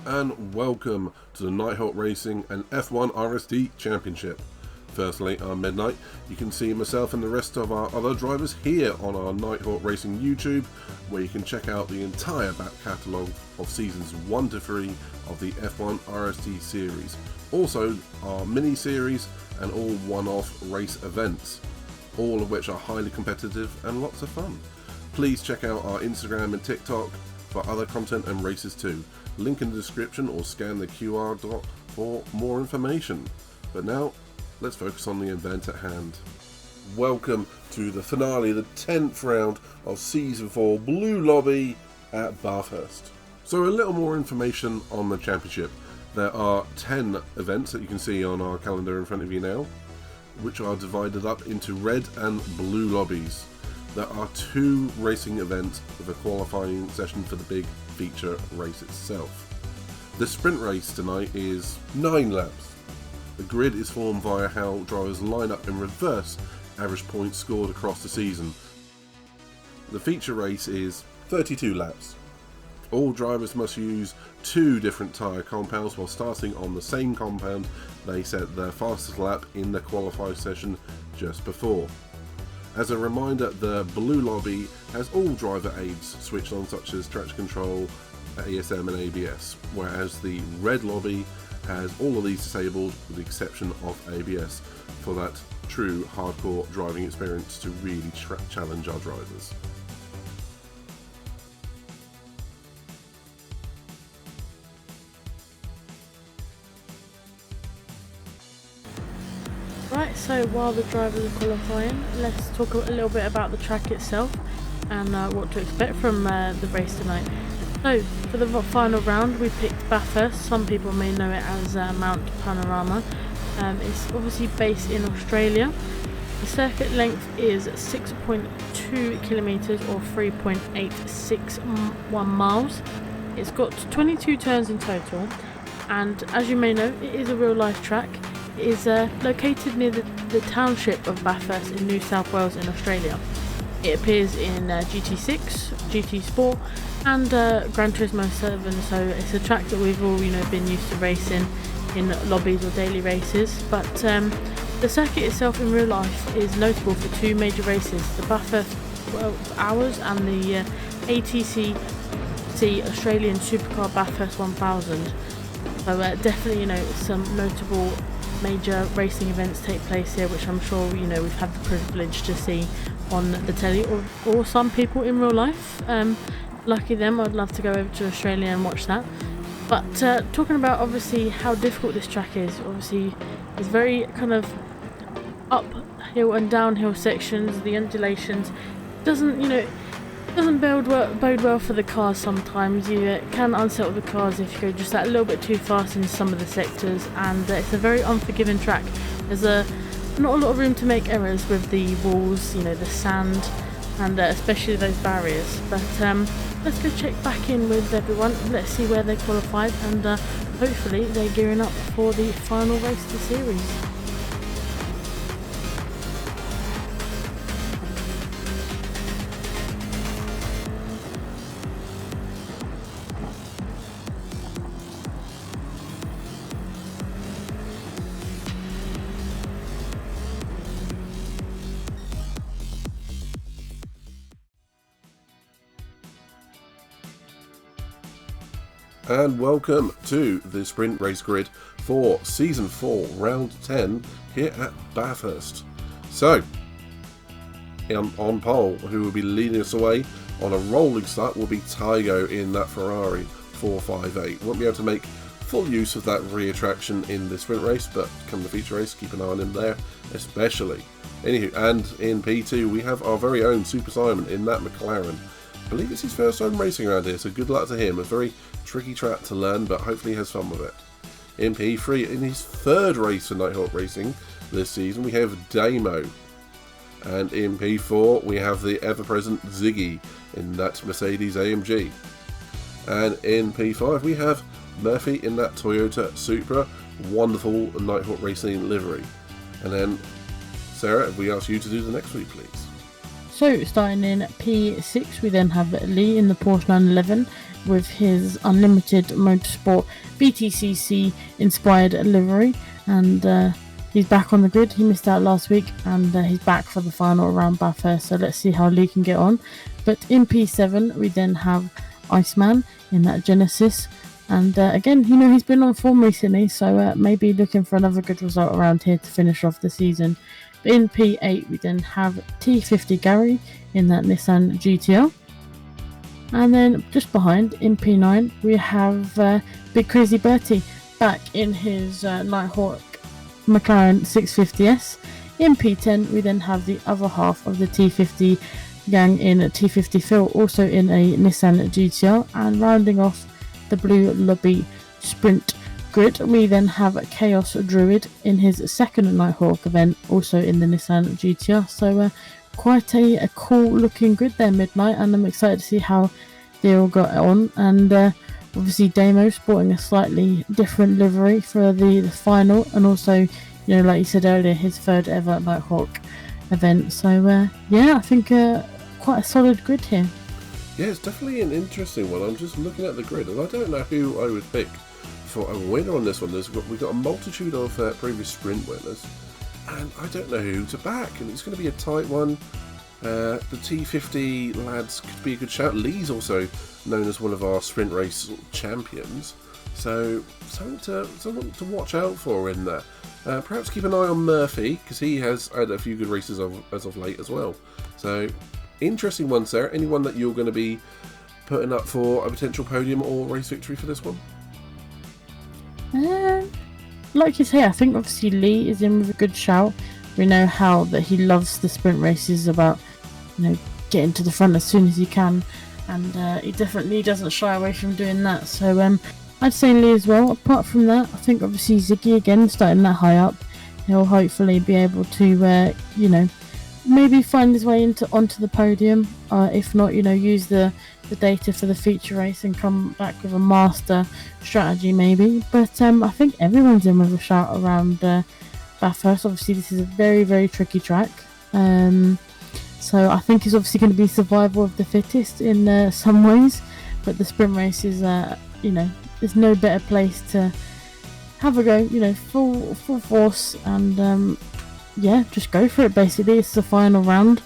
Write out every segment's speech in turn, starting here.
Hello and welcome to the Nighthawk Racing and F1 RSD Championship. Firstly, I'm Midnight. You can see myself and the rest of our other drivers here on our Nighthawk Racing YouTube, where you can check out the entire back catalogue of seasons 1 to 3 of the F1 RSD series. Also, our mini-series and all one-off race events, all of which are highly competitive and lots of fun. Please check out our Instagram and TikTok for other content and races too. Link in the description or scan the QR dot for more information. But now, let's focus on the event at hand. Welcome to the finale, the 10th round of Season 4 Blue Lobby at Bathurst. So a little more information on the championship. There are 10 events that you can see on our calendar in front of you now, which are divided up into red and blue lobbies. There are 2 racing events with a qualifying session for the big feature race itself. The sprint race tonight is 9 laps. The grid is formed via how drivers line up in reverse average points scored across the season. The feature race is 32 laps. All drivers must use 2 different tyre compounds while starting on the same compound they set their fastest lap in the qualifying session just before. As a reminder, the blue lobby has all driver aids switched on, such as traction control, ASM and ABS, whereas the red lobby has all of these disabled with the exception of ABS for that true hardcore driving experience to really challenge our drivers. Right, so while the drivers are qualifying, let's talk a little bit about the track itself and what to expect from the race tonight. So, for the final round we picked Bathurst. Some people may know it as Mount Panorama. It's obviously based in Australia. The circuit length is 6.2 kilometres or 3.861 miles. It's got 22 turns in total, and as you may know, it is a real life track. It is located near the township of Bathurst in New South Wales in Australia. It appears in GT6, GT Sport and Gran Turismo 7, so it's a track that we've all been used to racing in lobbies or daily races. But the circuit itself in real life is notable for 2 major races, the Bathurst 12 Hours and the ATC Australian Supercar Bathurst 1000. So definitely some notable major racing events take place here, which I'm sure we've had the privilege to see on the telly or some people in real life. Lucky them. I'd love to go over to Australia and watch that. But talking about obviously how difficult this track is, obviously it's very kind of uphill and downhill sections. The undulations doesn't bode well for the cars sometimes. You can unsettle the cars if you go just that little bit too fast in some of the sectors, and it's a very unforgiving track. There's not a lot of room to make errors with the walls, the sand, and especially those barriers. But let's go check back in with everyone. Let's see where they qualified, and hopefully they're gearing up for the final race of the series. And welcome to the sprint race grid for Season 4, Round 10 here at Bathurst. So, on pole, who will be leading us away on a rolling start will be Tygo in that Ferrari 458. Won't be able to make full use of that rear traction in the sprint race, but come the feature race, keep an eye on him there, especially. Anywho, and in P2 we have our very own Super Simon in that Mclaren. I believe it's his first time racing around here, so good luck to him. A very tricky track to learn, but hopefully he has fun with it. In P3, in his 3rd race for Nighthawk Racing this season, we have Damo. And in P4, we have the ever-present Ziggy in that Mercedes AMG. And in P5, we have Murphy in that Toyota Supra. Wonderful Nighthawk Racing livery. And then, Sarah, if we ask you to do the next week, please. So starting in P6, we then have Lee in the Porsche 911, with his Unlimited Motorsport BTCC inspired livery, and he's back on the grid. He missed out last week, and he's back for the final around Bathurst, so let's see how Lee can get on. But in P7 we then have Iceman in that Genesis, and again, he's been on form recently, so maybe looking for another good result around here to finish off the season. But in P8 we then have T50 Gary in that Nissan GTR, and then just behind in P9 we have Big Crazy Bertie back in his Nighthawk McLaren 650S. In P10 we then have the other half of the T50 gang in T50 Phil, also in a Nissan GTR, and rounding off the Blue Lobby Sprint grid we then have Chaos Druid in his second Nighthawk event, also in the Nissan GTR. So quite a cool looking grid there, Midnight, and I'm excited to see how they all got on. And obviously Damo sporting a slightly different livery for the final, and also like you said earlier, his third ever Nighthawk event. So I think quite a solid grid here. Yeah, it's definitely an interesting one. I'm just looking at the grid, and I don't know who I would pick for a winner on this one. We've got a multitude of previous sprint winners, and I don't know who to back, and it's going to be a tight one. The T50 lads could be a good shout. Lee's also known as one of our sprint race champions, so something to watch out for in there. Perhaps keep an eye on Murphy, because he has had a few good races as of late as well. So interesting one, Sarah. Anyone that you're going to be putting up for a potential podium or race victory for this one? Like you say, I think obviously Lee is in with a good shout. We know how that he loves the sprint races, about getting to the front as soon as he can, and he definitely doesn't shy away from doing that. So I'd say Lee as well. Apart from that, I think obviously Ziggy again starting that high up, he'll hopefully be able to maybe find his way onto the podium. If not, use the data for the feature race and come back with a master strategy maybe. But I think everyone's in with a shout around Bathurst. Obviously this is a very, very tricky track, so I think it's obviously going to be survival of the fittest in some ways, but the sprint race is there's no better place to have a go, full force, and just go for it. Basically it's the final round,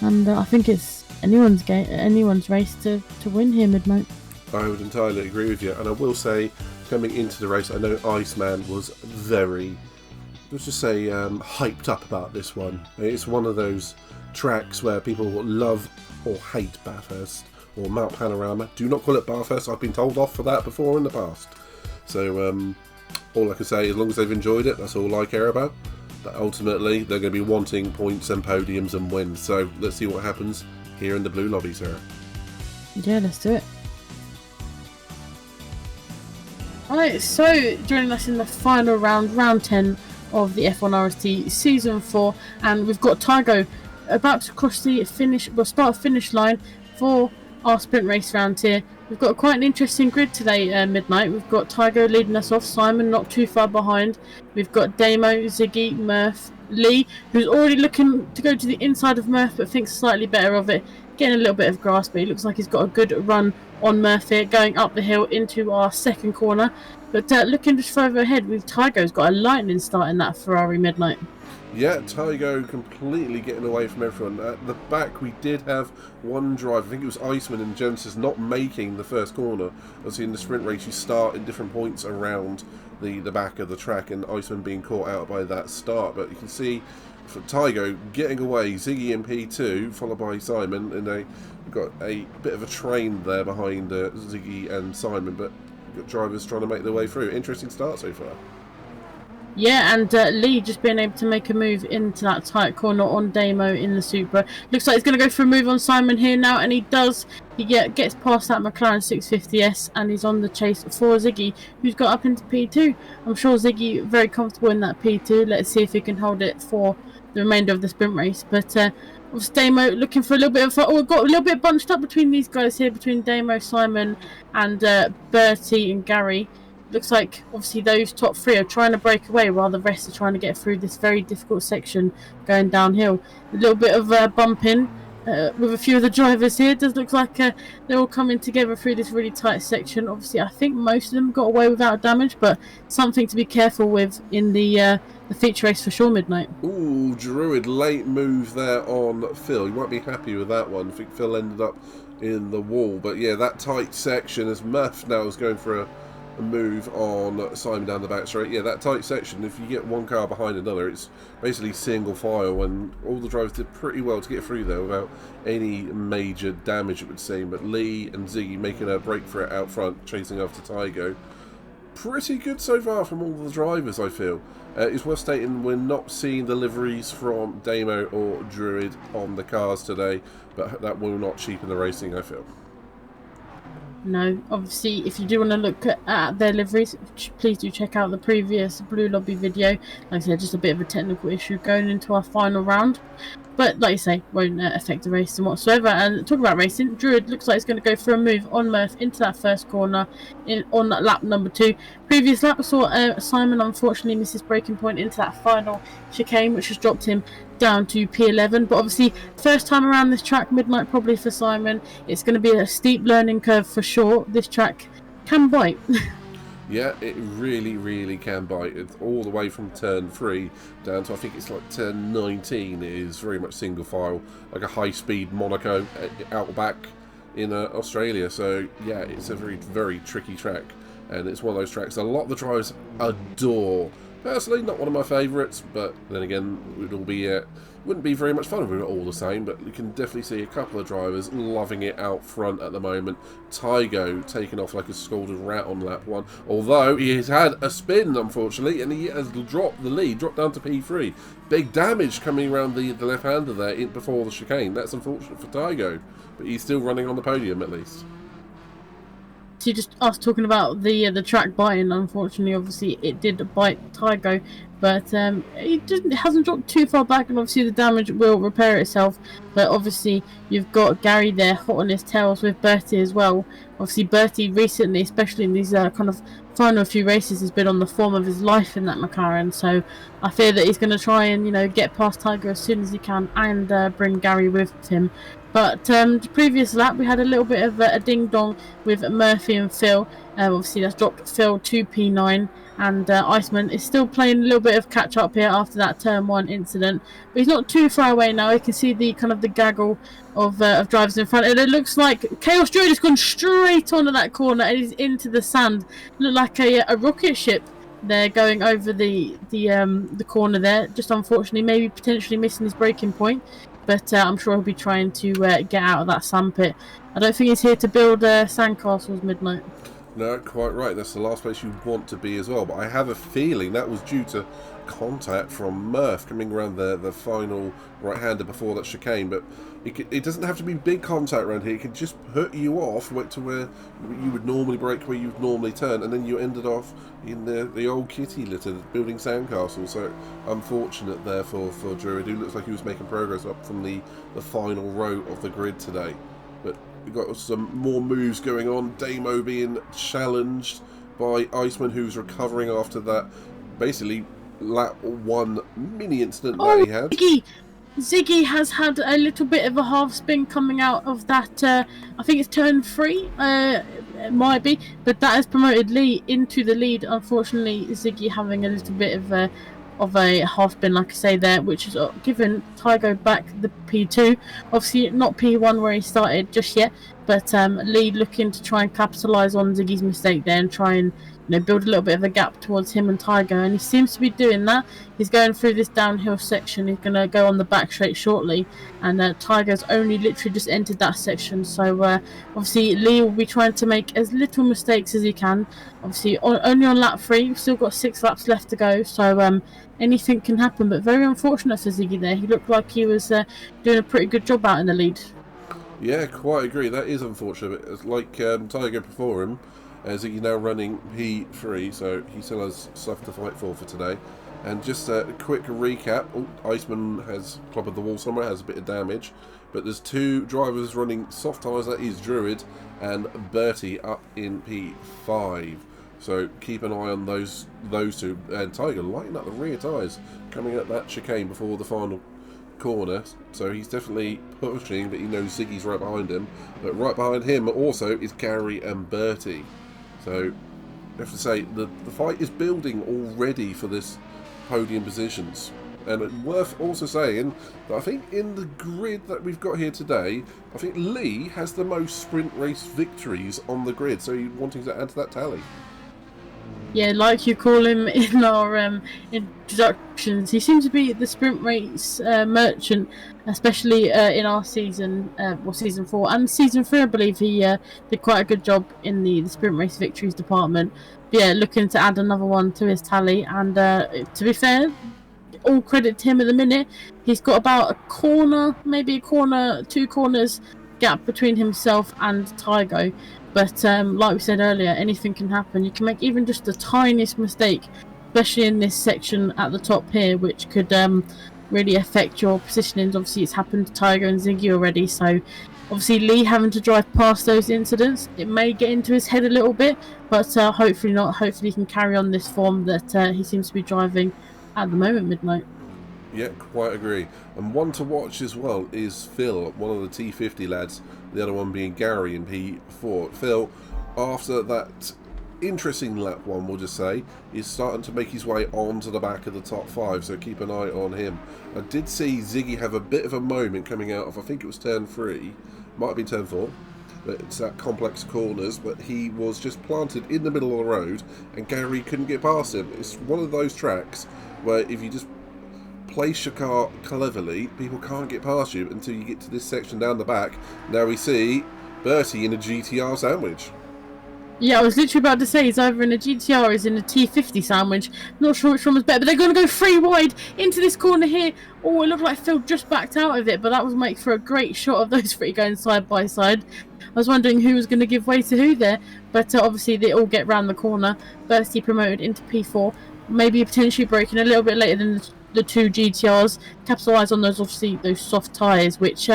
and I think it's anyone's race to win here, Midnight. I would entirely agree with you, and I will say, coming into the race, I know Iceman was very, let's just say, hyped up about this one. It's one of those tracks where people love or hate Bathurst or Mount Panorama. Do not call it Bathurst. I've been told off for that before in the past. So all I can say, as long as they've enjoyed it, that's all I care about. But ultimately, they're going to be wanting points and podiums and wins. So let's see what happens here in the Blue Lobby, Sarah. Yeah, let's do it. Alright, so joining us in the final round 10 of the F1 RST Season 4, and we've got Tygo about to cross the start finish line for our sprint race round here. We've got quite an interesting grid today, Midnight. We've got Tygo leading us off, Simon not too far behind. We've got Damo, Ziggy, Murph, Lee, who's already looking to go to the inside of Murph, but thinks slightly better of it, getting a little bit of grass, but he looks like he's got a good run on Murph here, going up the hill into our second corner. But looking just further ahead, with Tygo's got a lightning start in that Ferrari, Midnight. Yeah, Tygo completely getting away from everyone. At the back, we did have one driver, I think it was Iceman in Genesis, not making the first corner. Obviously, in the sprint race, you start in different points around the back of the track, and Iceman being caught out by that start. But you can see for Tygo getting away, Ziggy in P2, followed by Simon, and we've got a bit of a train there behind Ziggy and Simon, but we've got drivers trying to make their way through. Interesting start so far. Yeah, and Lee just being able to make a move into that tight corner on Damo in the Supra. Looks like he's going to go for a move on Simon here now, and he does. He gets past that McLaren 650S, and he's on the chase for Ziggy, who's got up into P2. I'm sure Ziggy very comfortable in that P2. Let's see if he can hold it for the remainder of the sprint race. But Damo looking for a little bit of fun. Oh, we've got a little bit bunched up between these guys here, between Damo, Simon, and Bertie and Gary. Looks like obviously those top three are trying to break away while the rest are trying to get through this very difficult section going downhill. A little bit of bumping with a few of the drivers here. It does look like they're all coming together through this really tight section. Obviously, I think most of them got away without damage, but something to be careful with in the feature race for sure, Midnight. Ooh, Druid, late move there on Phil. You might be happy with that one. I think Phil ended up in the wall. But yeah, that tight section, as Murph now is going for a move on Simon down the back straight. Yeah, that tight section, if you get one car behind another, it's basically single file, and all the drivers did pretty well to get through there without any major damage, it would seem. But Lee and Ziggy making a break for it out front, chasing after Tygo. Pretty good so far from all the drivers, I feel. It's worth stating we're not seeing the liveries from Damo or Druid on the cars today, but that will not cheapen the racing, I feel. No, obviously, if you do want to look at their liveries, please do check out the previous Blue Lobby video. Like I said, just a bit of a technical issue going into our final round. But like you say, won't affect the racing whatsoever. And talk about racing, Druid looks like he's going to go for a move on Murph into that first corner on lap number 2. Previous lap, I saw Simon unfortunately miss his braking point into that final chicane, which has dropped him down to P11. But obviously, first time around this track, Midnight probably for Simon. It's going to be a steep learning curve for sure. This track can bite. Yeah, it really, really can bite. It's all the way from turn 3 down to, I think it's like turn 19, is very much single file, like a high-speed Monaco out back in Australia. So yeah, it's a very, very tricky track, and it's one of those tracks a lot of the drivers adore. Personally, not one of my favourites, but then again, wouldn't be very much fun if we were all the same, but you can definitely see a couple of drivers loving it out front at the moment. Tygo taking off like a scalded rat on lap 1, although he has had a spin, unfortunately, and he has dropped the lead, dropped down to P3. Big damage coming around the left-hander there before the chicane. That's unfortunate for Tygo, but he's still running on the podium at least. So just us talking about the track biting, unfortunately, obviously it did bite Tygo, but it hasn't dropped too far back, and obviously the damage will repair itself. But obviously you've got Gary there hot on his tails with Bertie as well. Obviously Bertie recently, especially in these kind of final few races, has been on the form of his life in that Mclaren, so I fear that he's going to try and get past Tygo as soon as he can and bring Gary with him. But the previous lap, we had a little bit of a ding-dong with Murphy and Phil. Obviously, that's dropped Phil to P9. And Iceman is still playing a little bit of catch-up here after that Turn 1 incident. But he's not too far away now. You can see the kind of the gaggle of drivers in front. And it looks like Chaos Druid has gone straight onto that corner and he's into the sand. Looked like a rocket ship there going over the corner there. Just unfortunately, maybe potentially missing his braking point. But I'm sure he'll be trying to get out of that sandpit. I don't think he's here to build sandcastles, Midnight. No, quite right. That's the last place you want to be as well. But I have a feeling that was due to contact from Murph coming around the final right-hander before that chicane. But it doesn't have to be big contact around here. It can just put you off to where you would normally brake, where you would normally turn, and then you ended off in the old kitty litter building sandcastles. So unfortunate there for Druid, who looks like he was making progress up from the final row of the grid today. But we've got some more moves going on. Damo being challenged by Iceman, who's recovering after that basically lap 1 mini incident that he had. Ziggy has had a little bit of a half spin coming out of that. I think it's turn 3. It might be, but that has promoted Lee into the lead. Unfortunately, Ziggy having a little bit of a half spin, like I say there, which has given Tygo back the P2. Obviously not P1 where he started just yet, but Lee looking to try and capitalise on Ziggy's mistake there and try and build a little bit of a gap towards him and Tygo, and he seems to be doing that. He's going through this downhill section. He's going to go on the back straight shortly, and Tygo's only literally just entered that section. So obviously Lee will be trying to make as little mistakes as he can. Obviously only on lap 3, we've still got 6 laps left to go, so anything can happen. But very unfortunate for Ziggy there. He looked like he was doing a pretty good job out in the lead. Yeah, quite agree. That is unfortunate. It's like Tygo before him. Ziggy now running P3, so he still has stuff to fight for today. And just a quick recap. Iceman has clobbered the wall somewhere, has a bit of damage. But there's 2 drivers running soft tyres. That is Druid and Bertie up in P5. So keep an eye on those 2. And Tiger lighting up the rear tyres coming up that chicane before the final corner, so he's definitely pushing, but he knows Ziggy's right behind him. But right behind him also is Gary and Bertie. So I have to say, the fight is building already for this podium positions. And it's worth also saying that I think in the grid that we've got here today, I think Lee has the most sprint race victories on the grid, so you're wanting to add to that tally. Yeah, like you call him in our introductions, he seems to be the sprint race merchant, especially in our season, season 4 and season 3. I believe he did quite a good job in the sprint race victories department. But yeah, looking to add another one to his tally. And to be fair, all credit to him at the minute. He's got about a corner, maybe a corner, 2 corners gap between himself and Tygo. But like we said earlier, anything can happen. You can make even just the tiniest mistake, especially in this section at the top here, which could really affect your positionings. Obviously, it's happened to Tygo and Ziggy already, so obviously Lee having to drive past those incidents, it may get into his head a little bit, but hopefully not. Hopefully he can carry on this form that he seems to be driving at the moment, Midnight. Yeah, quite agree. And one to watch as well is Phil, one of the T50 lads, the other one being Gary in P4. Phil, after that interesting lap one, we'll just say, is starting to make his way onto the back of the top 5, so keep an eye on him. I did see Ziggy have a bit of a moment coming out of, I think it was turn 3, might have been turn 4, but it's that complex corners, but he was just planted in the middle of the road and Gary couldn't get past him. It's one of those tracks where if you just place your car cleverly, people can't get past you until you get to this section down the back. Now we see Bertie in a GTR sandwich. Yeah, I was literally about to say he's either in a GTR or he's in a T50 sandwich. Not sure which one was better, but they're going to go 3 wide into this corner here. Oh, it looked like Phil just backed out of it, but that was make for a great shot of those 3 going side by side. I was wondering who was going to give way to who there, but obviously they all get round the corner. Bertie promoted into P4, maybe potentially braking a little bit later than the 2 GTRs, capitalise on those, obviously those soft tyres, which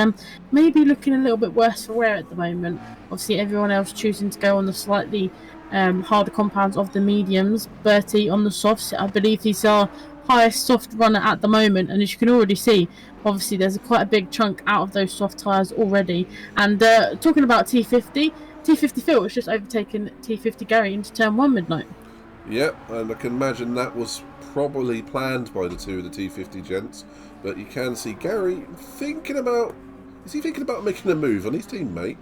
may be looking a little bit worse for wear at the moment. Obviously everyone else choosing to go on the slightly harder compounds of the mediums. Bertie on the softs. I believe he's our highest soft runner at the moment, and as you can already see, obviously there's quite a big chunk out of those soft tyres already. And talking about T50 Phil has just overtaken T50 Gary into turn 1, Midnight. Yep, and I can imagine that was probably planned by the 2 of the T50 gents, but you can see Gary thinking about, is he thinking about making a move on his teammate?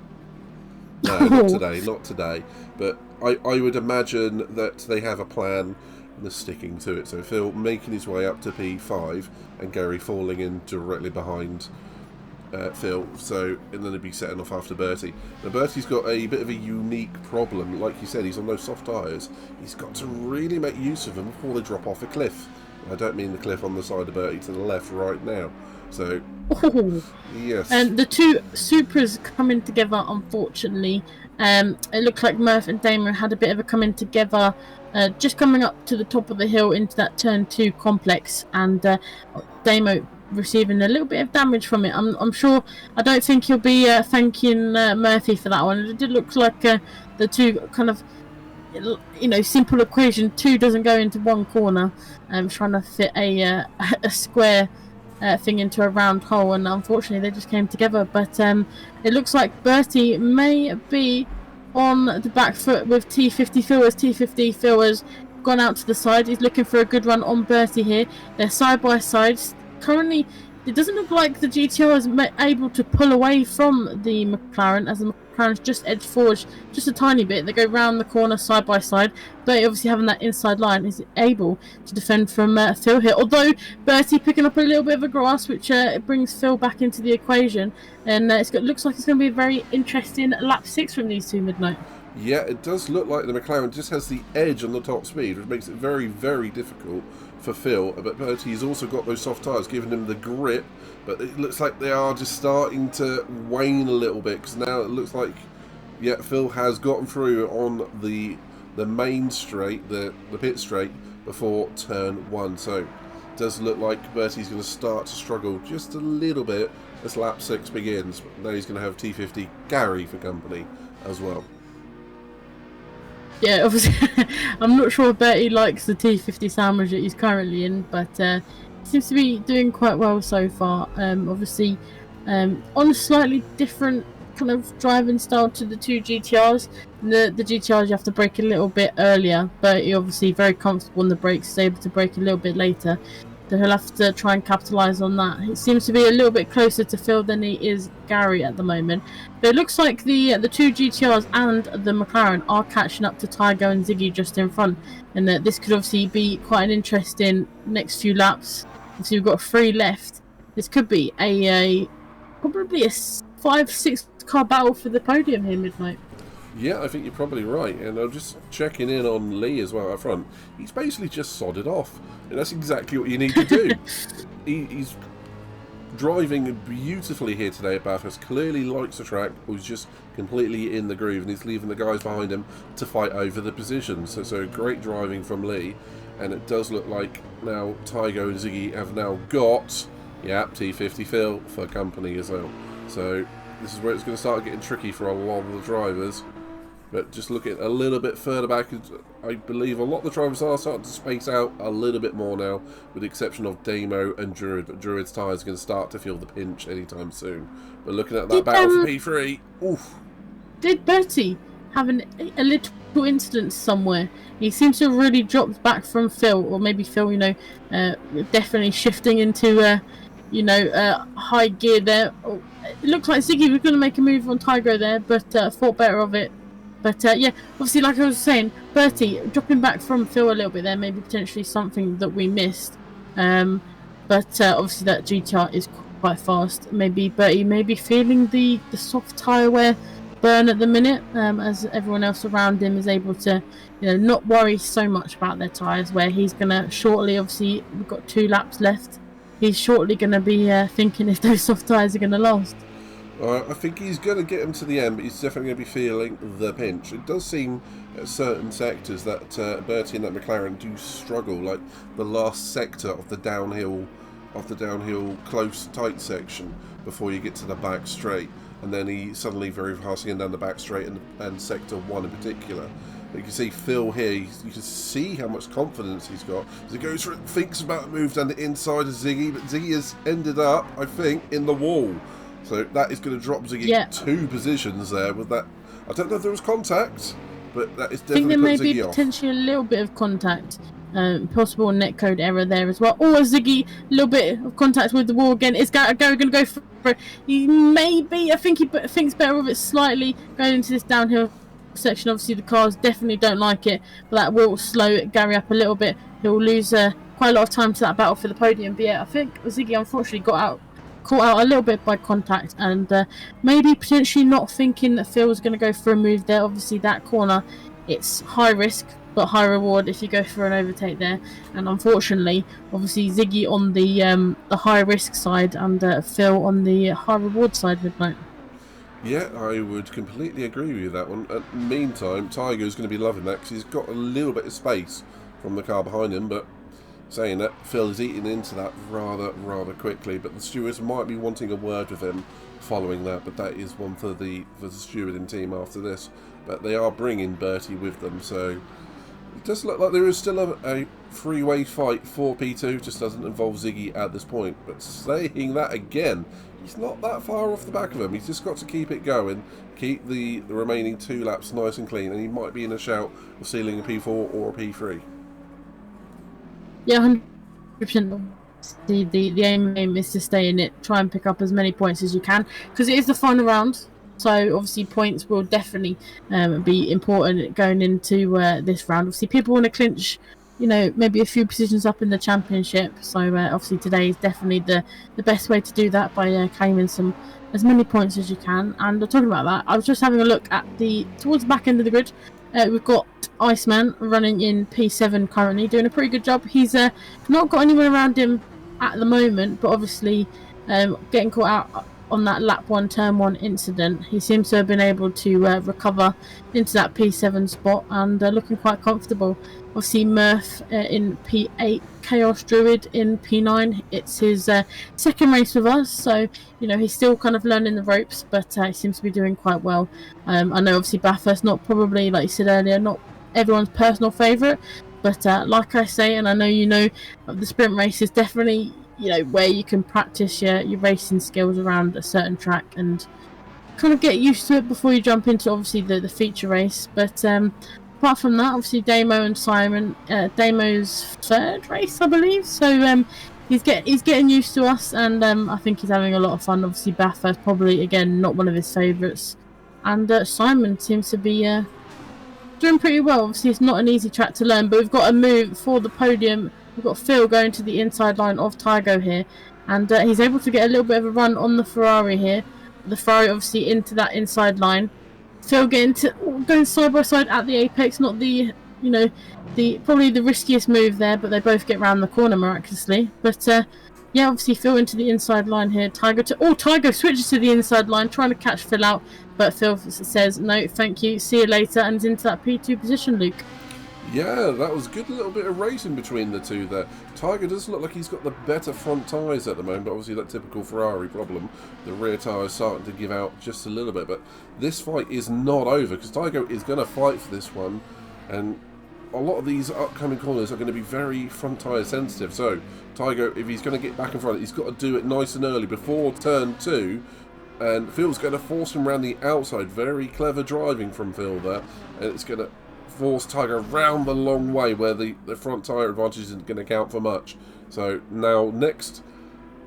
No, not today, but I would imagine that they have a plan and they're sticking to it. So Phil making his way up to P5 and Gary falling in directly behind Phil, so and then he'd be setting off after Bertie. Now Bertie's got a bit of a unique problem. Like you said, he's on those soft tyres. He's got to really make use of them before they drop off a cliff. I don't mean the cliff on the side of Bertie to the left right now. So yes, and the 2 Supras coming together, unfortunately. It looked like Murph and Damon had a bit of a coming together, just coming up to the top of the hill into that turn 2 complex, and Damo receiving a little bit of damage from it. I'm sure, I don't think he'll be thanking Murphy for that one. It did look like the 2 kind of, simple equation. 2 doesn't go into 1 corner. Trying to fit a square thing into a round hole, and unfortunately they just came together. But it looks like Bertie may be on the back foot with T50 Phil, as T50 Phil has gone out to the side. He's looking for a good run on Bertie here. They're side by side. Currently, it doesn't look like the GTR is able to pull away from the McLaren, as the McLaren's just edged forward just a tiny bit. They go round the corner side by side, but obviously having that inside line is able to defend from Phil here. Although Bertie picking up a little bit of a grasp, which brings Phil back into the equation, and looks like it's going to be a very interesting lap 6 from these 2, Midnight. Yeah, it does look like the McLaren just has the edge on the top speed, which makes it very, very difficult for Phil. But Bertie's also got those soft tyres giving him the grip, but it looks like they are just starting to wane a little bit, because now it looks like, yeah, Phil has gotten through on the main straight, the pit straight, before turn 1. So it does look like Bertie's going to start to struggle just a little bit as lap 6 begins. But now he's going to have T50 Gary for company as well. Yeah, obviously, I'm not sure if Bertie likes the T50 sandwich that he's currently in, but seems to be doing quite well so far. Obviously, on a slightly different kind of driving style to the two GTRs. The GTRs you have to brake a little bit earlier, but you're obviously very comfortable on the brakes, is able to brake a little bit later. So he'll have to try and capitalise on that. He seems to be a little bit closer to Phil than he is Gary at the moment. But it looks like the two GTRs and the McLaren are catching up to Tygo and Ziggy just in front. And this could obviously be quite an interesting next few laps. So we've got 3 left. This could be probably a 5-6 car battle for the podium here, Midnight. Yeah, I think you're probably right, and I'm just checking in on Lee as well up front. He's basically just sodded off, and that's exactly what you need to do. He's driving beautifully here today at Bathurst, clearly likes the track, was just completely in the groove, and he's leaving the guys behind him to fight over the position. So great driving from Lee, and it does look like now Tygo and Ziggy have now got, T50 Phil for company as well. So this is where it's going to start getting tricky for a lot of the drivers. But just looking a little bit further back, I believe a lot of the drivers are starting to space out a little bit more now, with the exception of Damo and Druid. But Druid's tyres are going to start to feel the pinch anytime soon. But looking at that battle for P3, oof. Did Bertie have a little incident somewhere? He seems to have really dropped back from Phil, or maybe Phil, definitely shifting into, high gear there. It looks like Ziggy was going to make a move on Tygo there, but thought better of it. But obviously, like I was saying, Bertie dropping back from Phil a little bit there, maybe potentially something that we missed. But obviously that GTR is quite fast. Maybe Bertie may be feeling the soft tyre wear burn at the minute, as everyone else around him is able to, not worry so much about their tyres. Where he's gonna shortly, obviously, we've got 2 laps left. He's shortly gonna be thinking if those soft tyres are gonna last. I think he's going to get him to the end, but he's definitely going to be feeling the pinch. It does seem at certain sectors that Bertie and that McLaren do struggle, like the last sector of the downhill close tight section before you get to the back straight, and then he suddenly very fast again down the back straight and sector 1 in particular. But you can see Phil here, you can see how much confidence he's got as he goes through it, thinks about a move down the inside of Ziggy, but Ziggy has ended up, I think, in the wall. So that is going to drop Ziggy 2 positions there with that. I don't know if there was contact, but that is definitely. I think there may be potentially a little bit of contact, possible netcode error there as well. Or Ziggy, a little bit of contact with the wall again. Is Gary going to go for it? He maybe. I think he thinks better of it slightly going into this downhill section. Obviously, the cars definitely don't like it, but that will slow Gary up a little bit. He'll lose quite a lot of time to that battle for the podium. But yeah, I think Ziggy unfortunately caught out a little bit by contact, and maybe potentially not thinking that Phil was going to go for a move there. Obviously that corner, it's high risk but high reward if you go for an overtake there, and unfortunately obviously Ziggy on the high risk side and Phil on the high reward side. Midnight. Yeah, I would completely agree with you that one. At the meantime, Tiger's going to be loving that because he's got a little bit of space from the car behind him, but saying that, Phil is eating into that rather quickly, but the stewards might be wanting a word with him following that, but that is one for the stewarding team after this. But they are bringing Bertie with them, so it does look like there is still a three-way fight for P2, just doesn't involve Ziggy at this point. But saying that again, he's not that far off the back of him, he's just got to keep it going, keep the remaining 2 laps nice and clean, and he might be in a shout of sealing a P4 or a P3. Yeah, 100%. The aim is to stay in it, try and pick up as many points as you can, because it is the final round. So obviously points will definitely be important going into this round. Obviously people want to clinch, maybe a few positions up in the championship. So obviously today is definitely the best way to do that by claiming as many points as you can. And talking about that, I was just having a look at towards the back end of the grid. We've got Iceman running in P7 currently, doing a pretty good job. He's not got anyone around him at the moment, but obviously getting caught out on that lap 1 turn 1 incident, he seems to have been able to recover into that P7 spot and looking quite comfortable. Obviously Murph in P8, Chaos Druid in P9. It's his second race with us, so he's still kind of learning the ropes, but he seems to be doing quite well. I know obviously Bathurst, not probably, like you said earlier, not everyone's personal favourite, But like I say, and I know you know, the sprint race is definitely, you know, where you can practice your racing skills around a certain track and kind of get used to it before you jump into obviously the feature race. But apart from that, obviously Damo and Simon, Damo's third race, I believe. So he's getting used to us, and I think he's having a lot of fun. Obviously Bathurst probably again not one of his favourites, and Simon seems to be doing pretty well. Obviously it's not an easy track to learn, but we've got a move for the podium. We've got Phil going to the inside line of Tygo here, and he's able to get a little bit of a run on the Ferrari here. The Ferrari obviously into that inside line. Phil going side by side at the apex, not the, you know, probably the riskiest move there, but they both get round the corner miraculously. But yeah, obviously Phil into the inside line here. Tygo switches to the inside line, trying to catch Phil out, but Phil says no, thank you, see you later, and is into that P2 position, Luke. Yeah, that was a good little bit of racing between the two there. Tygo does look like he's got the better front tyres at the moment, but obviously that typical Ferrari problem. The rear tyre is starting to give out just a little bit, but this fight is not over, because Tygo is going to fight for this one, and a lot of these upcoming corners are going to be very front tyre sensitive. So Tygo, if he's going to get back in front, he's got to do it nice and early before turn 2, and Phil's going to force him around the outside. Very clever driving from Phil there, and it's going to force Tygo round the long way where the front tyre advantage isn't going to count for much. So now next,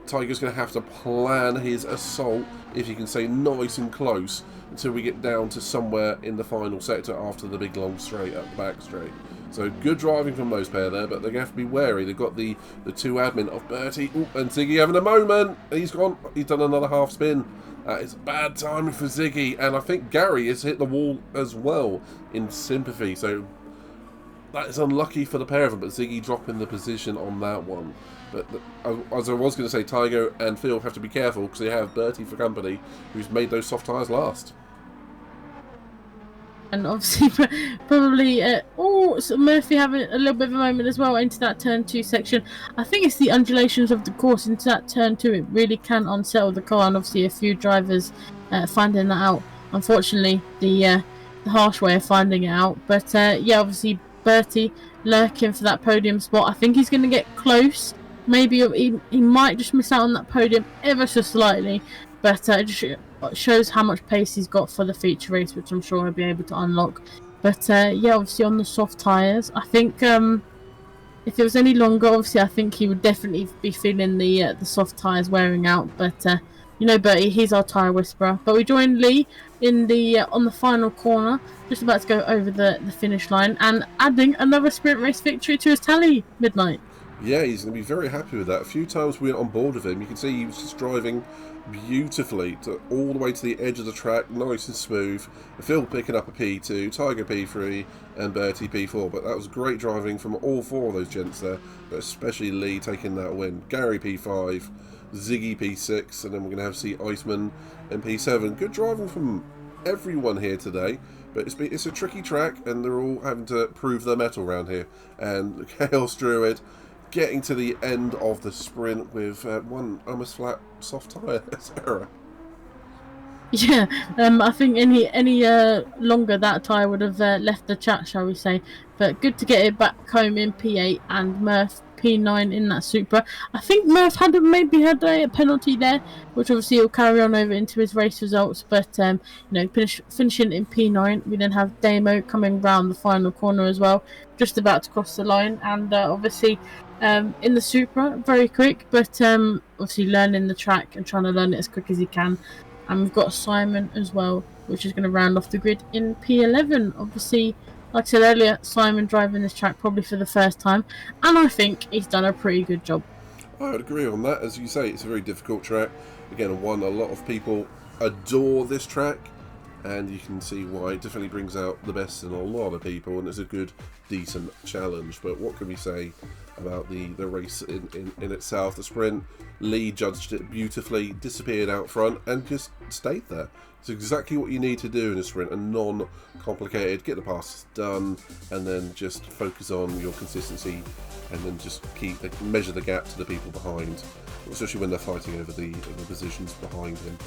Tygo's going to have to plan his assault, if you can say nice and close, until we get down to somewhere in the final sector after the big long straight up the back straight. So good driving from those pair there, but they're going to have to be wary. They've got the two admin of Bertie and Ziggy having a moment. He's gone. He's done another half spin. It's bad timing for Ziggy, and I think Gary has hit the wall as well in sympathy. So that is unlucky for the pair of them, but Ziggy dropping the position on that one. But as I was going to say, Tygo and Phil have to be careful because they have Bertie for company, who's made those soft tyres last. And obviously, probably, so Murphy having a little bit of a moment as well into that turn 2 section. I think it's the undulations of the course into that turn 2. It really can unsettle the car, and obviously a few drivers finding that out. Unfortunately, the harsh way of finding it out. But yeah, obviously Bertie lurking for that podium spot. I think he's going to get close. Maybe he might just miss out on that podium ever so slightly. But it just shows how much pace he's got for the feature race, which I'm sure he'll be able to unlock. But yeah, obviously on the soft tyres, I think if it was any longer, obviously I think he would definitely be feeling the soft tyres wearing out. But you know, Bertie, he's our tyre whisperer. But we join Lee in the on the final corner, just about to go over the finish line, and adding another sprint race victory to his tally, Midnight. Yeah, he's going to be very happy with that. A few times we went on board with him. You can see he was just driving beautifully all the way to the edge of the track, nice and smooth. Phil picking up a P2, Tygo P3, and Bertie P4. But that was great driving from all four of those gents there, but especially Lee taking that win. Gary P5, Ziggy P6, and then we're going to have see Iceman and P7. Good driving from everyone here today. But it's a tricky track, and they're all having to prove their mettle around here. And Chaos Druid getting to the end of the sprint with one almost flat soft tyre error. Yeah, I think any longer that tyre would have left the chat, shall we say. But good to get it back home in P8 and Murph P9 in that Supra. I think Murph maybe had a penalty there, which obviously will carry on over into his race results. But you know, finishing in P9, we then have Damo coming round the final corner as well, just about to cross the line, and obviously in the Supra, very quick, but obviously learning the track and trying to learn it as quick as he can. And we've got Simon as well, which is going to round off the grid in P11. Obviously, like I said earlier, Simon driving this track probably for the first time, and I think he's done a pretty good job. I would agree on that. As you say, it's a very difficult track. Again, one a lot of people adore this track, and you can see why it definitely brings out the best in a lot of people, and it's a good, decent challenge. But what can we say about the race in itself? The sprint, Lee judged it beautifully, disappeared out front, and just stayed there. It's exactly what you need to do in a sprint, and non-complicated. Get the passes done, and then just focus on your consistency, and then just measure the gap to the people behind, especially when they're fighting over the positions behind him.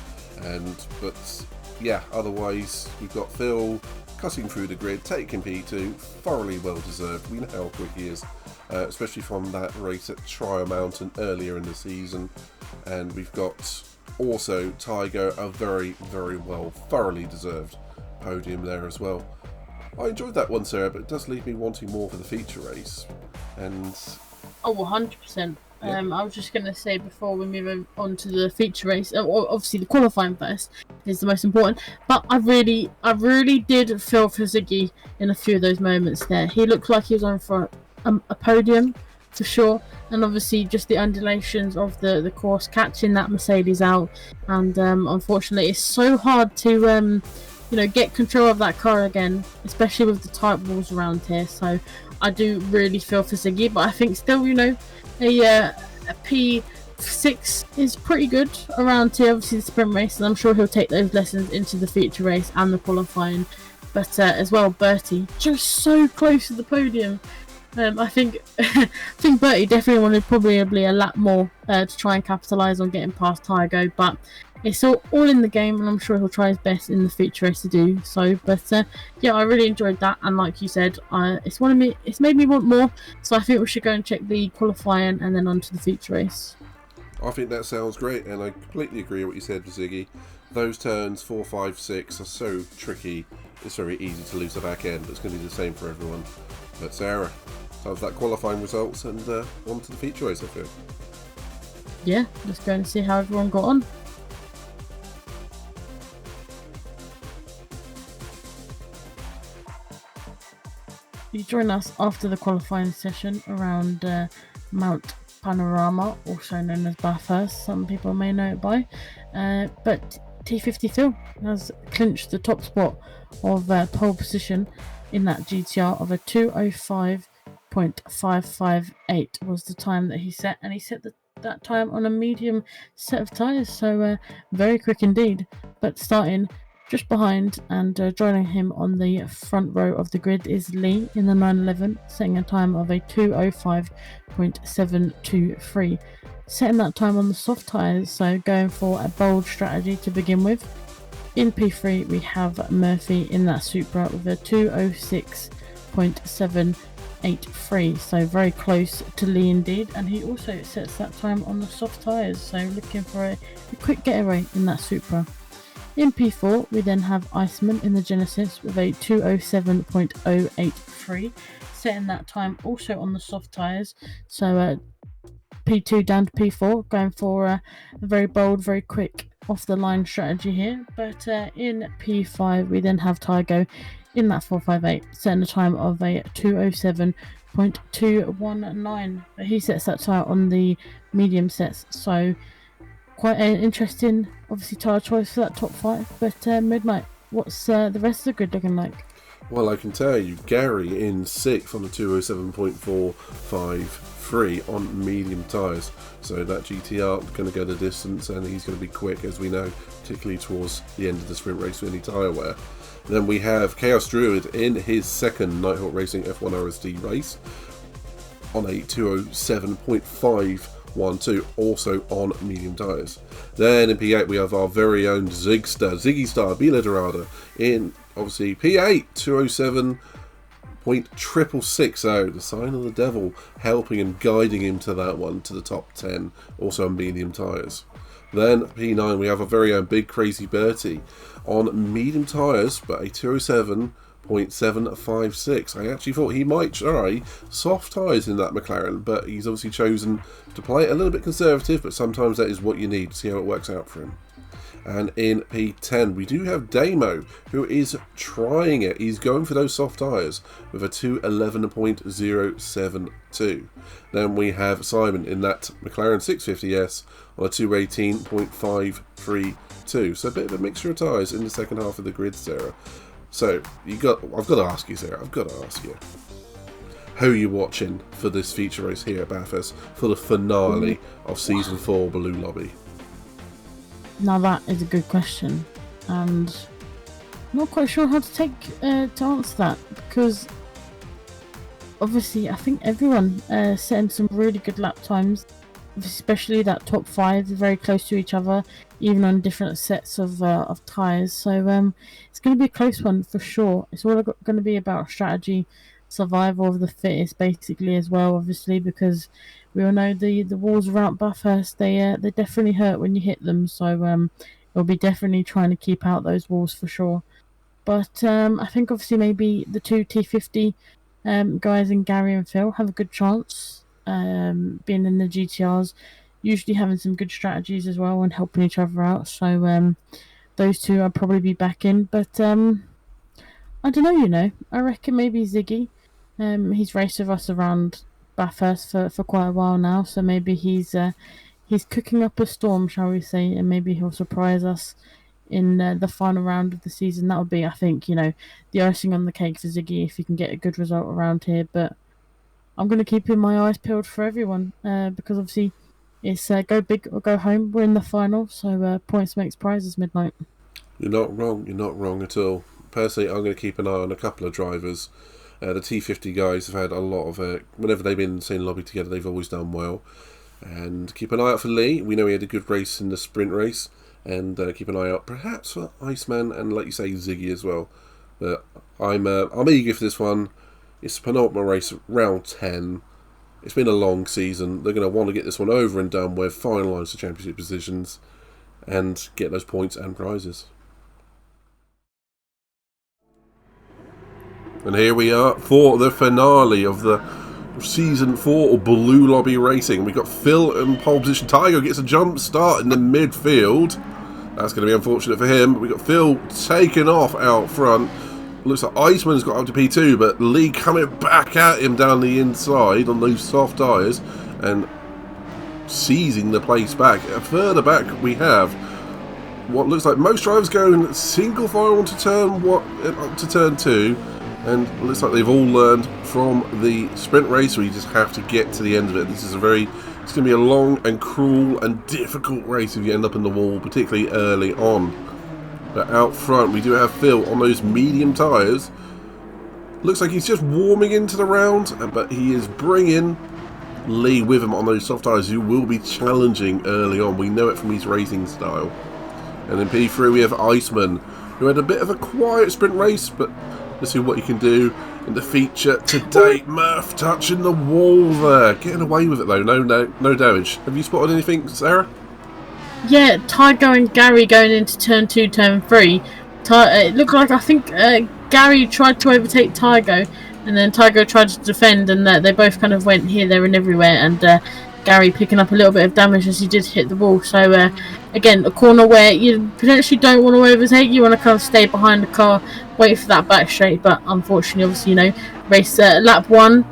But yeah, otherwise we've got Phil cutting through the grid, taking P2, thoroughly well deserved. We know how quick he is, especially from that race at Trial Mountain earlier in the season. And we've got also Tiger, a very, very well, thoroughly deserved podium there as well. I enjoyed that one, Sarah, but it does leave me wanting more for the feature race. And 100%. I was just going to say before we move on to the feature race, obviously the qualifying first is the most important, but I really did feel for Ziggy in a few of those moments there. He looked like he was on for a podium for sure, and obviously just the undulations of the course, catching that Mercedes out, and unfortunately it's so hard to get control of that car again, especially with the tight walls around here. So I do really feel for Ziggy, but I think still, a P6 is pretty good around here, obviously the sprint race, and I'm sure he'll take those lessons into the feature race and the qualifying. But as well, Bertie, just so close to the podium. I think Bertie definitely wanted probably a lap more to try and capitalise on getting past Tygo, but it's all in the game, and I'm sure he'll try his best in the feature race to do so. But yeah, I really enjoyed that, and like you said, it's made me want more. So I think we should go and check the qualifying and then on to the feature race. I think that sounds great, and I completely agree with what you said, Ziggy. Those turns 4, 5, 6 are so tricky. It's very easy to lose the back end, but it's going to be the same for everyone. But Sarah, how's that qualifying results, and on to the feature race, I feel. Yeah, let's go and see how everyone got on. You join us after the qualifying session around Mount Panorama, also known as Bathurst, some people may know it by. But T50 Phil has clinched the top spot of pole position in that GTR of a 2:05.558 was the time that he set, and he set that time on a medium set of tyres, so very quick indeed. But starting just behind and joining him on the front row of the grid is Lee in the 911, setting a time of a 2:05.723, setting that time on the soft tyres, so going for a bold strategy to begin with. In P3 we have Murphy in that Supra with a 2:06.783, so very close to Lee indeed, and he also sets that time on the soft tyres, so looking for a quick getaway in that Supra. In P4 we then have Iceman in the Genesis with a 2:07.083, setting that time also on the soft tyres, so P2 down to P4, going for a very bold, very quick off the line strategy here. But in P5 we then have Tygo in that 458, setting a time of a 2:07.219, but he sets that tyre on the medium sets, so quite an interesting, obviously, tyre choice for that top 5. But Midnight, what's the rest of the grid looking like? Well, I can tell you, Gary in 6th on the 2:07.453 on medium tyres. So that GTR going to go the distance, and he's going to be quick, as we know, particularly towards the end of the sprint race with any tyre wear. Then we have Chaos Druid in his second Nighthawk Racing F1 RSD race on a 2:07.512, also on medium tyres. Then in P8 we have our very own Ziggy Star Biladerada in obviously P8 2:07.660, the sign of the devil, helping and guiding him to that one, to the top 10, also on medium tyres. Then P9 we have our very own Big Crazy Bertie on medium tyres, but a 2:07.756. I actually thought he might try soft tyres in that McLaren, but he's obviously chosen to play it a little bit conservative, but sometimes that is what you need to see how it works out for him. And in P10 we do have Damo, who is trying it. He's going for those soft tyres with a 2:11.072. Then we have Simon in that McLaren 650S on a 2:18.532. So a bit of a mixture of tyres in the second half of the grid, Sarah. So I've got to ask you, Sarah, who are you watching for this feature race here at Bathurst for the finale of Season 4 Blue Lobby? Now that is a good question, and I'm not quite sure how to answer that, because obviously I think everyone setting some really good lap times. especially that top five, they're very close to each other, even on different sets of tyres. So it's going to be a close one for sure. It's all going to be about strategy, survival of the fittest, basically as well. Obviously, because we all know the walls around Bathurst, they definitely hurt when you hit them. So we'll be definitely trying to keep out those walls for sure. But I think obviously maybe the two T50 guys in Gary and Phil have a good chance. Being in the GTRs, usually having some good strategies as well and helping each other out. So those two I'll probably be back in. But I don't know. I reckon maybe Ziggy. He's raced with us around Bathurst for quite a while now, so maybe he's cooking up a storm, shall we say, and maybe he'll surprise us in the final round of the season. That would be, I think, the icing on the cake for Ziggy if he can get a good result around here. But I'm going to keep my eyes peeled for everyone because obviously it's go big or go home. We're in the final, so points makes prizes, Midnight. You're not wrong. You're not wrong at all. Personally, I'm going to keep an eye on a couple of drivers. The T50 guys have had a lot of... whenever they've been in the same lobby together, they've always done well. And keep an eye out for Lee. We know he had a good race in the sprint race. And keep an eye out perhaps for Iceman and, like you say, Ziggy as well. But I'm eager for this one. It's the penultimate race, round 10. It's been a long season. They're going to want to get this one over and done with, finalise the championship positions, and get those points and prizes. And here we are for the finale of the Season 4 Blue Lobby Racing. We've got Phil in pole position. Tiger gets a jump start in the midfield. That's going to be unfortunate for him. We've got Phil taken off out front. Looks like Iceman's got up to P2, but Lee coming back at him down the inside on those soft tyres and seizing the place back. Further back we have what looks like most drivers going single file onto up to turn 2. And it looks like they've all learned from the sprint race, where you just have to get to the end of it. It's going to be a long and cruel and difficult race if you end up in the wall, particularly early on. But out front, we do have Phil on those medium tyres. Looks like he's just warming into the round, but he is bringing Lee with him on those soft tyres, who will be challenging early on. We know it from his racing style. And in P3, we have Iceman, who had a bit of a quiet sprint race, but let's see what he can do in the feature today. Murph touching the wall there. Getting away with it though. No damage. Have you spotted anything, Sarah? Yeah, Tiger and Gary going into turn 2, turn 3. It looked like, I think, Gary tried to overtake Tiger, and then Tiger tried to defend, and they both kind of went here, there and everywhere, and Gary picking up a little bit of damage as he did hit the wall. So again, a corner where you potentially don't want to overtake. You want to kind of stay behind the car, wait for that back straight. But unfortunately, obviously, race lap 1.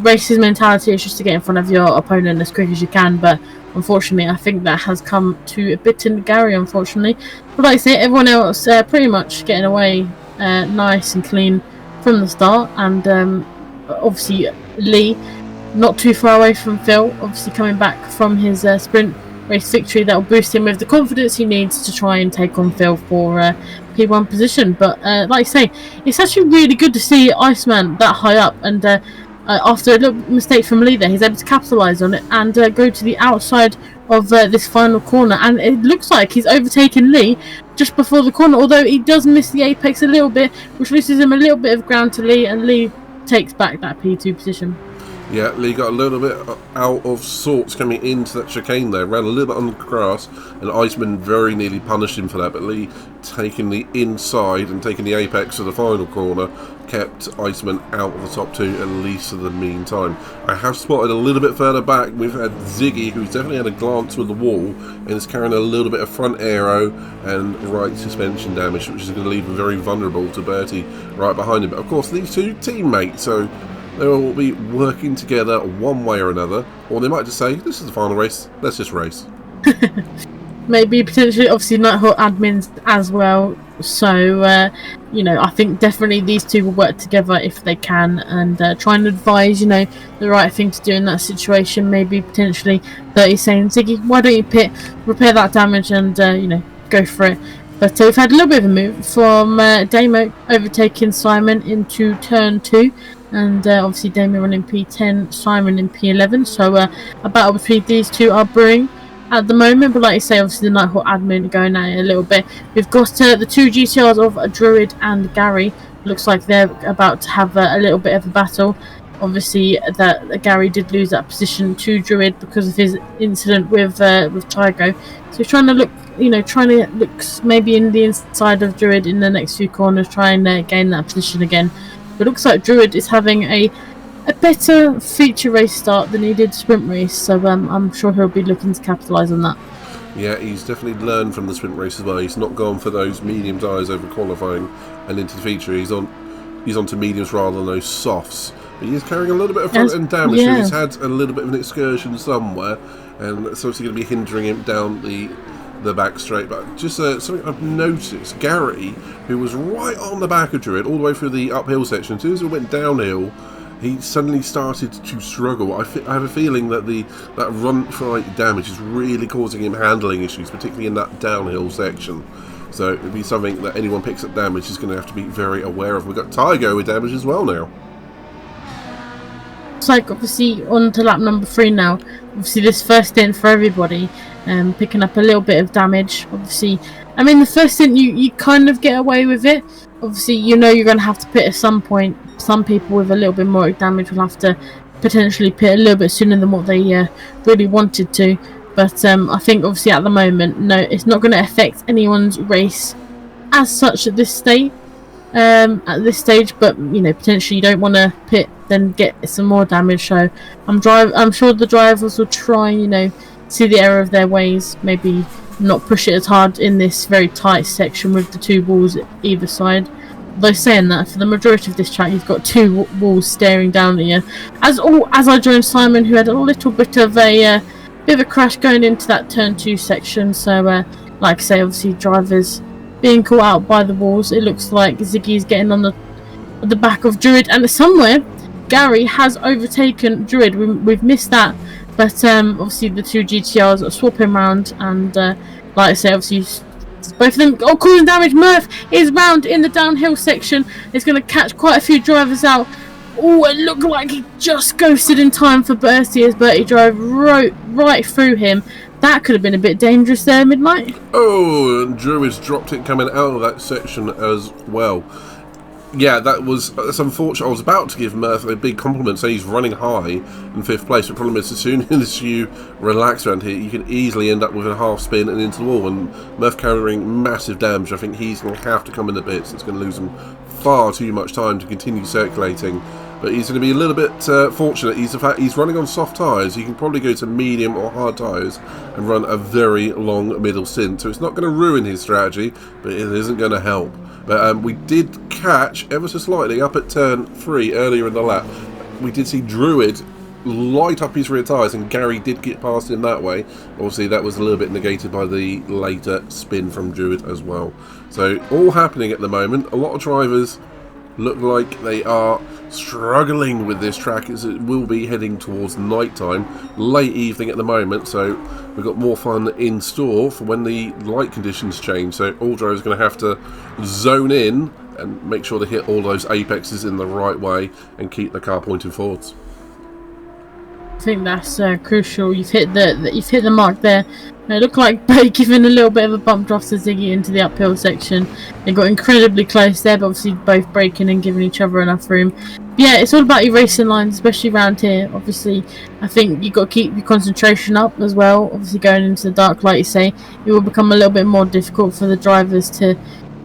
Race's mentality is just to get in front of your opponent as quick as you can. But unfortunately, I think that has come to a bit in Gary, unfortunately. But like I say, everyone else pretty much getting away nice and clean from the start. And obviously, Lee not too far away from Phil, obviously coming back from his sprint race victory. That will boost him with the confidence he needs to try and take on Phil for P1 position. But like I say, it's actually really good to see Iceman that high up, and after a little mistake from Lee there, he's able to capitalise on it and go to the outside of this final corner, and it looks like he's overtaken Lee just before the corner, although he does miss the apex a little bit, which loses him a little bit of ground to Lee, and Lee takes back that P2 position. Yeah, Lee got a little bit out of sorts coming into that chicane there, ran a little bit on the grass, and Iceman very nearly punished him for that, but Lee taking the inside and taking the apex of the final corner kept Iceman out of the top 2, at least for the meantime. I have spotted a little bit further back, we've had Ziggy, who's definitely had a glance with the wall, and is carrying a little bit of front aero and right suspension damage, which is going to leave him very vulnerable to Bertie right behind him. But of course, these two teammates, so they will be working together one way or another, or they might just say, this is the final race, let's just race. Maybe potentially, obviously, Nighthawk admins as well. So, I think definitely these two will work together if they can, and try and advise, the right thing to do in that situation. Maybe potentially 30 saying, Ziggy, why don't you repair that damage and, go for it. But we've had a little bit of a move from Damo overtaking Simon into turn 2. and obviously Damien running P10, Simon in P11. So a battle between these two are brewing at the moment, but like you say, obviously the Nighthawk admin are going at it a little bit. We've got the two GTRs of Druid and Gary. Looks like they're about to have a little bit of a battle. Obviously, that Gary did lose that position to Druid because of his incident with Tygo. So he's trying to look, maybe in the inside of Druid in the next few corners, try and gain that position again. But it looks like Druid is having a better feature race start than he did sprint race. So I'm sure he'll be looking to capitalise on that. Yeah, he's definitely learned from the sprint race as well. He's not gone for those medium tyres over qualifying and into the feature. He's onto mediums rather than those softs. But he is carrying a little bit of front end damage. Yeah. So he's had a little bit of an excursion somewhere, and it's obviously going to be hindering him down the back straight. But just something I've noticed, Gary, who was right on the back of Druid all the way through the uphill section, as soon as it went downhill, he suddenly started to struggle. I have a feeling that that front right damage is really causing him handling issues, particularly in that downhill section. So it'd be something that anyone picks up damage is going to have to be very aware of. We've got Tygo with damage as well now. It's like obviously on to lap number 3 now. Obviously this first stint for everybody, picking up a little bit of damage. Obviously, I mean the first stint you kind of get away with it. Obviously you're going to have to pit at some point. Some people with a little bit more damage will have to potentially pit a little bit sooner than what they really wanted to. But I think obviously at the moment, no, it's not going to affect anyone's race as such at this stage. But potentially you don't want to pit, then get some more damage. So I'm sure the drivers will try, see the error of their ways, maybe not push it as hard in this very tight section with the two walls either side. Though saying that, for the majority of this track, you've got two walls staring down at you. As I joined Simon, who had a little bit of a crash going into that turn 2 section. So, like I say, obviously drivers being caught out by the walls. It looks like Ziggy's getting on the back of Druid, and somewhere Gary has overtaken Druid. We've missed that, but obviously the two GTRs are swapping around, and like I say, obviously both of them causing damage. Murph is round in the downhill section. It's going to catch quite a few drivers out. Oh, it looked like he just ghosted in time for Bertie, as Bertie drove right through him. That could have been a bit dangerous there, Midnight. Oh, and Druid's dropped it coming out of that section as well. Yeah, that's unfortunate. I was about to give Murph a big compliment, say he's running high in 5th place. The problem is, as soon as you relax around here, you can easily end up with a half spin and into the wall. And Murph carrying massive damage. I think he's going to have to come in the bits. It's going to lose him far too much time to continue circulating. But he's going to be a little bit fortunate. He's running on soft tyres. He can probably go to medium or hard tyres and run a very long middle stint. So it's not going to ruin his strategy, but it isn't going to help. But we did catch ever so slightly up at turn 3 earlier in the lap. We did see Druid light up his rear tyres, and Gary did get past him that way. Obviously that was a little bit negated by the later spin from Druid as well. So all happening at the moment. A lot of drivers look like they are struggling with this track, as it will be heading towards night time, late evening at the moment. So we've got more fun in store for when the light conditions change. So all drivers are going to have to zone in and make sure they hit all those apexes in the right way and keep the car pointing forwards. I think that's crucial. You've hit the mark there. It looked like giving a little bit of a bump draft to Ziggy into the uphill section. They got incredibly close there, but obviously both braking and giving each other enough room. But yeah, it's all about your racing lines, especially around here. Obviously, I think you've got to keep your concentration up as well. Obviously, going into the dark, like you say, it will become a little bit more difficult for the drivers to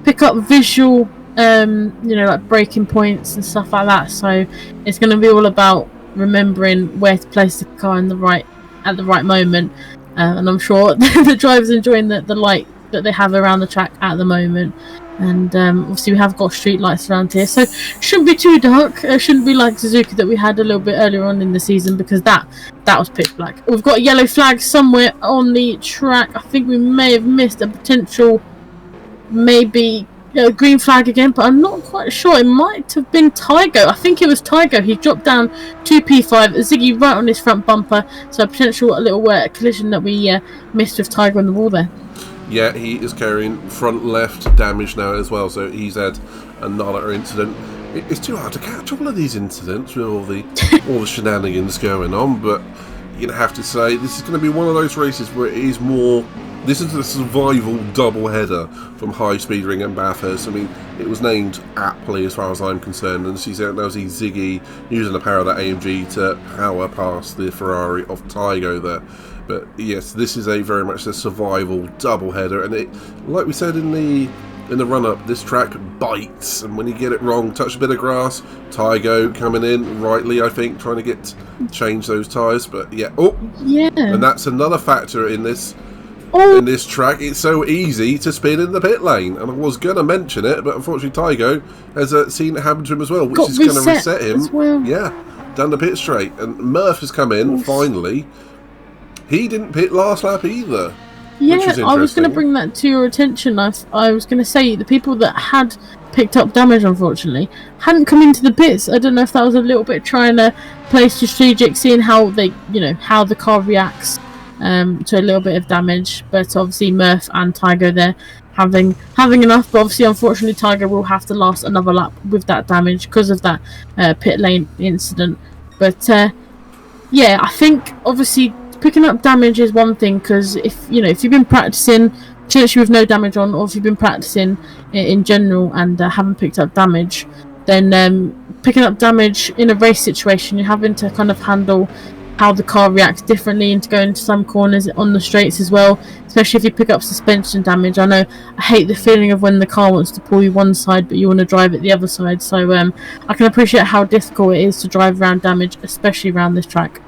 pick up visual, like braking points and stuff like that. So it's going to be all about remembering where to place the car at the right moment. And I'm sure the driver's enjoying the light that they have around the track at the moment. And obviously we have got street lights around here, so shouldn't be too dark. Shouldn't be like Suzuka that we had a little bit earlier on in the season, because that was pitch black. We've got a yellow flag somewhere on the track. I think we may have missed a potential, maybe green flag again, but I'm not quite sure. It might have been Tygo. I think it was Tygo. He dropped down to P5. Ziggy right on his front bumper, so a potential little collision that we missed with Tygo on the wall there. Yeah, he is carrying front left damage now as well, so he's had another incident. It's too hard to catch all of these incidents with all the shenanigans going on, but you have to say this is going to be one of those races where it is more. This is a survival double header from High Speed Ring and Bathurst. I mean, it was named aptly as far as I'm concerned, and now see Ziggy using the power of that AMG to power past the Ferrari of Tygo there. But yes, this is very much a survival double header, and it, like we said in the run-up, this track bites, and when you get it wrong, touch a bit of grass. Tygo coming in rightly, I think, trying to change those tyres. But yeah, and that's another factor in this. In this track, it's so easy to spin in the pit lane, and I was going to mention it, but unfortunately Tygo has seen it happen to him as well, which is going to reset him. Well. Yeah, down the pit straight, and Murph has come in finally. He didn't pit last lap either. Yeah, I was going to bring that to your attention. I was going to say the people that had picked up damage, unfortunately, hadn't come into the pits. I don't know if that was a little bit trying to play strategic, seeing how how the car reacts. To a little bit of damage, but obviously Murph and Tygo there having enough, but obviously unfortunately Tygo will have to last another lap with that damage because of that pit lane incident. But yeah, I think obviously picking up damage is one thing, because if you've been practicing potentially with no damage on, or if you've been practicing in general and haven't picked up damage, then picking up damage in a race situation, you're having to kind of handle how the car reacts differently and to go into some corners on the straights as well, especially if you pick up suspension damage. I know I hate the feeling of when the car wants to pull you one side but you want to drive it the other side, so I can appreciate how difficult it is to drive around damage, especially around this track.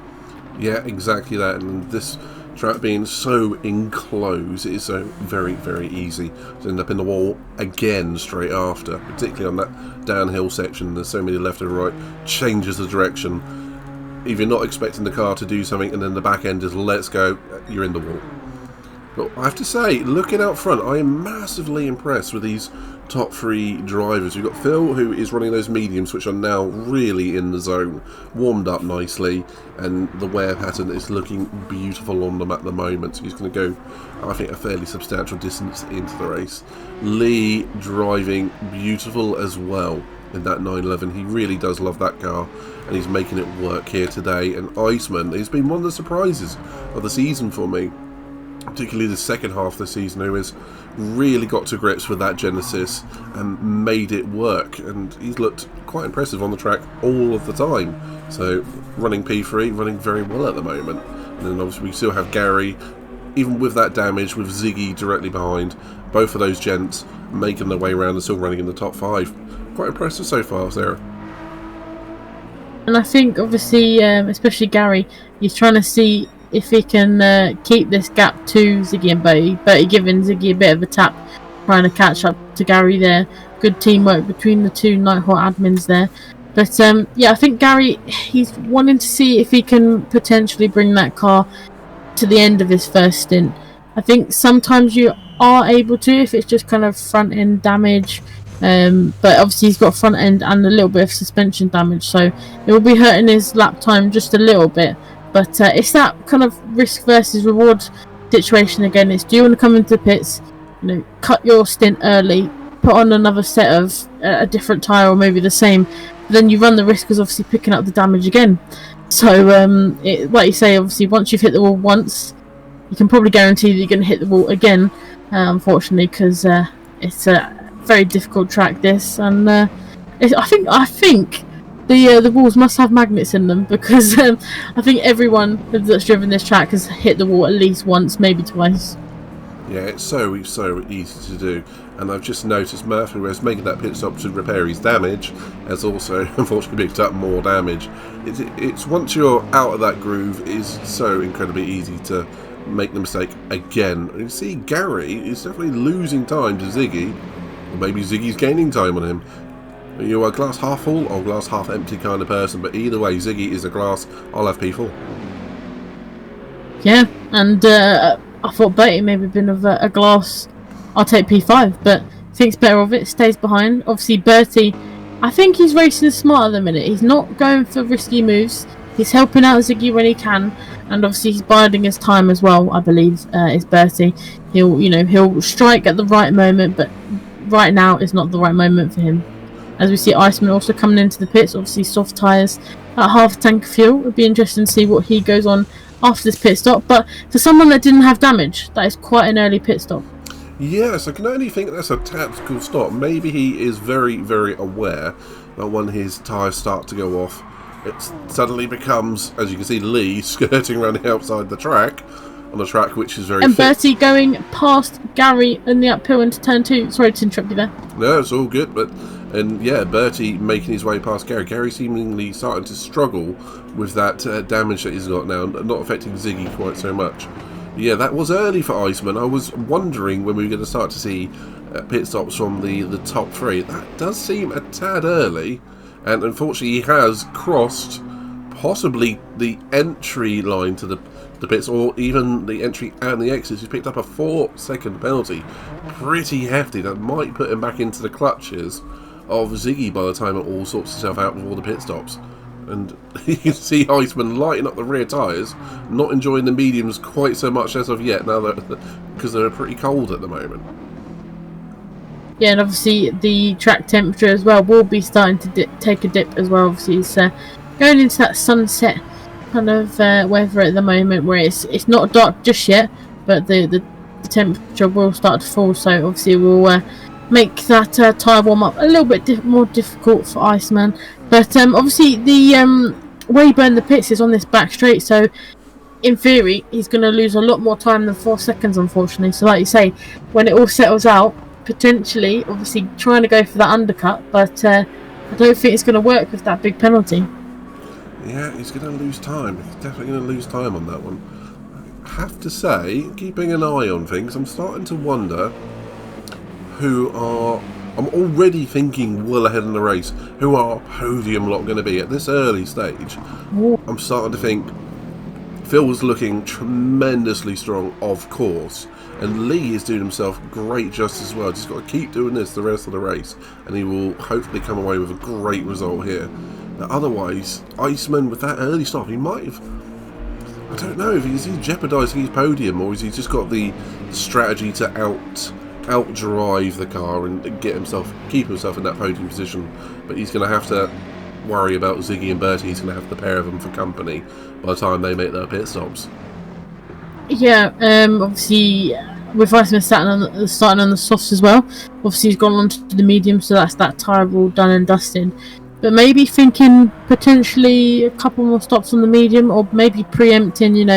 Yeah, exactly that, and this track being so enclosed, it is so very, very easy to end up in the wall again straight after, particularly on that downhill section. There's so many left and right, changes the direction. If you're not expecting the car to do something and then the back end is let's go, you're in the wall. But I have to say, looking out front, I am massively impressed with these top three drivers. We've got Phil, who is running those mediums, which are now really in the zone, warmed up nicely, and the wear pattern is looking beautiful on them at the moment. So he's going to go, I think, a fairly substantial distance into the race. Lee driving beautiful as well in that 911. He really does love that car, and he's making it work here today. And Iceman has been one of the surprises of the season for me, particularly the second half of the season, who has really got to grips with that Genesis and made it work, and he's looked quite impressive on the track all of the time. So running P3, running very well at the moment. And then obviously we still have Gary, even with that damage, with Ziggy directly behind. Both of those gents making their way around and still running in the top 5. Quite impressive so far, Sarah. And I think obviously, especially Gary, he's trying to see if he can keep this gap to Ziggy and Bertie. Bertie giving Ziggy a bit of a tap, trying to catch up to Gary there. Good teamwork between the two Nighthawk admins there. But yeah, I think Gary, he's wanting to see if he can potentially bring that car to the end of his first stint. I think sometimes you are able to, if it's just kind of front end damage. But obviously he's got front end and a little bit of suspension damage, so it will be hurting his lap time just a little bit. But it's that kind of risk versus reward situation again. It's, do you want to come into the pits, cut your stint early, put on another set of a different tyre or maybe the same, but then you run the risk of obviously picking up the damage again. So like you say, obviously once you've hit the wall once, you can probably guarantee that you're going to hit the wall again, unfortunately, because it's a very difficult track this, and I think the walls must have magnets in them, because I think everyone that's driven this track has hit the wall at least once, maybe twice. Yeah, it's so easy to do, and I've just noticed Murphy, who was making that pit stop to repair his damage, has also unfortunately picked up more damage. It's once you're out of that groove, it is so incredibly easy to make the mistake again. You see, Gary is definitely losing time to Ziggy, or maybe Ziggy's gaining time on him. You're a glass half full or glass half empty kind of person, but either way, Ziggy is a glass I'll have P full. Yeah, and I thought Bertie maybe been of a glass I'll take P5, but thinks better of it, stays behind. Obviously Bertie, I think he's racing smart at the minute. He's not going for risky moves. He's helping out Ziggy when he can, and obviously he's biding his time as well, I believe, is Bertie. He'll strike at the right moment, but right now is not the right moment for him. as we see Iceman also coming into the pits. Obviously soft tyres at half a tank of fuel. It'd be interesting to see what he goes on after this pit stop. But for someone that didn't have damage, that is quite an early pit stop. Yes, I can only think that's a tactical stop. Maybe he is very, very aware that when his tyres start to go off, it suddenly becomes, as you can see, Lee skirting around the outside the track, on a track which is very and Bertie going past Gary in the uphill into turn 2. Sorry to interrupt you there. No, it's all good, and yeah, Bertie making his way past Gary. Gary seemingly starting to struggle with that damage that he's got now, not affecting Ziggy quite so much. Yeah, that was early for Iceman. I was wondering when we were going to start to see pit stops from the top 3. That does seem a tad early, and unfortunately he has crossed possibly the entry line to the pits, or even the entry and the exits. He's picked up a 4-second penalty. Pretty hefty. That might put him back into the clutches of Ziggy by the time it all sorts itself out with all the pit stops. And you can see Iceman lighting up the rear tyres, not enjoying the mediums quite so much as of yet, now that because they're pretty cold at the moment. Yeah, and obviously the track temperature as well will be starting to take a dip as well. Obviously it's going into that sunset kind of weather at the moment, where it's not dark just yet, but the temperature will start to fall, so obviously we'll make that tyre warm up a little bit more difficult for Iceman. But obviously the way he burned the pits is on this back straight, so in theory he's going to lose a lot more time than 4 seconds, unfortunately. So like you say, when it all settles out, potentially obviously trying to go for that undercut, but I don't think it's going to work with that big penalty. Yeah, he's going to lose time. He's definitely going to lose time on that one. I have to say, keeping an eye on things, I'm starting to wonder I'm already thinking well ahead in the race, who our podium lot going to be at this early stage. Ooh. I'm starting to think Phil's looking tremendously strong, of course, and Lee is doing himself great justice as well. Just got to keep doing this the rest of the race, and he will hopefully come away with a great result here. But otherwise, Iceman, with that early stop, he might have, I don't know if he's jeopardising his podium, or has he just got the strategy to outdrive the car and keep himself in that podium position. But he's going to have to worry about Ziggy and Bertie. He's going to have the pair of them for company by the time they make their pit stops. Yeah, obviously with Iceman starting on the softs as well, obviously he's gone on to the medium, so that's that tyre all done and dusted. But maybe thinking potentially a couple more stops on the medium, or maybe preempting,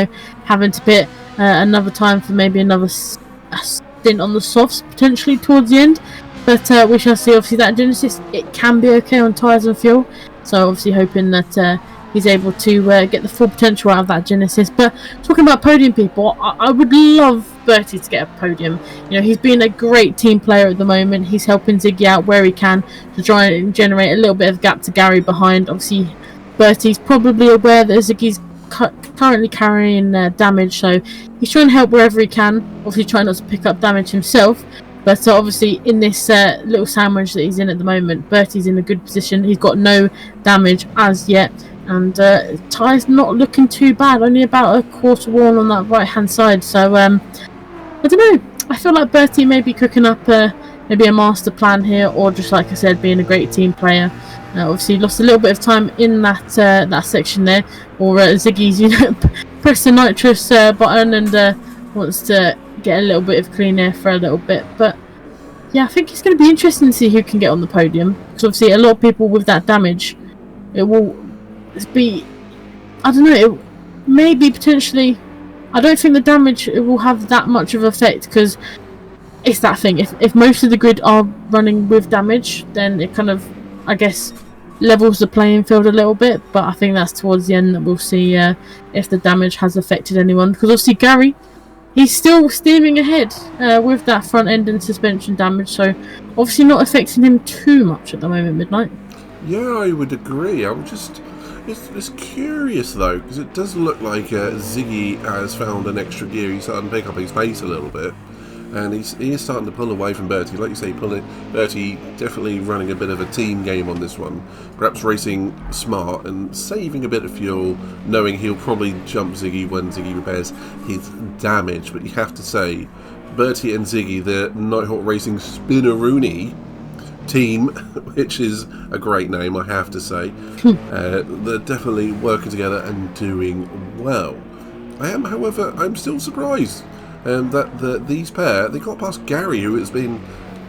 having to pit another time for maybe another stint on the softs potentially towards the end. But we shall see. Obviously that Genesis, it can be okay on tyres and fuel, so obviously hoping that he's able to get the full potential out of that Genesis. But talking about podium people, I would love Bertie to get a podium. He's been a great team player at the moment. He's helping Ziggy out where he can to try and generate a little bit of gap to Gary behind. Obviously Bertie's probably aware that Ziggy's currently carrying damage, so he's trying to help wherever he can, obviously trying not to pick up damage himself. But obviously in this little sandwich that he's in at the moment, Bertie's in a good position. He's got no damage as yet, and tyre's not looking too bad, only about a quarter worn on that right hand side. So I don't know, I feel like Bertie may be cooking up maybe a master plan here, or just like I said, being a great team player. Obviously lost a little bit of time in that section there, or Ziggy's press the nitrous button and wants to get a little bit of clean air for a little bit. But yeah, I think it's going to be interesting to see who can get on the podium, because obviously a lot of people with that damage, it will be, I don't know, it maybe potentially, I don't think the damage it will have that much of effect, because it's that thing, if most of the grid are running with damage, then it kind of, I guess, levels the playing field a little bit. But I think that's towards the end that we'll see if the damage has affected anyone, because obviously Gary, he's still steaming ahead with that front end and suspension damage, so obviously not affecting him too much at the moment, Midnight. Yeah, I would agree. I'm just, it's curious though, because it does look like Ziggy has found an extra gear. He's starting to pick up his pace a little bit, and he is starting to pull away from Bertie. Like you say, Bertie definitely running a bit of a team game on this one. Perhaps racing smart and saving a bit of fuel, knowing he'll probably jump Ziggy when Ziggy repairs his damage. But you have to say, Bertie and Ziggy, the Nighthawk Racing spinneroonie, team, which is a great name, I have to say. They're definitely working together and doing well. However, I'm still surprised that these pair, they got past Gary, who has been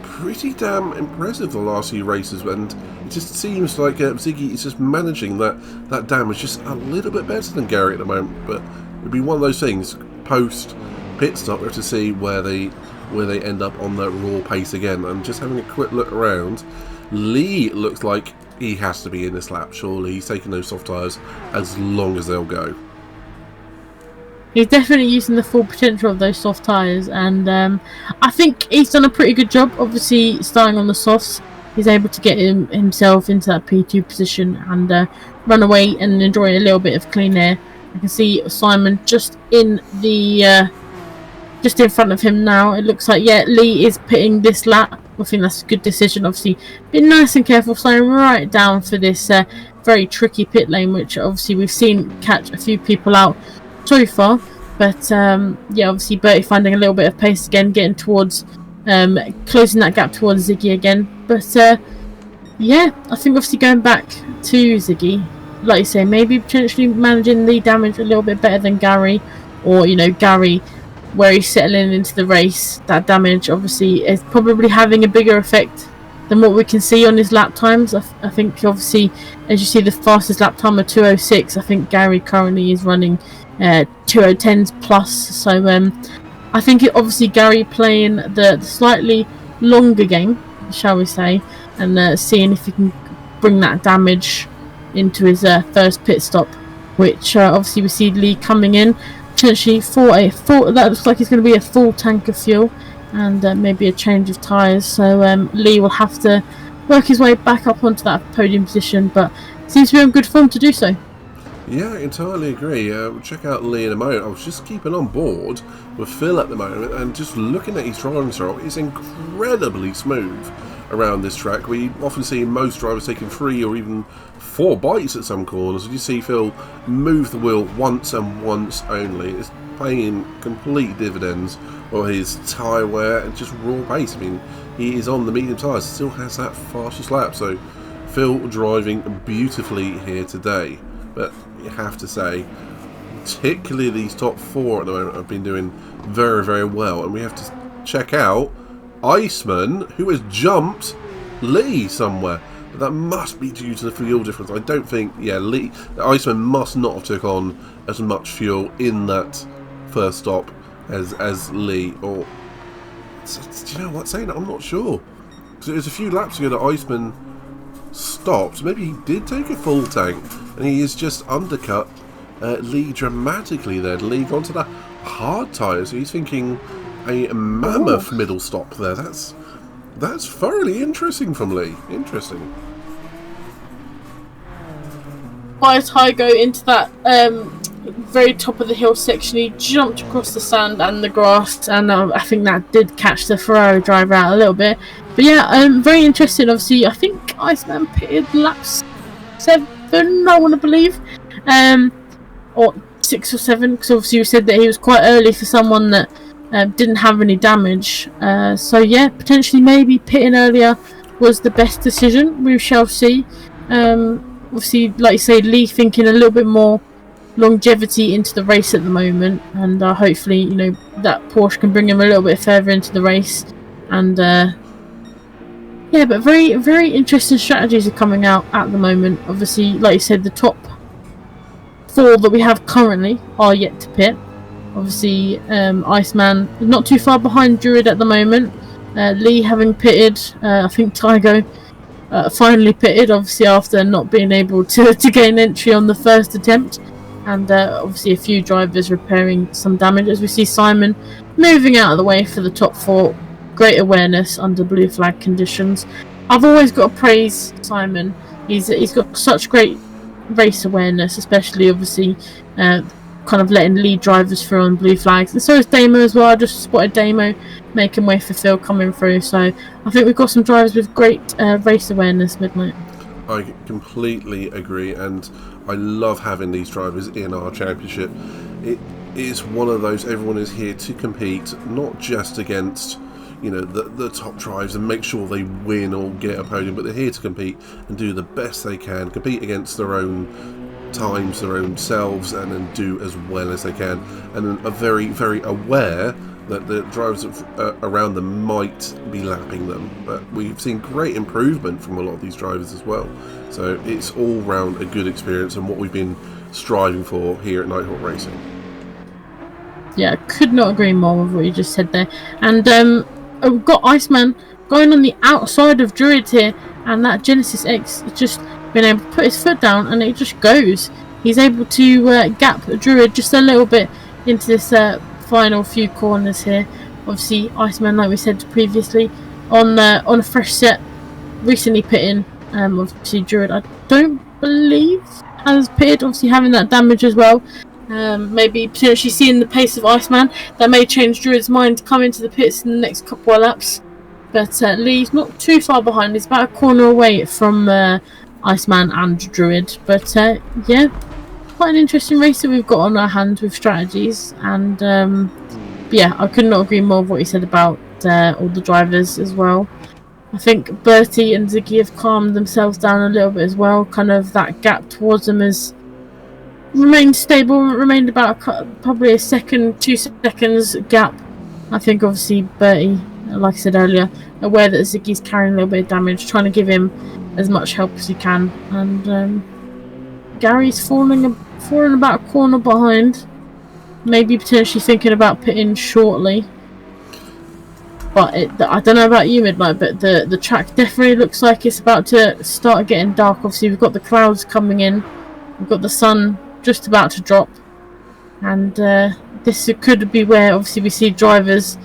pretty damn impressive the last few races, and it just seems like Ziggy is just managing that damage just a little bit better than Gary at the moment. But it'd be one of those things, post pit stop, we have to see where they end up on that raw pace again. And just having a quick look around, Lee looks like he has to be in this lap, surely. He's taking those soft tyres as long as they'll go. He's definitely using the full potential of those soft tyres, and I think he's done a pretty good job. Obviously, starting on the softs, he's able to get himself into that P2 position and run away and enjoy a little bit of clean air. I can see Simon just in front of him now. It looks like, yeah, Lee is pitting this lap. I think that's a good decision. Obviously, being nice and careful, slowing right down for this very tricky pit lane, which obviously we've seen catch a few people out so far. But yeah, obviously Bertie finding a little bit of pace again, getting towards closing that gap towards Ziggy again. But yeah, I think obviously going back to Ziggy, like you say, maybe potentially managing the damage a little bit better than Gary, or Gary, where he's settling into the race. That damage obviously is probably having a bigger effect than what we can see on his lap times. I think obviously, as you see, the fastest lap time of 2:06. I think Gary currently is running 2:10s plus. So I think obviously Gary playing the slightly longer game, shall we say, and seeing if he can bring that damage into his first pit stop, which obviously we see Lee coming in potentially for a full, that looks like it's going to be a full tank of fuel and maybe a change of tyres. So Lee will have to work his way back up onto that podium position, but seems to be on good form to do so. Yeah, I entirely agree. We'll check out Lee in a moment. I was just keeping on board with Phil at the moment and just looking at his driving style. It's incredibly smooth around this track. We often see most drivers taking 3 or even 4 bites at some corners. You see Phil move the wheel once and once only. It's paying complete dividends on his tyre wear and just raw pace. I mean, he is on the medium tyres, still has that fastest lap. So Phil driving beautifully here today. But you have to say, particularly these top 4 at the moment have been doing very, very well. And we have to check out Iceman, who has jumped Lee somewhere. But that must be due to the fuel difference. I don't think, yeah, Iceman must not have took on as much fuel in that first stop as Lee. Or, do you know what, saying that? I'm not sure. Because it was a few laps ago that Iceman stopped. Maybe he did take a full tank, and he has just undercut Lee dramatically there. Lee gone to the hard tyres, so he's thinking a mammoth middle stop there. That's thoroughly interesting from Lee. Interesting. By the time I go into that very top of the hill section, he jumped across the sand and the grass, and I think that did catch the Ferrari driver out a little bit. But yeah, very interesting. Obviously, I think Iceman pitted laps 7, I want to believe, or 6 or 7, because obviously you said that he was quite early for someone that didn't have any damage. So yeah, potentially maybe pitting earlier was the best decision. We shall see. Obviously, like you say, Lee thinking a little bit more longevity into the race at the moment, and hopefully that Porsche can bring him a little bit further into the race. And yeah, but very, very interesting strategies are coming out at the moment. Obviously, like you said, the top 4 that we have currently are yet to pit. Obviously, Iceman not too far behind Druid at the moment. Lee having pitted. I think Tygo finally pitted, obviously after not being able to gain entry on the first attempt. And obviously a few drivers repairing some damage, as we see Simon moving out of the way for the top 4. Great awareness under blue flag conditions. I've always got to praise Simon. He's got such great race awareness, especially obviously kind of letting lead drivers through on blue flags. And so is Damo as well. I just spotted Damo making way for Phil coming through. So I think we've got some drivers with great race awareness, Midnight. I completely agree, and I love having these drivers in our championship. It is one of those, everyone is here to compete, not just against the top drives and make sure they win or get a podium, but they're here to compete and do the best they can, compete against their own times, their own selves, and then do as well as they can, and then are very, very aware that the drivers around them might be lapping them. But we've seen great improvement from a lot of these drivers as well, so it's all round a good experience and what we've been striving for here at Nighthawk Racing. Yeah, I could not agree more with what you just said there. And we've got Iceman going on the outside of Druid here, and that Genesis X has just been able to put his foot down and it just goes. He's able to gap Druid just a little bit into this final few corners here. Obviously, Iceman, like we said previously, on a fresh set, recently pitting. Obviously, Druid, I don't believe, has pitted, obviously having that damage as well. Maybe potentially seeing the pace of Iceman, that may change Druid's mind to come into the pits in the next couple of laps. But Lee's not too far behind. He's about a corner away from Iceman and Druid. But yeah, quite an interesting race that we've got on our hands with strategies. And yeah, I could not agree more with what you said about all the drivers as well. I think Bertie and Ziggy have calmed themselves down a little bit as well. Kind of that gap towards them has remained stable, remained about probably a second, 2 seconds gap. I think obviously Bertie, like I said earlier, aware that Ziggy's carrying a little bit of damage, trying to give him as much help as he can. And Gary's falling about a corner behind, maybe potentially thinking about pitting shortly. But I don't know about you, Midnight, but the track definitely looks like it's about to start getting dark. Obviously, we've got the clouds coming in, we've got the sun just about to drop, and this could be where obviously we see drivers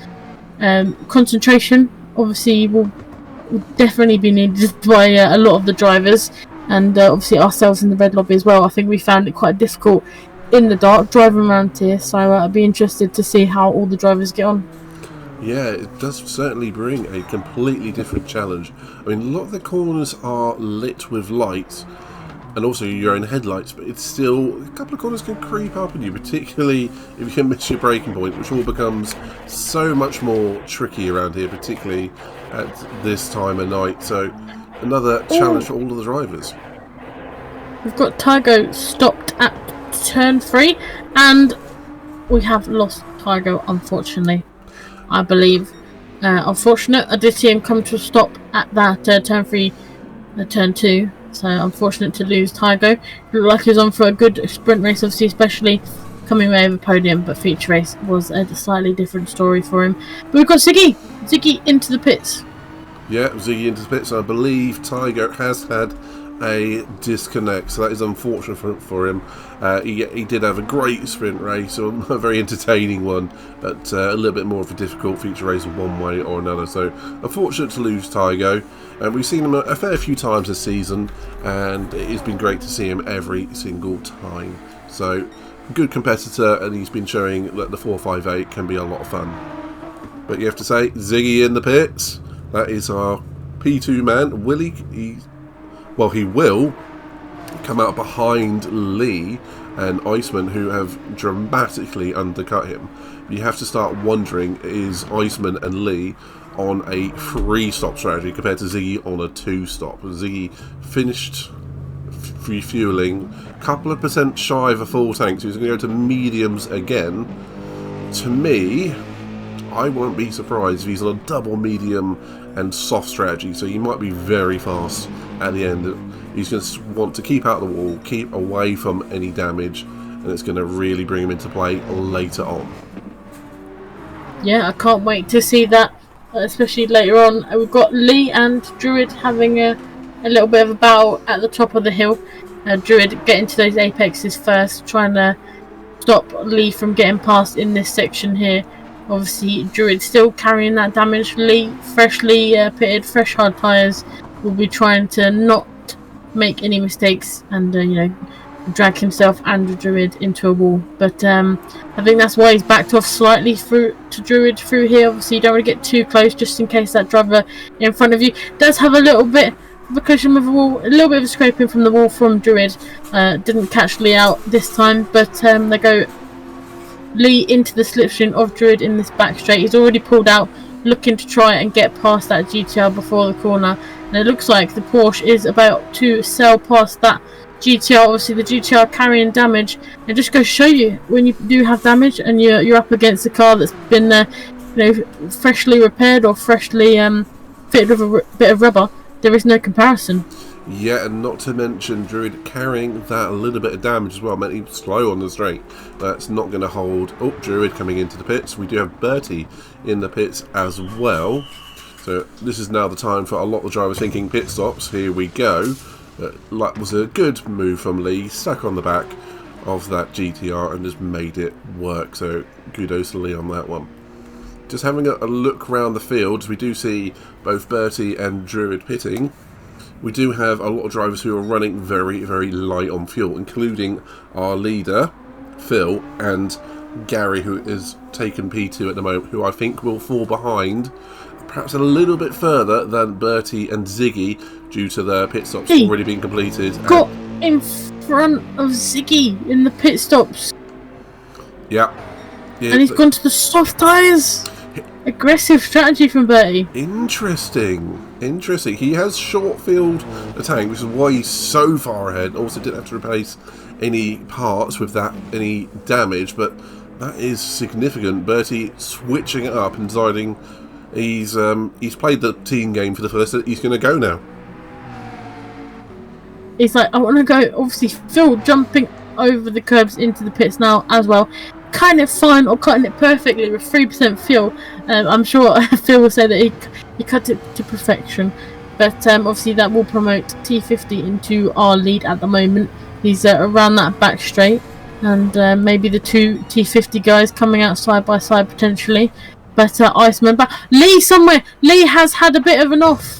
concentration obviously will definitely be needed by a lot of the drivers, and obviously ourselves in the red lobby as well. I think we found it quite difficult in the dark driving around here, so I'd be interested to see how all the drivers get on. Yeah, it does certainly bring a completely different challenge. I mean, a lot of the corners are lit with lights and also your own headlights, but it's still, a couple of corners can creep up on you, particularly if you can miss your braking point, which all becomes so much more tricky around here, particularly at this time of night. So another challenge for all of the drivers. We've got Tygo stopped at turn 3, and we have lost Tygo, unfortunately. I believe unfortunate. I did see him come to a stop at that turn 3, turn 2. So unfortunate to lose Tygo. Looked like he was on for a good sprint race, obviously, especially coming away with a podium. But feature race was a slightly different story for him. But we've got Ziggy. Ziggy into the pits. Yeah, Ziggy into the pits. I believe Tygo has had a disconnect, so that is unfortunate for him. He did have a great sprint race, a very entertaining one, but a little bit more of a difficult feature race one way or another. So unfortunate to lose Tygo. And we've seen him a fair few times this season, and it's been great to see him every single time. So good competitor, and he's been showing that the 458 can be a lot of fun. But you have to say, Ziggy in the pits. That is our P2 man. Will he will come out behind Lee and Iceman, who have dramatically undercut him. You have to start wondering, is Iceman and Lee on a 3-stop strategy compared to Ziggy on a 2-stop? Ziggy finished refueling, a couple of percent shy of a full tank, so he's going to go to mediums again. To me, I won't be surprised if he's on a double medium and soft strategy, so he might be very fast at the end. He's going to want to keep out the wall, keep away from any damage, and it's going to really bring him into play later on. Yeah, I can't wait to see that, especially later on. We've got Lee and Druid having a little bit of a battle at the top of the hill. Druid getting to those apexes first, trying to stop Lee from getting past in this section here. Obviously, Druid still carrying that damage. Lee, freshly pitted, fresh hard tyres, will be trying to not make any mistakes and drag himself and Druid into a wall. But I think that's why he's backed off slightly through to Druid through here. Obviously, you don't want to get too close, just in case that driver in front of you does have a little bit of a collision with the wall, a little bit of a scraping from the wall from Druid. Didn't catch Lee out this time, but they go Lee into the slipstream of Druid in this back straight. He's already pulled out looking to try and get past that GTR before the corner. And it looks like the Porsche is about to sail past that GTR. Obviously, the GTR carrying damage. And just goes to show you, when you do have damage and you're up against a car that's been freshly repaired or freshly fitted with a bit of rubber, there is no comparison. Yeah, and not to mention Druid carrying that little bit of damage as well, meant he was slow on the straight. That's not going to hold. Oh, Druid coming into the pits. We do have Bertie in the pits as well. So this is now the time for a lot of drivers thinking pit stops. Here we go. That was a good move from Lee, stuck on the back of that GTR and just made it work. So kudos to Lee on that one. Just having a look around the fields, we do see both Bertie and Druid pitting. We do have a lot of drivers who are running very, very light on fuel, including our leader, Phil, and Gary, who is taken P2 at the moment, who I think will fall behind perhaps a little bit further than Bertie and Ziggy due to their pit stops already being completed. Got in front of Ziggy in the pit stops. Yeah. And he's gone to the soft tyres. Aggressive strategy from Bertie. Interesting. He has short field attack, which is why he's so far ahead. Also didn't have to replace any parts with that, any damage, but that is significant. Bertie switching it up and deciding he's played the team game for the first. He's going to go now. He's like, I want to go. Obviously, Phil jumping over the curbs into the pits now as well. Kind of fine, or cutting it perfectly with 3% fuel. I'm sure Phil will say that he cut it to perfection. But obviously that will promote T50 into our lead at the moment. He's around that back straight. And maybe the two T50 guys coming out side by side potentially. But Iceman back. Lee somewhere. Lee has had a bit of an off.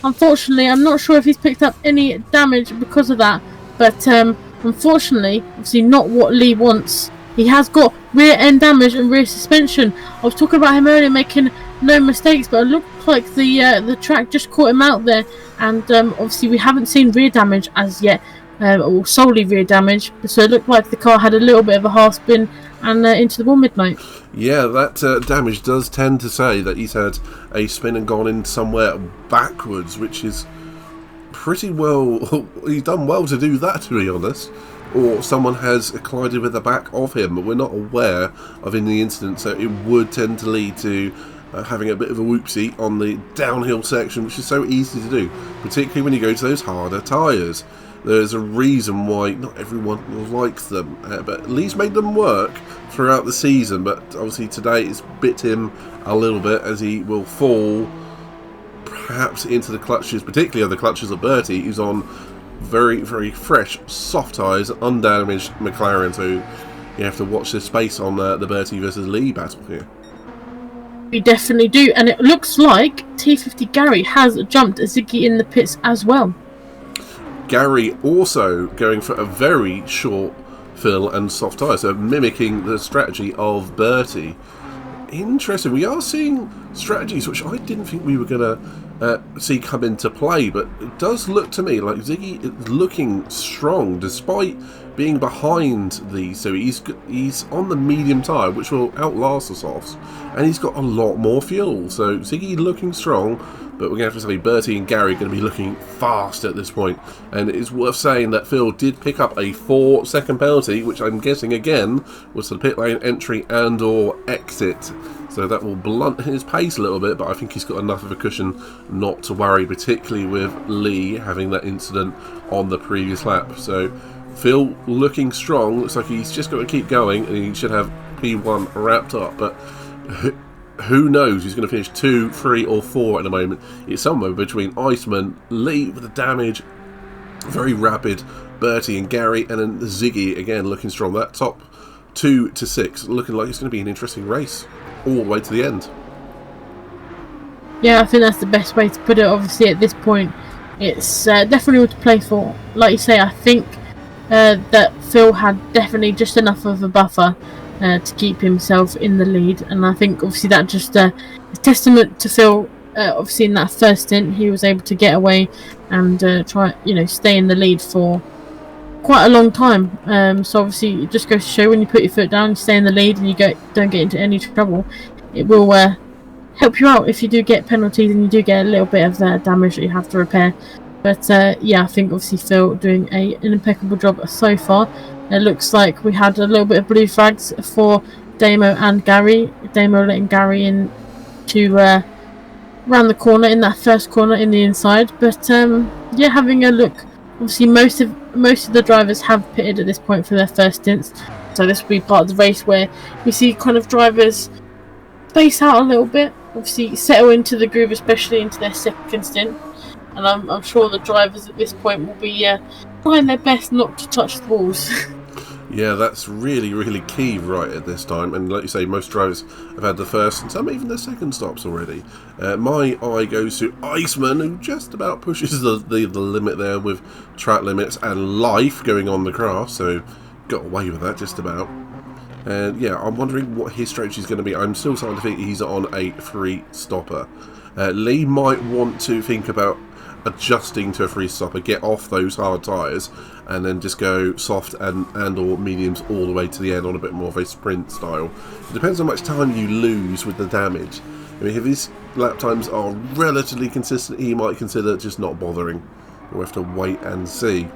Unfortunately, I'm not sure if he's picked up any damage because of that. But unfortunately, obviously not what Lee wants. He has got rear end damage and rear suspension. I was talking about him earlier making no mistakes, but it looked like the track just caught him out there. And obviously we haven't seen rear damage as yet, or solely rear damage. So it looked like the car had a little bit of a half spin and into the wall midnight. Yeah, that damage does tend to say that he's had a spin and gone in somewhere backwards, which is pretty well. He's done well to do that, to be honest. Or someone has collided with the back of him, but we're not aware of any incident, so it would tend to lead to having a bit of a whoopsie on the downhill section, which is so easy to do, particularly when you go to those harder tyres. There's a reason why not everyone likes them, but at least made them work throughout the season. But obviously today it's bit him a little bit as he will fall perhaps into the clutches, particularly the clutches of Bertie, who's on very, very fresh, soft tyres, undamaged Mclaren, so you have to watch this space on the Bertie versus Lee battle here. We definitely do, and it looks like T50 Gary has jumped Ziggy in the pits as well. Gary also going for a very short fill and soft tyre, so mimicking the strategy of Bertie. Interesting. We are seeing strategies which I didn't think we were going to see come into play, but it does look to me like Ziggy is looking strong despite being behind these. So he's on the medium tyre, which will outlast the softs, and he's got a lot more fuel. So Ziggy looking strong, but we're going to have to say Bertie and Gary are going to be looking fast at this point. And it's worth saying that Phil did pick up a 4-second penalty, which I'm guessing again was the pit lane entry and or exit. So that will blunt his pace a little bit, but I think he's got enough of a cushion not to worry, particularly with Lee having that incident on the previous lap. So Phil looking strong, looks like he's just got to keep going and he should have P1 wrapped up, but who knows, he's going to finish 2, 3 or 4 at the moment. It's somewhere between Iceman, Lee with the damage, very rapid, Bertie and Gary, and then Ziggy again looking strong. That top 2 to 6 looking like it's going to be an interesting race all the way to the end. Yeah, I think that's the best way to put it. Obviously at this point it's definitely all to play for. Like you say, I think that Phil had definitely just enough of a buffer to keep himself in the lead, and I think obviously that just a testament to Phil. Obviously in that first stint he was able to get away and stay in the lead for quite a long time. So obviously it just goes to show when you put your foot down, you stay in the lead and you don't get into any trouble, it will help you out if you do get penalties and you do get a little bit of damage that you have to repair. But yeah, I think obviously Phil doing an impeccable job so far. It looks like we had a little bit of blue flags for Damo and Gary. Damo letting Gary in to round the corner in that first corner in the inside. But yeah, having a look, obviously most of the drivers have pitted at this point for their first stints. So this will be part of the race where we see kind of drivers space out a little bit, obviously settle into the groove, especially into their second stint. And I'm sure the drivers at this point will be trying their best not to touch the walls. Yeah, that's really, really key right at this time. And like you say, most drivers have had the first and some even their second stops already. My eye goes to Iceman, who just about pushes the limit there with track limits and life going on the grass. So got away with that just about. And yeah, I'm wondering what his strategy is going to be. I'm still starting to think he's on a free stopper. Lee might want to think about adjusting to a free stopper, get off those hard tyres, and then just go soft and or mediums all the way to the end on a bit more of a sprint style. It depends how much time you lose with the damage. I mean, if his lap times are relatively consistent, he might consider just not bothering. We'll have to wait and see.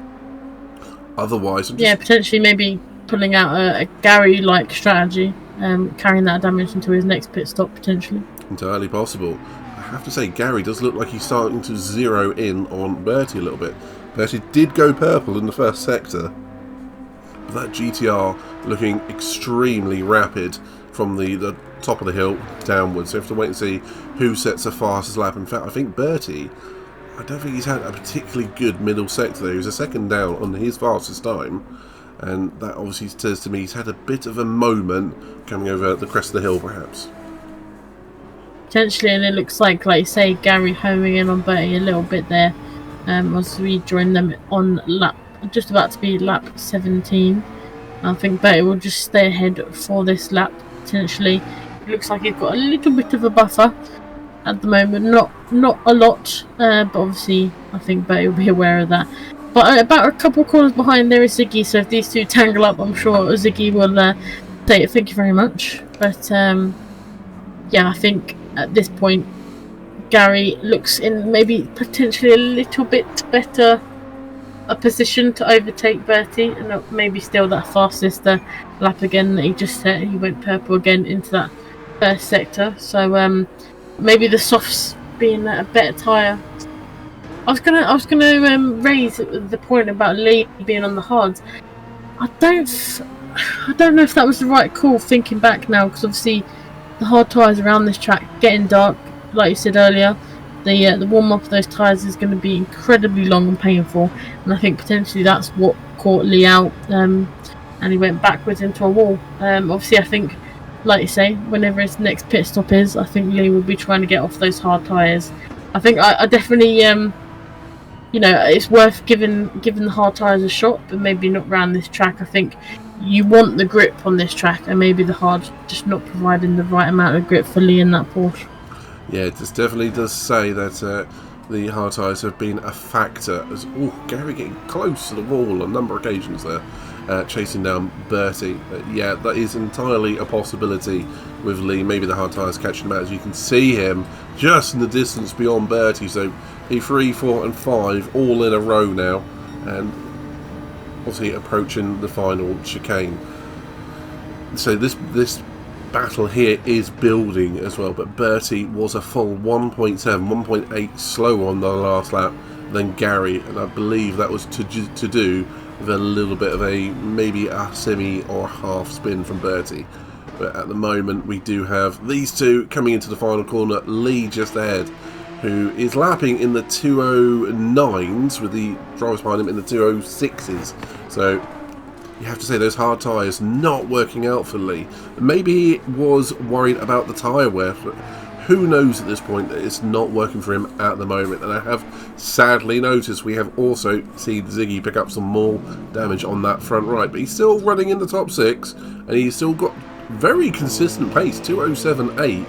Otherwise, yeah, potentially maybe pulling out a Gary-like strategy, carrying that damage into his next pit stop potentially. Entirely possible. I have to say, Gary does look like he's starting to zero in on Bertie a little bit. Bertie did go purple in the first sector. But that GTR looking extremely rapid from the top of the hill downwards. So we have to wait and see who sets the fastest lap. In fact, I think Bertie, I don't think he's had a particularly good middle sector there. He was a second down on his fastest time. And that obviously says to me he's had a bit of a moment coming over the crest of the hill, perhaps. Potentially, and it looks like you say, Gary homing in on Bertie a little bit there as we join them on just about to be lap 17. I think Bertie will just stay ahead for this lap, potentially. It looks like he's got a little bit of a buffer at the moment, not a lot, but obviously I think Bertie will be aware of that. But about a couple of corners behind there is Ziggy, so if these two tangle up, I'm sure Ziggy will say thank you very much. But yeah, I think at this point Gary looks in maybe potentially a little bit better a position to overtake Bertie, and maybe still that fastest lap again that he just set. He went purple again into that first sector, so maybe the softs being a better tyre. I was gonna raise the point about Lee being on the hards. I don't know if that was the right call thinking back now, because obviously the hard tyres around this track getting dark, like you said earlier. The warm up of those tyres is going to be incredibly long and painful, and I think potentially that's what caught Lee out, and he went backwards into a wall. Obviously, I think, like you say, whenever his next pit stop is, I think Lee will be trying to get off those hard tyres. I think I definitely, it's worth giving the hard tyres a shot, but maybe not around this track. I think you want the grip on this track, and maybe the hard just not providing the right amount of grip for Lee in that Porsche. Yeah, it definitely does say that the hard tyres have been a factor. As Gary getting close to the wall on a number of occasions there, chasing down Bertie. Yeah, that is entirely a possibility with Lee. Maybe the hard tyres catching him out, as you can see him just in the distance beyond Bertie. So E3, 4 and 5 all in a row now, and obviously approaching the final chicane. So this battle here is building as well, but Bertie was a full 1.7, 1.8 slower on the last lap than Gary, and I believe that was to do with a little bit of maybe a semi or half spin from Bertie. But at the moment we do have these two coming into the final corner. Lee just ahead, who is lapping in the 209s with the drivers behind him in the 206s. So you have to say those hard tyres not working out for Lee. Maybe he was worried about the tyre wear, but who knows at this point that it's not working for him at the moment. And I have sadly noticed we have also seen Ziggy pick up some more damage on that front right, but he's still running in the top 6, and he's still got very consistent pace, 207.8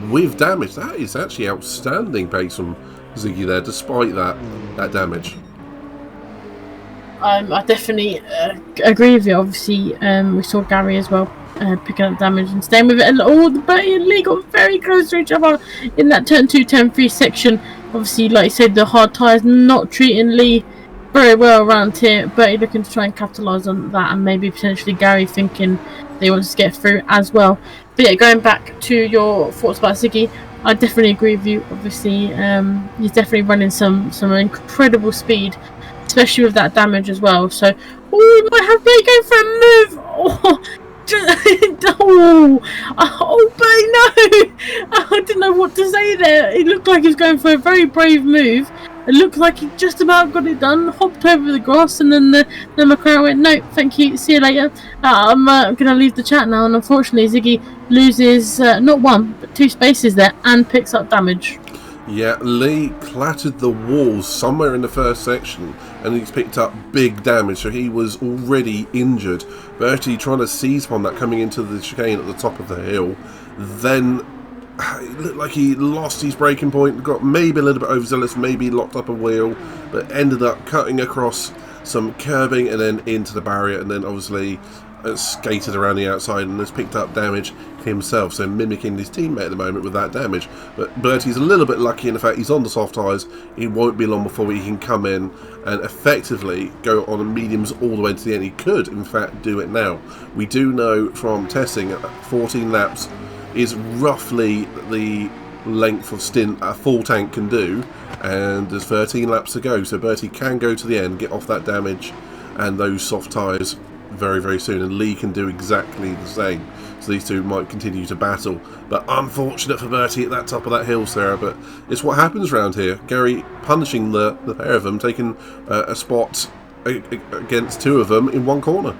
with damage. That is actually outstanding pace from Ziggy there, despite that damage. I definitely agree with you. Obviously, we saw Gary as well picking up damage and staying with it. And the Bertie and Lee got very close to each other in that turn 2, turn 3 section. Obviously, like you said, the hard tyres not treating Lee very well around here. Bertie looking to try and capitalise on that, and maybe potentially Gary thinking they want to get through as well. But yeah, going back to your thoughts about Ziggy, I definitely agree with you. Obviously, he's definitely running some incredible speed, especially with that damage as well. So, we might have Bertie going for a move. Bertie, no! I didn't know what to say there. It looked like he was going for a very brave move. It looked like he just about got it done, hopped over the grass, and then the Mclaren went, no, thank you, see you later. I'm going to leave the chat now, and unfortunately Ziggy loses not 1, but 2 spaces there, and picks up damage. Yeah, Lee clattered the walls somewhere in the first section, and he's picked up big damage, so he was already injured. Bertie trying to seize upon that coming into the chicane at the top of the hill, then it looked like he lost his braking point, got maybe a little bit overzealous, maybe locked up a wheel, but ended up cutting across some curbing and then into the barrier, and then obviously skated around the outside and has picked up damage himself, so mimicking his teammate at the moment with that damage. But Bertie's a little bit lucky in the fact he's on the soft tyres. It won't be long before he can come in and effectively go on the mediums all the way to the end. He could in fact do it now. We do know from testing 14 laps is roughly the length of stint a full tank can do, and there's 13 laps to go, so Bertie can go to the end, get off that damage and those soft tyres very, very soon, and Lee can do exactly the same. So these two might continue to battle, but unfortunate for Bertie at that top of that hill, Sarah, but it's what happens around here. Gary punishing the pair of them, taking a spot against 2 of them in one corner.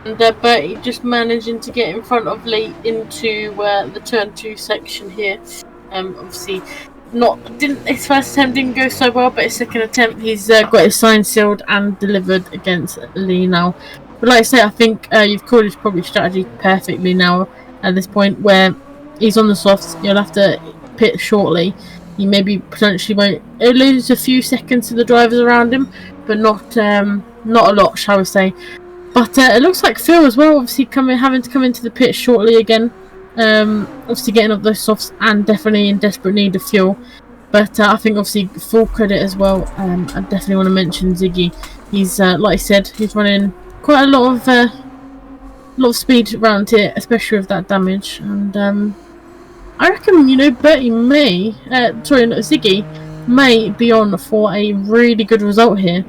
And Bertie just managing to get in front of Lee into the turn 2 section here. Obviously, his first attempt didn't go so well, but his second attempt he's got his sign sealed and delivered against Lee now. But like I say, I think you've called his probably strategy perfectly now at this point, where he's on the softs. You'll have to pit shortly. He maybe potentially won't. He'll lose a few seconds to the drivers around him, but not a lot, shall we say. But it looks like Phil as well, obviously having to come into the pit shortly again. Obviously getting up those softs and definitely in desperate need of fuel. But I think obviously full credit as well. I definitely want to mention Ziggy. He's like I said, he's running quite a lot of speed around here, especially with that damage. And I reckon Bertie Ziggy may be on for a really good result here.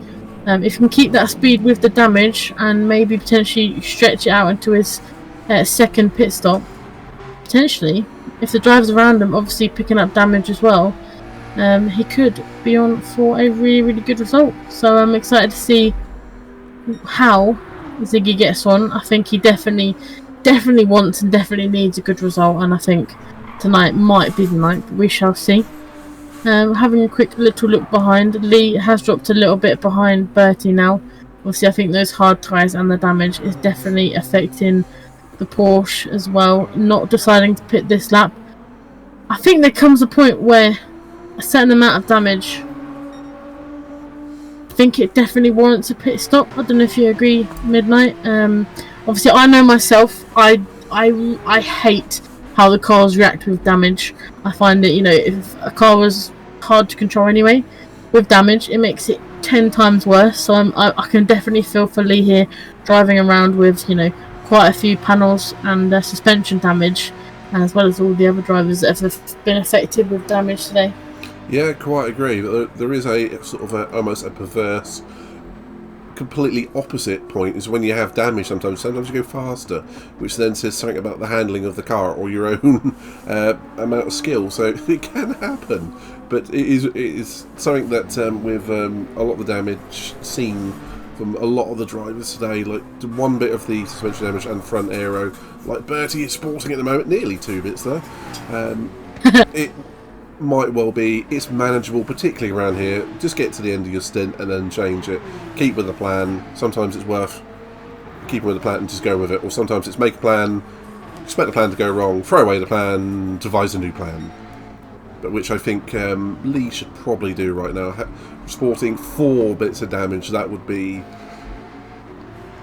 If he can keep that speed with the damage and maybe potentially stretch it out into his second pit stop, potentially, if the drivers around him obviously picking up damage as well, he could be on for a really, really good result. So I'm excited to see how Ziggy gets on. I think he definitely wants and definitely needs a good result, and I think tonight might be the night, but we shall see. Having a quick little look behind, Lee has dropped a little bit behind Bertie now. Obviously, I think those hard tyres and the damage is definitely affecting the Porsche as well, not deciding to pit this lap. I think there comes a point where a certain amount of damage, I think it definitely warrants a pit stop. I don't know if you agree, Midnight. Obviously, I know myself, I hate how the cars react with damage. I find that, if a car was hard to control anyway, with damage, it makes it 10 times worse. So I can definitely feel for Lee here, driving around with, quite a few panels and suspension damage, as well as all the other drivers that have been affected with damage today. Yeah, quite agree. But there is a sort of almost a perverse, completely opposite point is when you have damage. Sometimes you go faster, which then says something about the handling of the car or your own amount of skill. So it can happen, but it is something that with a lot of the damage seen from a lot of the drivers today, like one bit of the suspension damage and front aero, like Bertie is sporting at the moment, nearly 2 bits there. It might well be, it's manageable, particularly around here. Just get to the end of your stint and then change it. Keep with the plan. Sometimes it's worth keeping with the plan and just go with it, or sometimes it's make a plan, expect the plan to go wrong, throw away the plan, devise a new plan. But which I think Lee should probably do right now. Sporting 4 bits of damage, that would be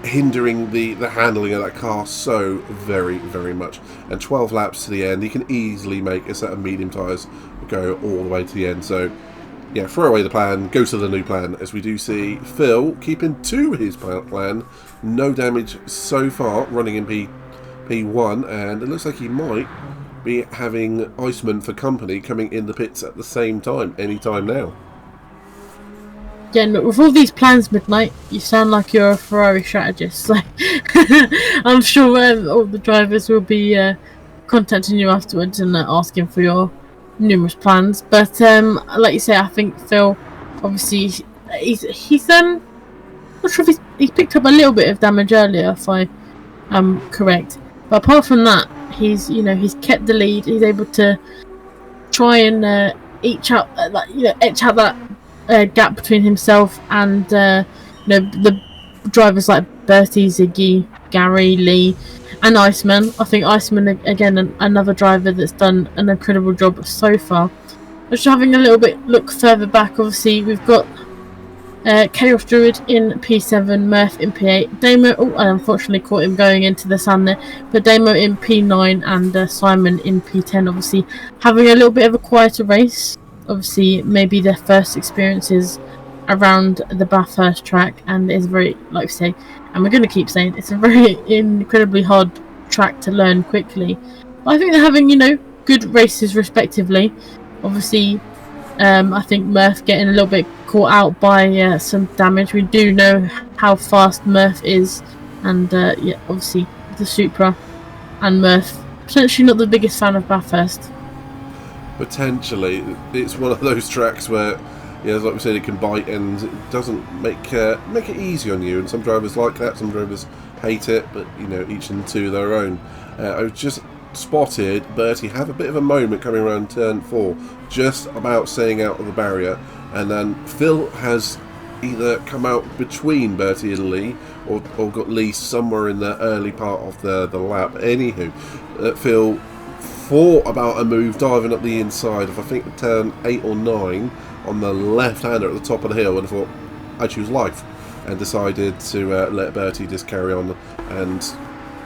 hindering the handling of that car so very, very much. And 12 laps to the end, he can easily make a set of medium tyres go all the way to the end. So yeah, throw away the plan, go to the new plan, as we do see Phil keeping to his plan. No damage so far, running in P1, and it looks like he might be having Iceman for company coming in the pits at the same time, anytime now. Yeah, look, with all these plans, Midnight, you sound like you're a Ferrari strategist. Like, I'm sure all the drivers will be contacting you afterwards and asking for your numerous plans. But like you say, I think Phil, obviously, he's not sure if he's picked up a little bit of damage earlier, if I am correct. But apart from that, he's kept the lead. He's able to try and etch out that gap between himself and the drivers like Bertie, Ziggy, Gary, Lee, and Iceman. I think Iceman, again, another driver that's done an incredible job so far. Just having a little bit look further back, obviously we've got Chaos Druid in P7, Murph in P8, Damo, I unfortunately caught him going into the sun there, but Damo in P9 and Simon in P10, obviously having a little bit of a quieter race. Obviously maybe their first experiences around the Bathurst track, and it's very, like we say, and we're going to keep saying, it's a very incredibly hard track to learn quickly. But I think they're having, good races respectively. Obviously I think Murph getting a little bit caught out by some damage. We do know how fast Murph is, and obviously the Supra and Murph, potentially not the biggest fan of Bathurst. Potentially, it's one of those tracks where, like we said, it can bite and it doesn't make it easy on you. And some drivers like that, some drivers hate it, but each and to their own. I was just spotted Bertie have a bit of a moment coming around turn 4, just about staying out of the barrier, and then Phil has either come out between Bertie and Lee, or got Lee somewhere in the early part of the lap. Anywho, Phil thought about a move diving up the inside of, I think, turn 8 or 9 on the left-hander at the top of the hill, and thought, I choose life, and decided to let Bertie just carry on and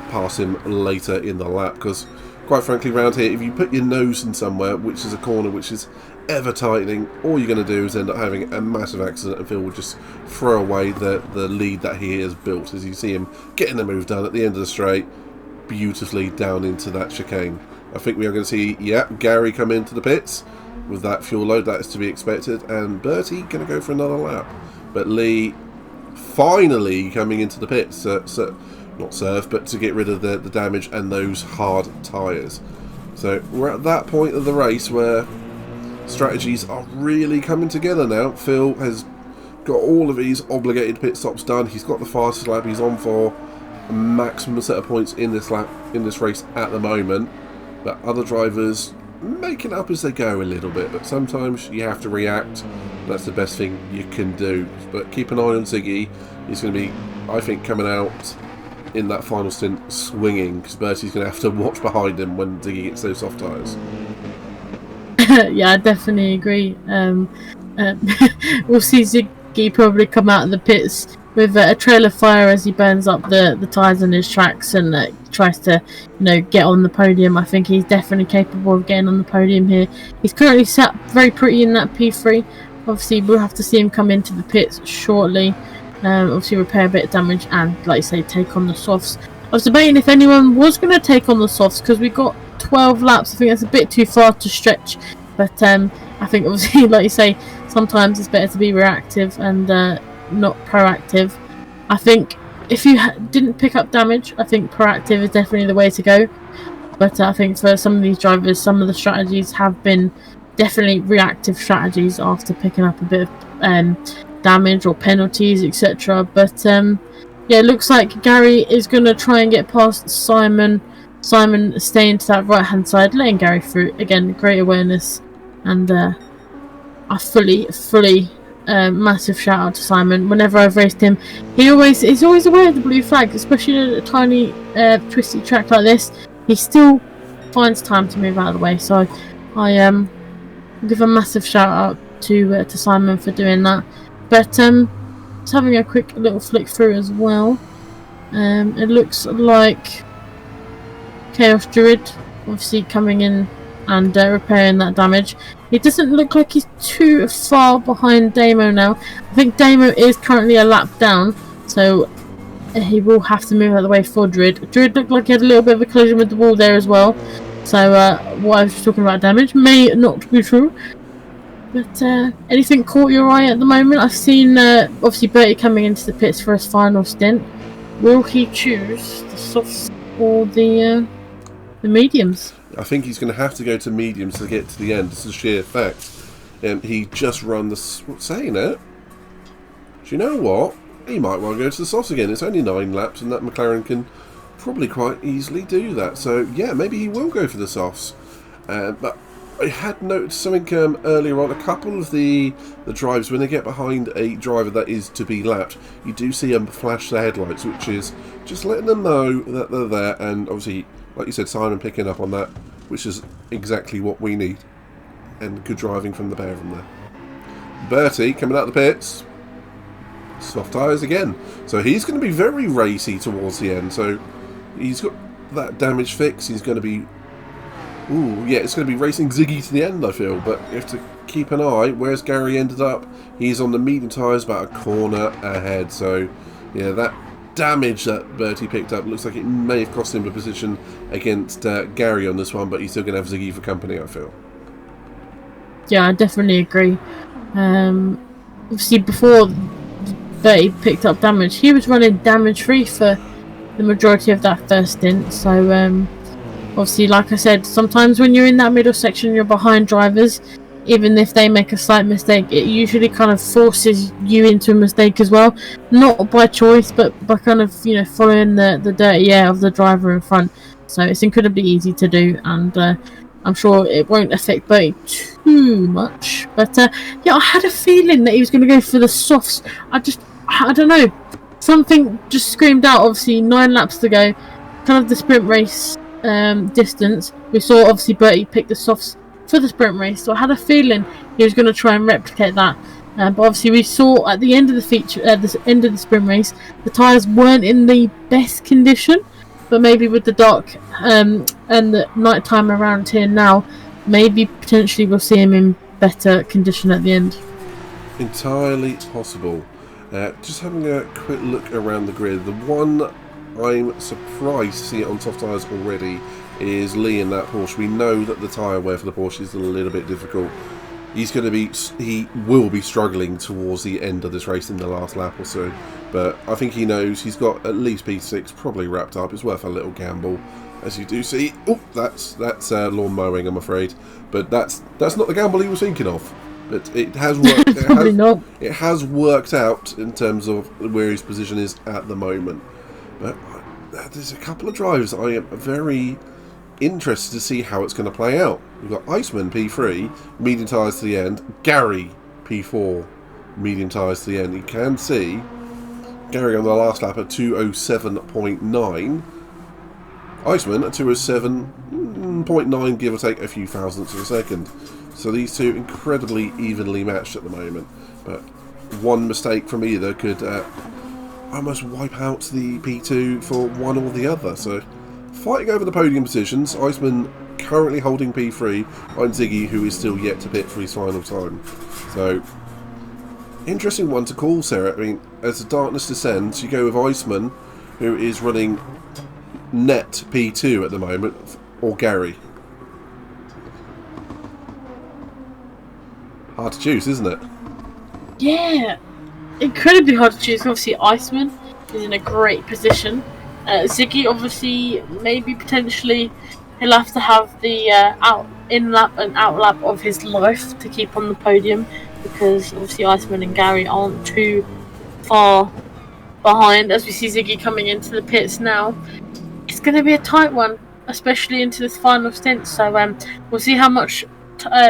pass him later in the lap. Because quite frankly, round here, if you put your nose in somewhere which is a corner which is ever tightening, all you're going to do is end up having a massive accident, and Phil will just throw away the lead that he has built, as you see him getting the move done at the end of the straight, beautifully down into that chicane. I think we are going to see, Gary come into the pits with that fuel load. That is to be expected, and Bertie going to go for another lap. But Lee finally coming into the pits, not serve, but to get rid of the damage and those hard tyres. So we're at that point of the race where strategies are really coming together now. Phil has got all of his obligated pit stops done. He's got the fastest lap. He's on for a maximum set of points in this race at the moment. But other drivers making up as they go a little bit, but sometimes you have to react. That's the best thing you can do. But keep an eye on Ziggy. He's going to be, I think, coming out in that final stint swinging, because Bertie's going to have to watch behind him when Ziggy gets those soft tyres. Yeah, I definitely agree. We'll see Ziggy probably come out of the pits with a trail of fire as he burns up the tyres on his tracks and tries to get on the podium. I think he's definitely capable of getting on the podium here. He's currently sat very pretty in that P3. Obviously we'll have to see him come into the pits shortly, obviously repair a bit of damage and, like you say, take on the softs. I was debating if anyone was going to take on the softs, because we got 12 laps. I think that's a bit too far to stretch, but I think obviously, like you say, sometimes it's better to be reactive and not proactive. I think if you didn't pick up damage, I think proactive is definitely the way to go. But I think for some of these drivers, some of the strategies have been definitely reactive strategies after picking up a bit of damage or penalties, etc. But yeah, it looks like Gary is going to try and get past Simon. Simon staying to that right hand side, letting Gary through. Again, great awareness, and I fully massive shout out to Simon. Whenever I've raced him, he's always aware of the blue flag, especially in a tiny twisty track like this. He still finds time to move out of the way, so I give a massive shout out to Simon for doing that. But just having a quick little flick through as well. It looks like Chaos Druid obviously coming in and repairing that damage. It doesn't look like he's too far behind Damo now. I think Damo is currently a lap down, so he will have to move out of the way for Druid. Druid looked like he had a little bit of a collision with the wall there as well. So what I was talking about damage may not be true. But anything caught your eye at the moment? I've seen obviously Bertie coming into the pits for his final stint. Will he choose the softs or the mediums? I think he's going to have to go to mediums to get to the end. It's a sheer fact. He just run the... Saying it, do you know what? He might want to go to the softs again. It's only 9 laps and that Mclaren can probably quite easily do that. So, yeah, maybe he will go for the softs. But I had noticed something earlier on. A couple of the drives, when they get behind a driver that is to be lapped, you do see them flash the headlights, which is just letting them know that they're there. And obviously, like you said, Simon picking up on that, which is exactly what we need. And good driving from the pair of them there. Bertie coming out the pits. Soft tyres again. So he's going to be very racy towards the end. So he's got that damage fix. He's going to be... Ooh, yeah, it's going to be racing Ziggy to the end, I feel. But you have to keep an eye. Where's Gary ended up? He's on the medium tyres, about a corner ahead. So, yeah, that damage that Bertie picked up looks like it may have cost him a position against Gary on this one. But he's still going to have Ziggy for company, I feel. Yeah, I definitely agree. Obviously, before Bertie picked up damage, he was running damage free for the majority of that first stint. So obviously, like I said, sometimes when you're in that middle section, you're behind drivers, even if they make a slight mistake, it usually kind of forces you into a mistake as well, not by choice, but by kind of, you know, following the dirty air of the driver in front. So it's incredibly easy to do, and I'm sure it won't affect Bertie too much. But yeah, I had a feeling that he was going to go for the softs. I don't know, something just screamed out. Obviously 9 laps to go, kind of the sprint race distance. We saw obviously Bertie pick the softs for the sprint race, so I had a feeling he was going to try and replicate that. But obviously we saw at the end of the feature, the end of the sprint race, the tyres weren't in the best condition. But maybe with the dark and the night time around here now, maybe potentially we'll see him in better condition at the end. Entirely possible. Just having a quick look around the grid, the one I'm surprised to see it on soft tyres already is Lee in that Porsche. We know that the tyre wear for the Porsche is a little bit difficult. He will be struggling towards the end of this race in the last lap or so. But I think he knows he's got at least P6 probably wrapped up. It's worth a little gamble, as you do see. Oh, that's lawn mowing, I'm afraid. But that's not the gamble he was thinking of. But it has worked. It has worked out in terms of where his position is at the moment. But there's a couple of drivers I am very interested to see how it's going to play out. We've got Iceman P3, medium tyres to the end. Gary P4, medium tyres to the end. You can see Gary on the last lap at 207.9. Iceman at 207.9, give or take a few thousandths of a second. So these two incredibly evenly matched at the moment. But one mistake from either could almost wipe out the P2 for one or the other. So fighting over the podium positions, Iceman currently holding P3 on Ziggy, who is still yet to pit for his final time. So, interesting one to call, Sarah. I mean, as the darkness descends, you go with Iceman, who is running net P2 at the moment, or Gary. Hard to choose, isn't it? Yeah, incredibly hard to choose. Obviously, Iceman is in a great position. Ziggy, obviously, maybe potentially he'll have to have the in-lap and out-lap of his life to keep on the podium, because obviously Iceman and Gary aren't too far behind. As we see Ziggy coming into the pits now, it's going to be a tight one, especially into this final stint. So we'll see how much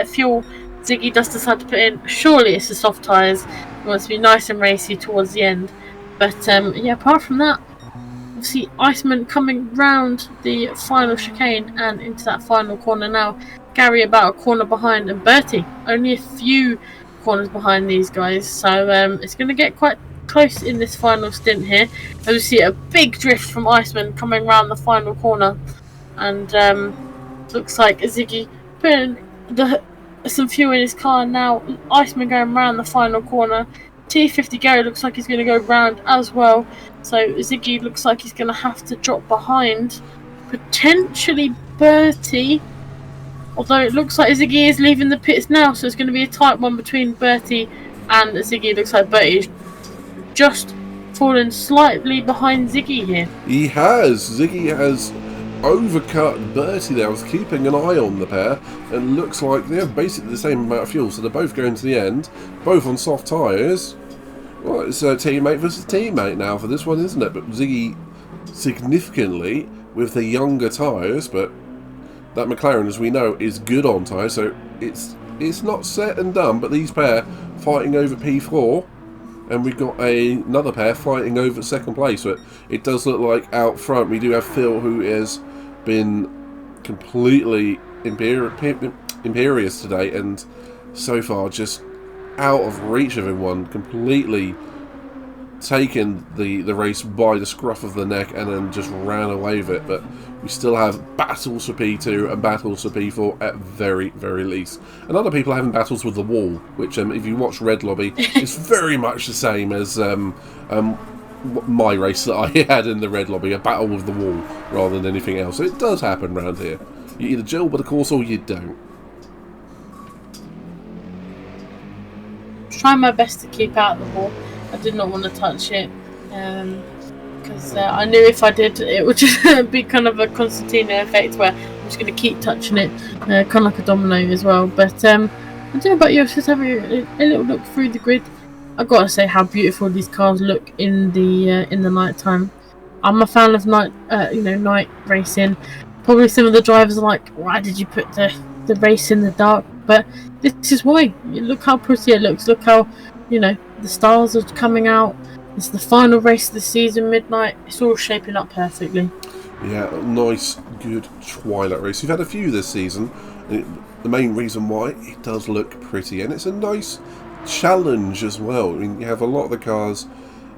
fuel Ziggy does decide to put in. Surely it's the soft tyres. He wants to be nice and racy towards the end. But yeah, apart from that, obviously Iceman coming round the final chicane and into that final corner now. Gary about a corner behind, and Bertie only a few corners behind these guys. So it's going to get quite close in this final stint here. As we see a big drift from Iceman coming around the final corner, and looks like Ziggy putting some fuel in his car now. Iceman going around the final corner. T50 Gary looks like he's going to go round as well. So Ziggy looks like he's going to have to drop behind, potentially Bertie. Although it looks like Ziggy is leaving the pits now, so it's going to be a tight one between Bertie and Ziggy. It looks like Bertie's just fallen slightly behind Ziggy here. He has. Ziggy has overcut Bertie there. I was keeping an eye on the pair, and looks like they have basically the same amount of fuel, so they're both going to the end, both on soft tyres. Well, it's a teammate versus teammate now for this one, isn't it? But Ziggy significantly with the younger tyres, but that McLaren, as we know, is good on tyres, so it's not set and done, but these pair fighting over P4, and we've got another pair fighting over second place. But it does look like out front we do have Phil, who has been completely imperious today, and so far just out of reach of everyone, completely taken the race by the scruff of the neck and then just ran away with it. But we still have battles for P2 and battles for P4 at very, very least. And other people are having battles with the wall, which if you watch Red Lobby, is very much the same as my race that I had in the Red Lobby, a battle with the wall rather than anything else. So it does happen around here. You either gel with the course or you don't. Trying my best to keep out of the wall. I did not want to touch it because I knew if I did, it would just be kind of a concertina effect where I'm just going to keep touching it, kind of like a domino as well. But I don't know about you, just having a little look through the grid. I've got to say how beautiful these cars look in the night time. I'm a fan of night racing. Probably some of the drivers are like, why did you put the race in the dark? But this is why. Look how pretty it looks. Look how, the stars are coming out. It's the final race of the season, midnight. It's all shaping up perfectly. Yeah, a nice, good twilight race. We've had a few this season. The main reason why, it does look pretty, and it's a nice challenge as well. I mean, you have a lot of the cars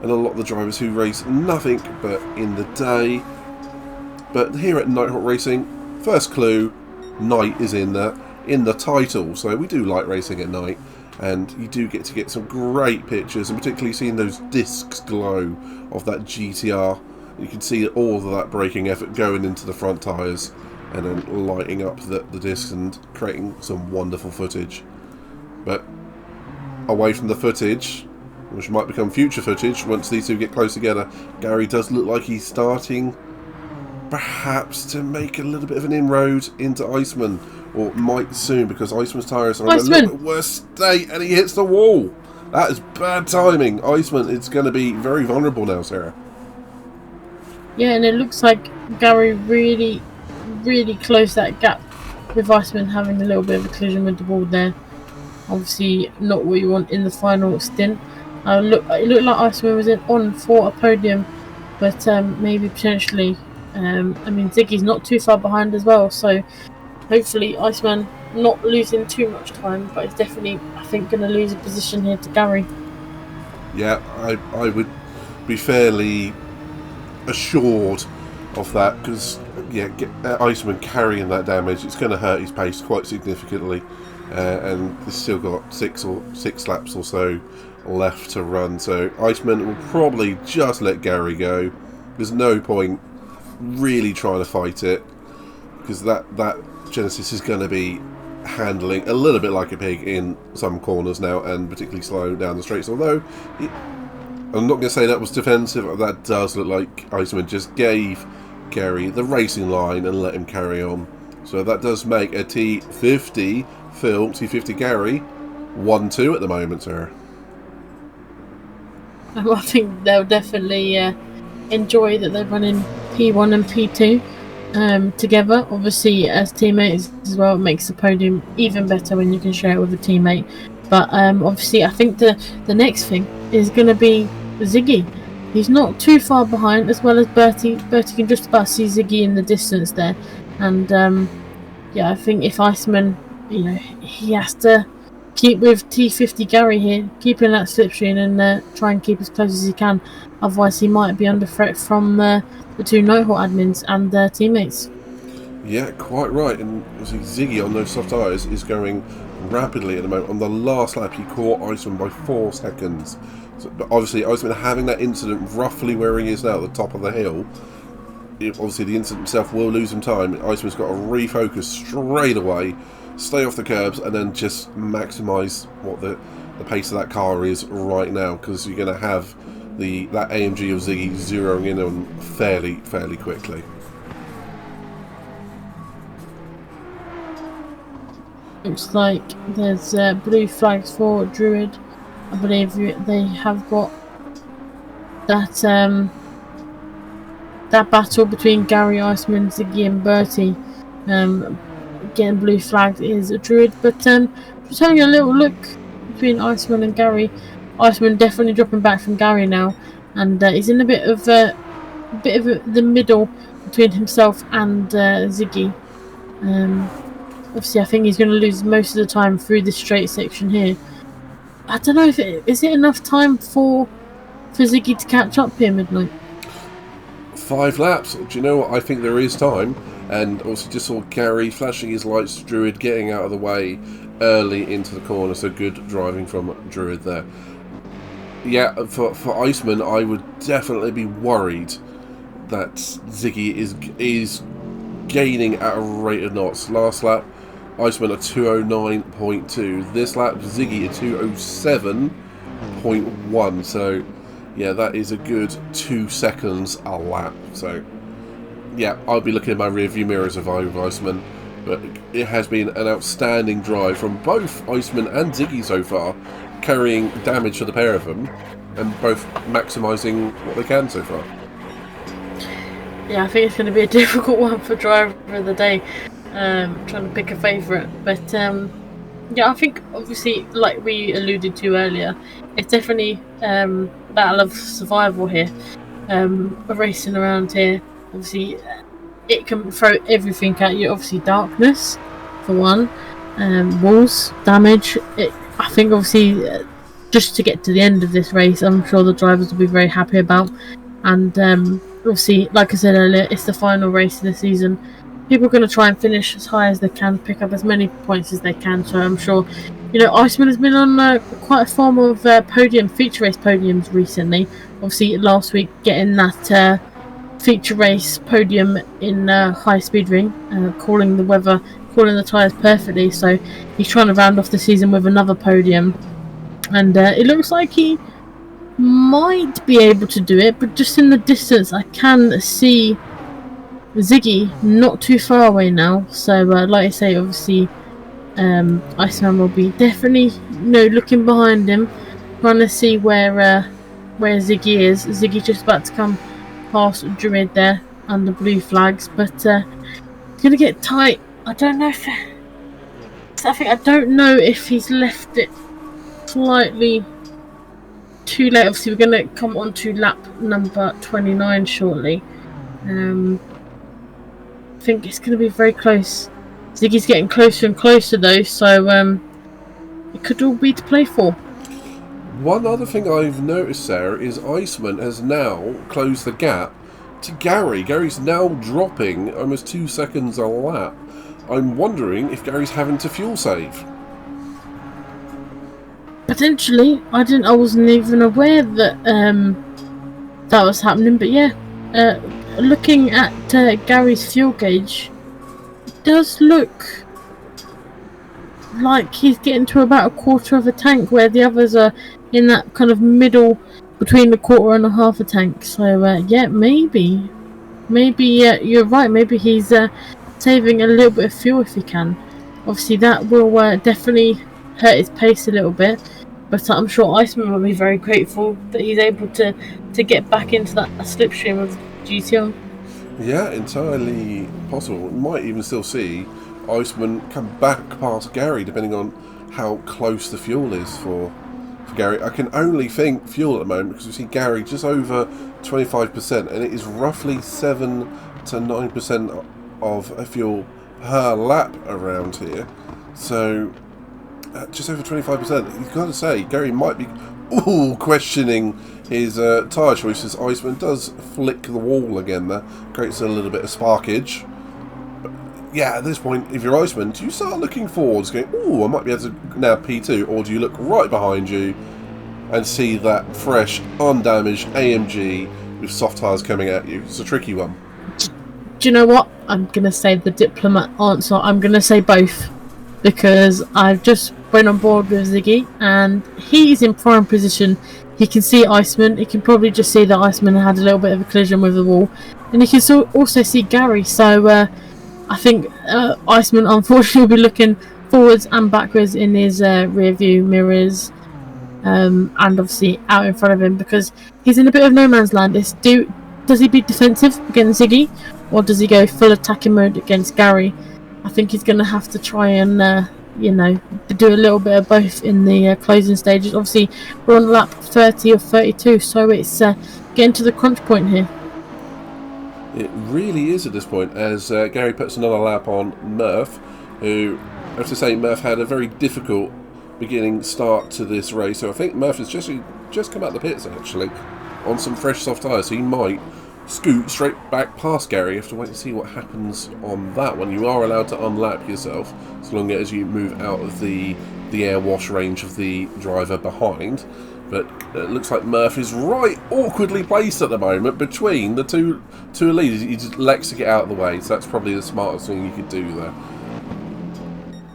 and a lot of the drivers who race nothing but in the day. But here at Nighthawk Racing, first clue, night is in the title. So we do like racing at night. And you do get to get some great pictures, and particularly seeing those discs glow of that GTR. You can see all of that braking effort going into the front tyres and then lighting up the discs and creating some wonderful footage. But away from the footage, which might become future footage once these two get close together, Gary does look like he's starting perhaps to make a little bit of an inroad into Iceman. Or might soon, because Iceman's tyres are in a little bit worse state, and he hits the wall. That is bad timing. Iceman is going to be very vulnerable now, Sarah. Yeah, and it looks like Gary really, really closed that gap with Iceman having a little bit of a collision with the wall there. Obviously, not what you want in the final stint. It looked like Iceman was on for a podium, but maybe potentially. Ziggy's not too far behind as well, so hopefully Iceman not losing too much time, but he's definitely, I think, going to lose a position here to Gary. Yeah, I would be fairly assured of that, because Iceman carrying that damage, it's going to hurt his pace quite significantly, and he's still got six laps or so left to run, so Iceman will probably just let Gary go. There's no point really trying to fight it, because that Genesis is going to be handling a little bit like a pig in some corners now, and particularly slow down the straights. Although I'm not going to say that was defensive, that does look like Iceman just gave Gary the racing line and let him carry on. So that does make a T50 Phil, T50 Gary 1-2 at the moment, sir. I think they'll definitely enjoy that they're running P1 and P2 together. Obviously, as teammates as well, it makes the podium even better when you can share it with a teammate. But obviously, I think the next thing is going to be Ziggy. He's not too far behind, as well as Bertie. Bertie can just about see Ziggy in the distance there. And I think if Iceman, he has to keep with T50 Gary here, keeping that slipstream and try and keep as close as he can. Otherwise, he might be under threat from the two Nighthawk admins and their teammates. Yeah, quite right. And Ziggy on those soft tyres is going rapidly at the moment. On the last lap, he caught Iceman by 4 seconds. So, but obviously, Iceman having that incident roughly where he is now at the top of the hill, obviously the incident himself will lose him time. Iceman's got to refocus straight away, stay off the curbs, and then just maximise what the pace of that car is right now, because you're going to have that AMG of Ziggy zeroing in on fairly quickly. Looks like there's blue flags for Druid. I believe they have got that that battle between Gary, Iceman, Ziggy and Bertie. Getting blue flagged is a Druid, but just having a little look between Iceman and Gary. Iceman definitely dropping back from Gary now, and he's in a bit of the middle between himself and Ziggy. Obviously, I think he's going to lose most of the time through this straight section here. I don't know if is it enough time for Ziggy to catch up here, Midnight. 5 laps. Do you know what? I think there is time. And also just saw Gary flashing his lights to Druid, getting out of the way early into the corner. So good driving from Druid there. Yeah, for Iceman, I would definitely be worried that Ziggy is gaining at a rate of knots. Last lap, Iceman at 209.2. This lap, Ziggy at 207.1. So, yeah, that is a good 2 seconds a lap. So, yeah, I'll be looking at my rear view mirrors if I were Iceman. But it has been an outstanding drive from both Iceman and Ziggy so far, carrying damage for the pair of them, and both maximising what they can so far. Yeah, I think it's going to be a difficult one for driver of the day, trying to pick a favourite. But yeah, I think obviously, like we alluded to earlier, it's definitely battle of survival here. Racing around here, obviously, it can throw everything at you. Obviously, darkness for one, walls, damage. I think obviously, just to get to the end of this race, I'm sure the drivers will be very happy about. And obviously, like I said earlier, it's the final race of the season. People are going to try and finish as high as they can, pick up as many points as they can. So I'm sure, Iceman has been on quite a form of feature race podiums recently. Obviously, last week getting that feature race podium in high speed ring, calling the weather, calling the tyres perfectly. So he's trying to round off the season with another podium, and it looks like he might be able to do it, but just in the distance I can see Ziggy not too far away now. So like I say, obviously Iceman will be definitely looking behind him, trying to see where Ziggy is. Ziggy's just about to come past Druid there under blue flags, but it's gonna get tight. I don't know if he's left it slightly too late. Obviously, we're going to come on to lap number 29 shortly. I think it's going to be very close. Ziggy's getting closer and closer though, so it could all be to play for. One other thing I've noticed, Sarah, is Iceman has now closed the gap to Gary. Gary's now dropping almost 2 seconds a lap. I'm wondering if Gary's having to fuel save. Potentially. I wasn't even aware that that was happening, but yeah, looking at Gary's fuel gauge, it does look like he's getting to about a quarter of a tank, where the others are in that kind of middle between the quarter and a half a tank. So yeah, maybe you're right. Maybe he's saving a little bit of fuel if he can. Obviously, that will definitely hurt his pace a little bit. But I'm sure Iceman will be very grateful that he's able to get back into that slipstream of GTR. Yeah, entirely possible. We might even still see Iceman come back past Gary, depending on how close the fuel is for Gary. I can only think fuel at the moment, because we see Gary just over 25%, and it is roughly 7 to 9% of a fuel per lap around here. So just over 25%. You've got to say, Gary might be questioning his tyre choices. Iceman does flick the wall again there, creates a little bit of sparkage. But yeah, at this point, if you're Iceman, do you start looking forwards, going, I might be able to now P2, or do you look right behind you and see that fresh, undamaged AMG with soft tyres coming at you? It's a tricky one. Do you know what? I'm going to say the diplomat answer. I'm going to say both. Because I've just went on board with Ziggy and he's in prime position. He can see Iceman. He can probably just see that Iceman had a little bit of a collision with the wall. And he can also see Gary. So I think Iceman unfortunately will be looking forwards and backwards in his rear view mirrors. And obviously out in front of him because he's in a bit of no man's land. Does he be defensive against Ziggy? Or does he go full attacking mode against Gary? I think he's going to have to try and, do a little bit of both in the closing stages. Obviously, we're on lap 30 or 32, so it's getting to the crunch point here. It really is at this point, as Gary puts another lap on Murph, who, I have to say, Murph had a very difficult beginning start to this race. So I think Murph has just come out the pits, actually, on some fresh soft tyres, so he might scoot straight back past Gary. You have to wait and see what happens on that one. You are allowed to unlap yourself as long as you move out of the air wash range of the driver behind. But it looks like Murph is right awkwardly placed at the moment between the two leaders. He just likes to get out of the way, so that's probably the smartest thing you could do there.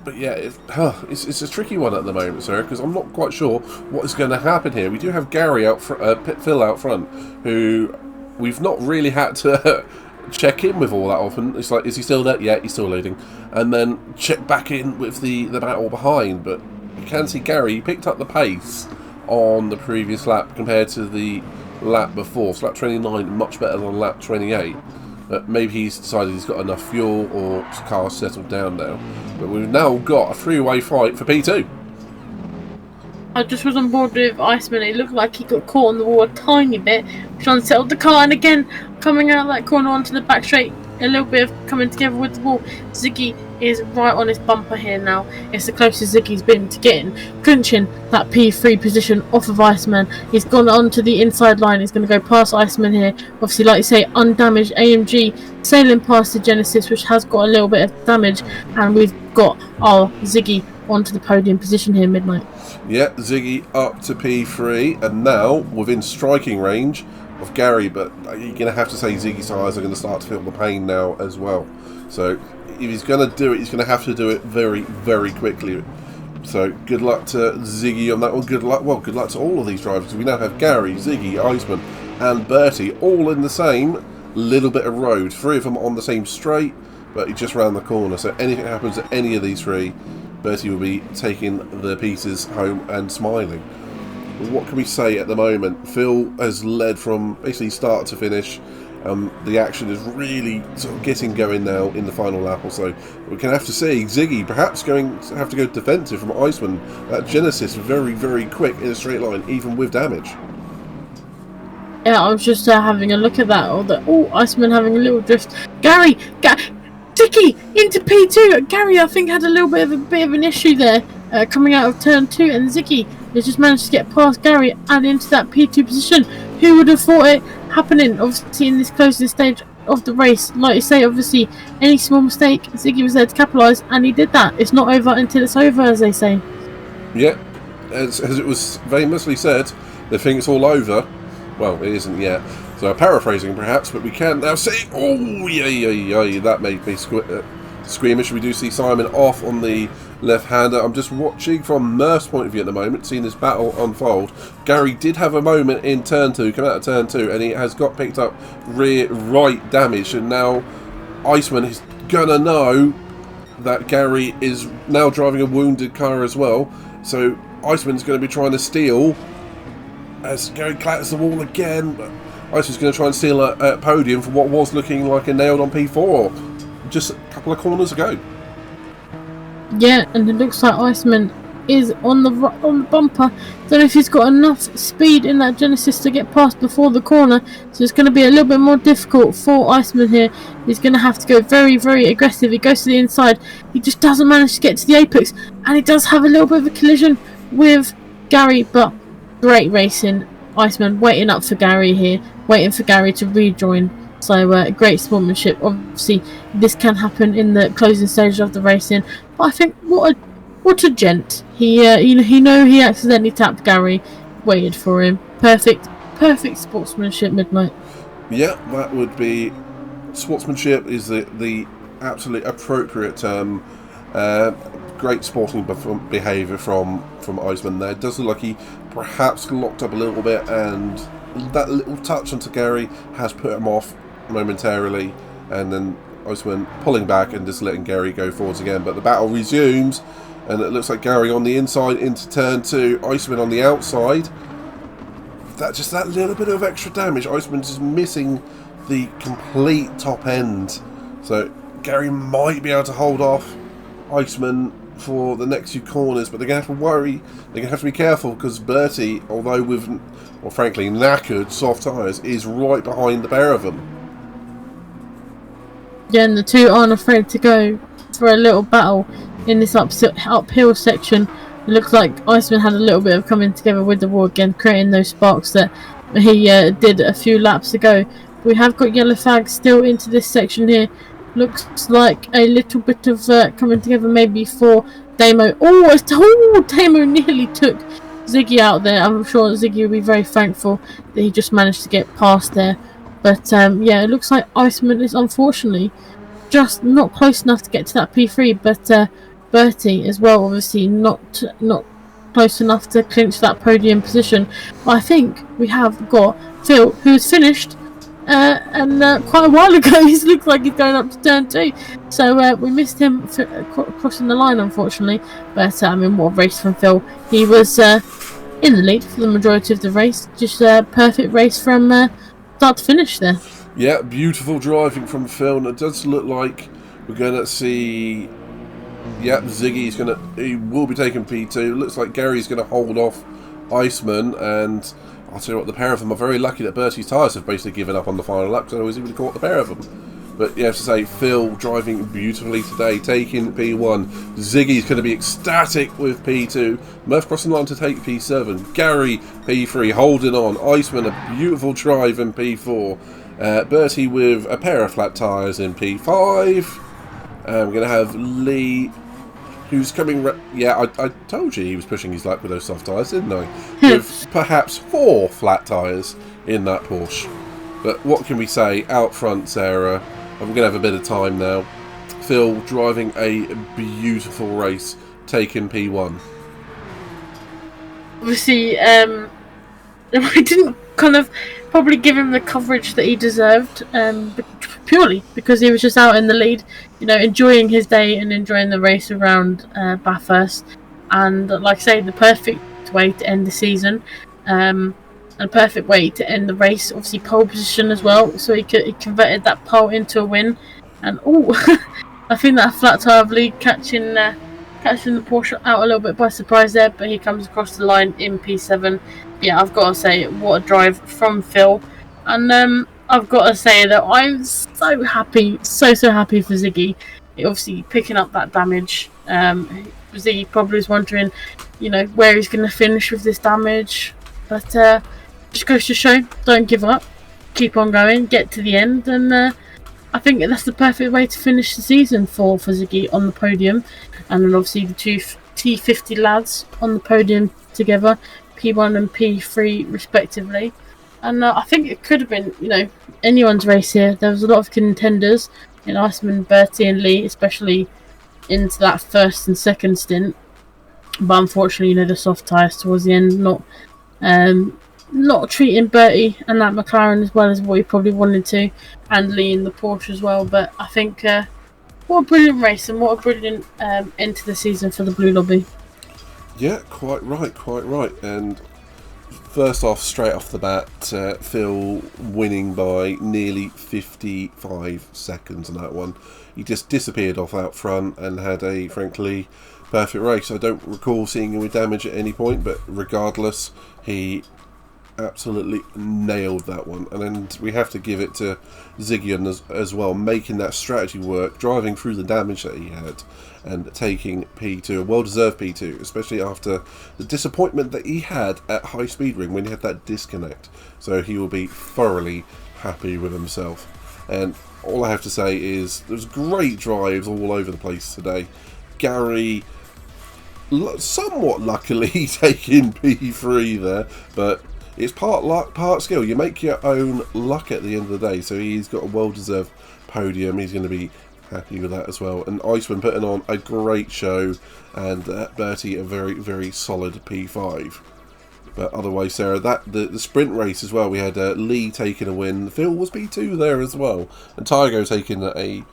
But yeah, it's a tricky one at the moment, sir, because I'm not quite sure what is going to happen here. We do have Gary Phil out front, who we've not really had to check in with all that often. It's like, is he still there? Yeah, he's still loading. And then check back in with the battle behind. But you can see Gary picked up the pace on the previous lap compared to the lap before. So lap 29, much better than lap 28. But maybe he's decided he's got enough fuel or his car's settled down now. But we've now got a three-way fight for P2. I just was on board with Iceman. It looked like he got caught on the wall a tiny bit, trying to settle the car, and again, coming out of that corner onto the back straight, a little bit of coming together with the wall. Ziggy is right on his bumper here now. It's the closest Ziggy's been to getting, clinching that P3 position off of Iceman. He's gone onto the inside line. He's going to go past Iceman here. Obviously, like you say, undamaged AMG sailing past the Genesis, which has got a little bit of damage, and we've got our Ziggy onto the podium position here, Midnight. Yeah, Ziggy up to P3 and now within striking range of Gary, but you're going to have to say Ziggy's tyres are going to start to feel the pain now as well. So if he's going to do it, he's going to have to do it very, very quickly. So good luck to Ziggy on that one. Good luck to all of these drivers. We now have Gary, Ziggy, Iceman and Bertie all in the same little bit of road. Three of them on the same straight, but he just round the corner. So anything happens to any of these three, Bertie will be taking the pieces home and smiling. What can we say at the moment? Phil has led from basically start to finish. The action is really sort of getting going now in the final lap or so. We're going to have to see Ziggy perhaps going to have to go defensive from Iceman. That Genesis very, very quick in a straight line, even with damage. Yeah, I was just having a look at that. Iceman having a little drift. Gary, Dicky into P2. Gary, I think, had a little bit of an issue there coming out of turn 2, and Ziggy has just managed to get past Gary and into that P2 position. Who would have thought it happening? Obviously, in this closing stage of the race, like you say, obviously, any small mistake, Ziggy was there to capitalise, and he did that. It's not over until it's over, as they say. Yeah, as it was famously said, they think it's all over. Well, it isn't yet. So paraphrasing perhaps, but we can now see. Oh, yeah, that made me squeamish. We do see Simon off on the left-hander. I'm just watching from Murph's point of view at the moment, seeing this battle unfold. Gary did have a moment in turn 2, come out of turn 2, and he has got picked up rear right damage. And now Iceman is gonna know that Gary is now driving a wounded car as well. So Iceman's going to be trying to steal as Gary clatters the wall again. But Iceman's going to try and steal a podium for what was looking like a nailed on P4 just a couple of corners ago. Yeah, and it looks like Iceman is on the bumper. Don't know if he's got enough speed in that Genesis to get past before the corner, so it's going to be a little bit more difficult for Iceman here. He's going to have to go very, very aggressive. He goes to the inside. He just doesn't manage to get to the apex, and he does have a little bit of a collision with Gary, but great racing. Iceman waiting up for Gary here, waiting for Gary to rejoin. So great sportsmanship. Obviously, this can happen in the closing stage of the racing, but I think what a gent. He he accidentally tapped Gary, waited for him. Perfect sportsmanship, Midnight. Yeah, that would be sportsmanship is the absolutely appropriate term. Great sporting behaviour from Iceman there. It does look like he perhaps locked up a little bit, and that little touch onto Gary has put him off momentarily, and then Iceman pulling back and just letting Gary go forwards again. But the battle resumes, and it looks like Gary on the inside into turn 2, Iceman on the outside. That little bit of extra damage, Iceman just missing the complete top end. So Gary might be able to hold off Iceman for the next few corners, but they're going to have to worry. They're going to have to be careful, because Bertie, although with, well, frankly, knackered soft tyres, is right behind the pair of them. Yeah, and the two aren't afraid to go for a little battle in this uphill section. It looks like Iceman had a little bit of coming together with the wall again, creating those sparks that he did a few laps ago. We have got yellow flags still into this section here. Looks like a little bit of coming together maybe for Damo. Damo nearly took Ziggy out there. I'm sure Ziggy will be very thankful that he just managed to get past there. But yeah, it looks like Iceman is unfortunately just not close enough to get to that P3. But Bertie as well, obviously not close enough to clinch that podium position. But I think we have got Phil, who's finished. And quite a while ago, he looks like he's going up to turn 2. So we missed him crossing the line, unfortunately. But I mean, what a race from Phil. He was in the lead for the majority of the race. Just a perfect race from start to finish there. Yeah, beautiful driving from Phil. And it does look like we're going to see... Yeah, Ziggy's he will be taking P2. It looks like Gary's going to hold off Iceman, and I'll tell you what, the pair of them are very lucky that Bertie's tyres have basically given up on the final lap, because otherwise he would have caught the pair of them. But you have to say, Phil driving beautifully today, taking P1. Ziggy's going to be ecstatic with P2. Murph crossing the line to take P7. Gary P3, holding on. Iceman, a beautiful drive in P4. Bertie with a pair of flat tyres in P5. We're going to have Lee, who's coming... Yeah, I told you he was pushing his luck with those soft tyres, didn't I? With perhaps 4 flat tyres in that Porsche. But what can we say? Out front, Sarah. I'm going to have a bit of time now. Phil driving a beautiful race, taking P1. Obviously, I didn't kind of probably give him the coverage that he deserved, purely because he was just out in the lead, enjoying his day and enjoying the race around Bathurst. And like I say, the perfect way to end the season, and a perfect way to end the race. Obviously, pole position as well, so he converted that pole into a win. And I think that flat tire of Lee catching the Porsche out a little bit by surprise there, but he comes across the line in P7. Yeah, I've got to say, what a drive from Phil. And I've got to say that I'm so happy for Ziggy. Obviously, picking up that damage. Ziggy probably is wondering, where he's going to finish with this damage. But just goes to show, don't give up. Keep on going, get to the end. And I think that's the perfect way to finish the season for Ziggy on the podium. And then obviously the two T50 lads on the podium together, P1 and P3 respectively. And I think it could have been, anyone's race here. There was a lot of contenders in Iceman, Bertie and Lee, especially into that first and second stint. But unfortunately, the soft tyres towards the end, not treating Bertie and that McLaren as well as what he probably wanted to, and Lee in the Porsche as well. But I think what a brilliant race and what a brilliant end to the season for the Blue Lobby. Yeah, quite right. And first off, straight off the bat, Phil winning by nearly 55 seconds on that one. He just disappeared off out front and had a, frankly, perfect race. I don't recall seeing him with damage at any point, but regardless, he absolutely nailed that one. And then we have to give it to Ziggy as well, making that strategy work, driving through the damage that he had and taking P2, a well-deserved P2, especially after the disappointment that he had at High Speed Ring when he had that disconnect. So he will be thoroughly happy with himself. And all I have to say is there's great drives all over the place today. Gary somewhat luckily taking P3 there, but it's part luck, part skill. You make your own luck at the end of the day. So he's got a well-deserved podium. He's going to be happy with that as well. And Iceman putting on a great show, and Bertie a very, very solid P5. But otherwise, Sarah, the sprint race as well, we had Lee taking a win. Phil was P2 there as well, and Tygo taking a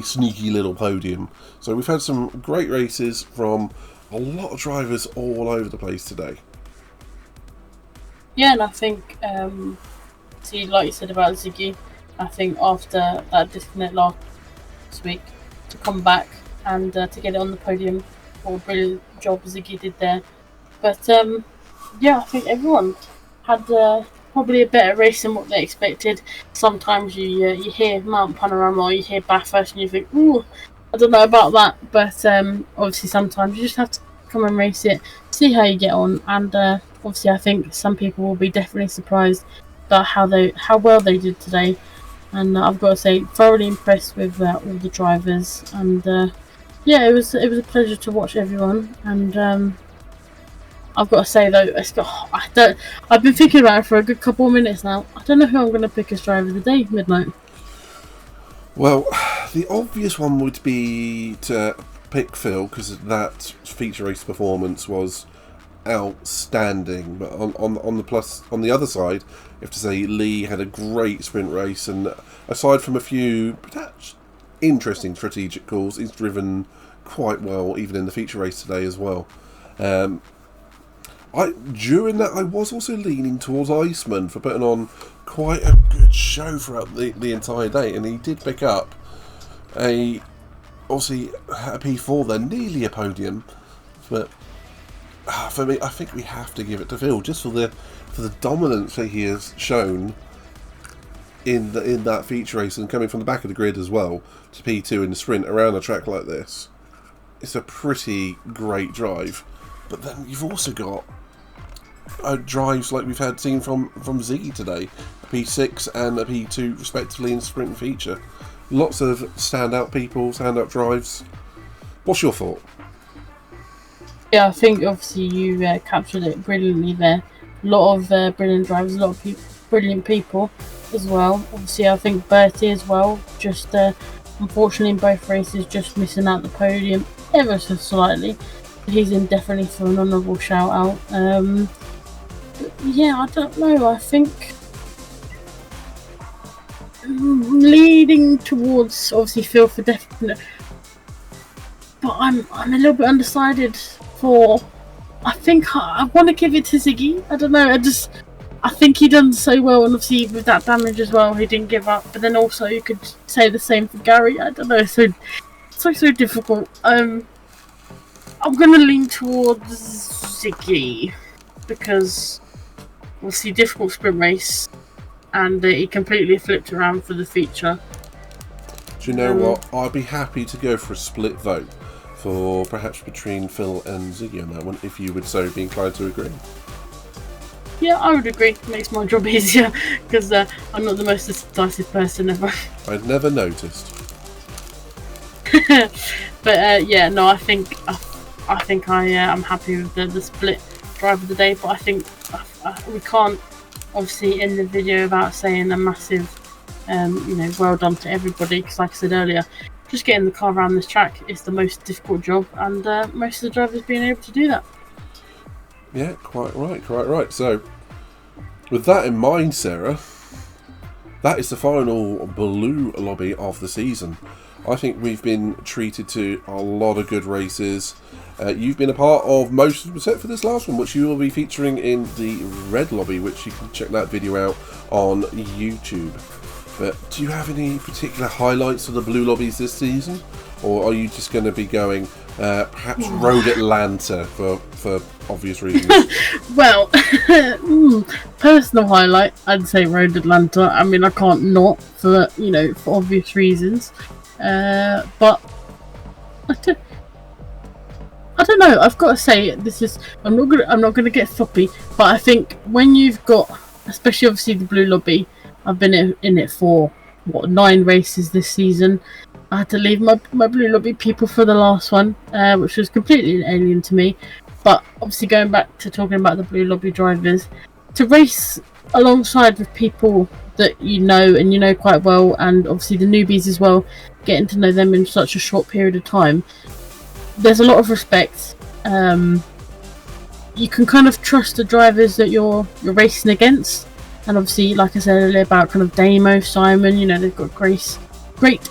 sneaky little podium. So we've had some great races from a lot of drivers all over the place today. Yeah, and I think, see, like you said about Ziggy, I think after that disconnect last week, to come back and to get it on the podium, what a brilliant job Ziggy did there. But yeah, I think everyone had probably a better race than what they expected. Sometimes you hear Mount Panorama or you hear Bathurst and you think, ooh, I don't know about that. But obviously sometimes you just have to come and race it, see how you get on, and obviously I think some people will be definitely surprised about how well they did today. And I've got to say, thoroughly impressed with all the drivers. And yeah, it was a pleasure to watch everyone. And I've got to say though, I've been thinking about it for a good couple of minutes now. I don't know who I'm going to pick as driver of the day, Midnight. Well, the obvious one would be to pick Phil, because that feature race performance was outstanding. But on the other side, you have to say Lee had a great sprint race, and aside from a few perhaps interesting strategic calls, he's driven quite well even in the feature race today as well. During that, I was also leaning towards Iceman for putting on quite a good show throughout the entire day, and he did pick up obviously a P4 there, nearly a podium. But for me, I think we have to give it to Phil, just for the dominance that he has shown in that feature race, and coming from the back of the grid as well to P2 in the sprint around a track like this. It's a pretty great drive. But then you've also got drives like we've seen from Ziggy today, a P6 and a P2 respectively in sprint and feature. Lots of standout people, standout drives. What's your thought? Yeah, I think obviously you captured it brilliantly there. A lot of brilliant drivers, a lot of brilliant people as well. Obviously I think Bertie as well, just unfortunately in both races just missing out the podium ever so slightly. He's in definitely for an honourable shout out. Yeah, I don't know, I think leading towards obviously Phil for definite, but I'm a little bit undecided for, I think I want to give it to Ziggy. I don't know, I think he done so well, and obviously with that damage as well he didn't give up, but then also you could say the same for Gary. I don't know, so difficult. I'm going to lean towards Ziggy because obviously difficult sprint race, and he completely flipped around for the feature. Do you know what? I'd be happy to go for a split vote for perhaps between Phil and Ziggy on that one, if you would so be inclined to agree. Yeah, I would agree. It makes my job easier because I'm not the most decisive person ever. I'd never noticed. But yeah, no, I think I'm happy with the split drive of the day. But I think we can't obviously end the video without saying a massive, well done to everybody. Because like I said earlier, just getting the car around this track is the most difficult job, and most of the drivers being able to do that. Yeah, quite right. So, with that in mind, Sarah, that is the final blue lobby of the season. I think we've been treated to a lot of good races. You've been a part of most, except for this last one, which you will be featuring in the red lobby, which you can check that video out on YouTube. But do you have any particular highlights of the blue lobbies this season? Or are you just going to be going Perhaps Road Atlanta for obvious reasons. Well, personal highlight, I'd say Road Atlanta. I mean, I can't not for obvious reasons. But I don't know. I've got to say, I'm not gonna get floppy, but I think when you've got, especially obviously the Blue Lobby, I've been in it for 9 races this season. I had to leave my Blue Lobby people for the last one, which was completely alien to me. But obviously, going back to talking about the Blue Lobby drivers, to race alongside with people that you know quite well, and obviously the newbies as well, getting to know them in such a short period of time, there's a lot of respect. You can kind of trust the drivers that you're racing against, and obviously, like I said earlier about kind of Damo, Simon, they've got great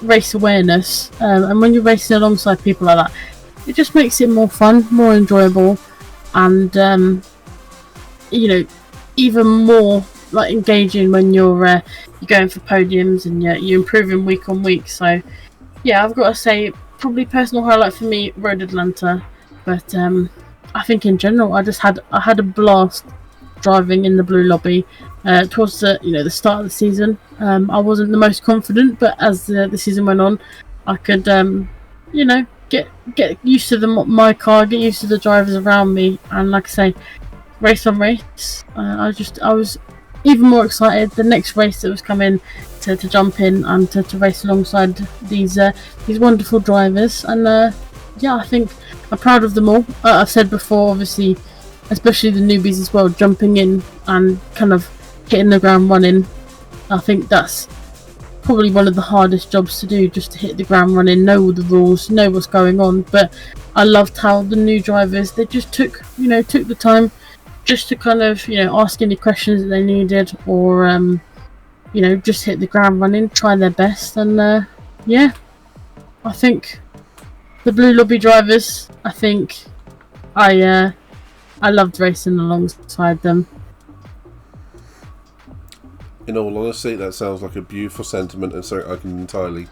race awareness, and when you're racing alongside people like that, it just makes it more fun, more enjoyable, and even more like engaging when you're going for podiums and you're improving week on week. So yeah, I've got to say, probably personal highlight for me, Road Atlanta. But I think in general, I had a blast driving in the Blue Lobby towards the start of the season. I wasn't the most confident, but as the season went on, I could get used to my car, get used to the drivers around me, and like I say, race on race, I was even more excited the next race that was coming to jump in and to race alongside these wonderful drivers. And I think I'm proud of them all. I've said before, obviously, especially the newbies as well, jumping in and kind of hitting the ground running. I think that's probably one of the hardest jobs to do, just to hit the ground running, know all the rules, know what's going on. But I loved how the new drivers, they just took the time just to kind of ask any questions that they needed, or just hit the ground running, try their best. And I think the Blue Lobby drivers, I think I loved racing alongside them. In all honesty, that sounds like a beautiful sentiment and something I can entirely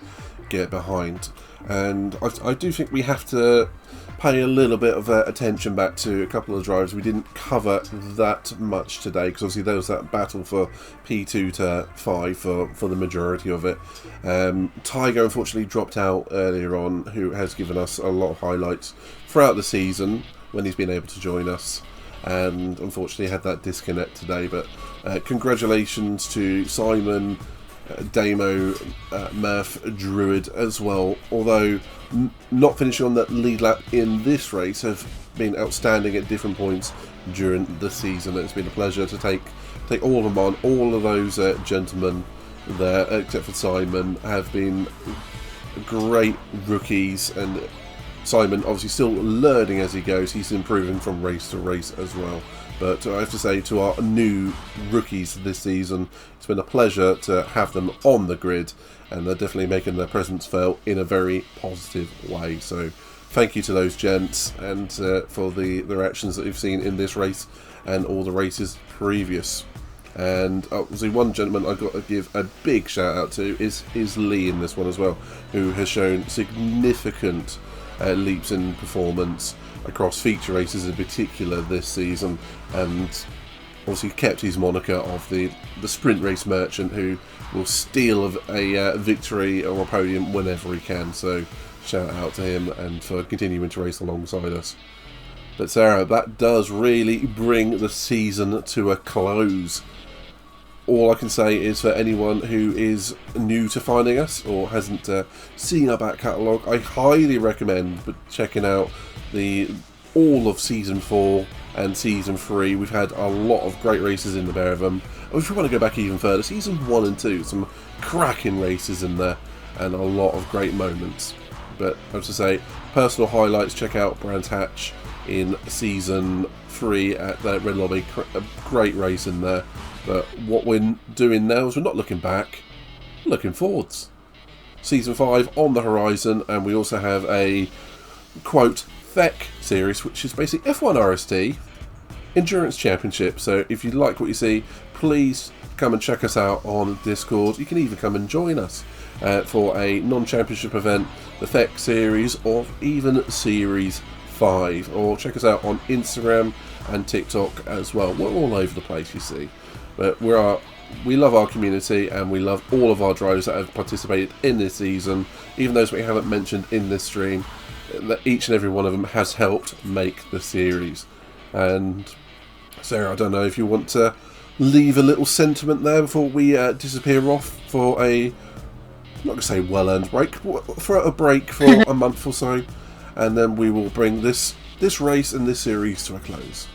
get behind. And I do think we have to pay a little bit of attention back to a couple of drivers we didn't cover that much today, because obviously there was that battle for P2 to 5 for the majority of it. Tiger unfortunately dropped out earlier on, who has given us a lot of highlights throughout the season when he's been able to join us, and unfortunately had that disconnect today. But congratulations to Simon, Damo, Murph, Druid as well, although not finishing on that lead lap in this race, have been outstanding at different points during the season. It's been a pleasure to take all of them on. All of those gentlemen there, except for Simon, have been great rookies, and Simon obviously still learning as he goes. He's improving from race to race as well. But I have to say, to our new rookies this season, it's been a pleasure to have them on the grid, and they're definitely making their presence felt in a very positive way. So thank you to those gents, and for their actions that we've seen in this race and all the races previous. And obviously one gentleman I've got to give a big shout out to is Lee in this one as well, who has shown significant leaps in performance across feature races in particular this season, and obviously kept his moniker of the sprint race merchant, who will steal a victory or a podium whenever he can. So shout out to him, and for continuing to race alongside us. But Sarah, that does really bring the season to a close. All I can say is, for anyone who is new to finding us or hasn't seen our back catalogue, I highly recommend checking out all of Season 4 and Season 3. We've had a lot of great races in the pair of them. If we want to go back even further, Season 1 and 2, some cracking races in there and a lot of great moments. But I have to say, personal highlights, check out Brands Hatch in Season 3 at the Red Lobby. A great race in there. But what we're doing now is we're not looking back, we're looking forwards. Season 5 on the horizon, and we also have a, quote, FEC series, which is basically F1 RST Endurance Championship. So if you like what you see, please come and check us out on Discord. You can even come and join us. for a non-championship event, the FEC Series, or even Series 5. Or check us out on Instagram and TikTok as well. We're all over the place, you see. But we love our community, and we love all of our drivers that have participated in this season, even those we haven't mentioned in this stream. That each and every one of them has helped make the series. And Sarah, I don't know if you want to leave a little sentiment there before we disappear off for I'm not going to say well-earned break, for a break for a month or so, and then we will bring this race and this series to a close.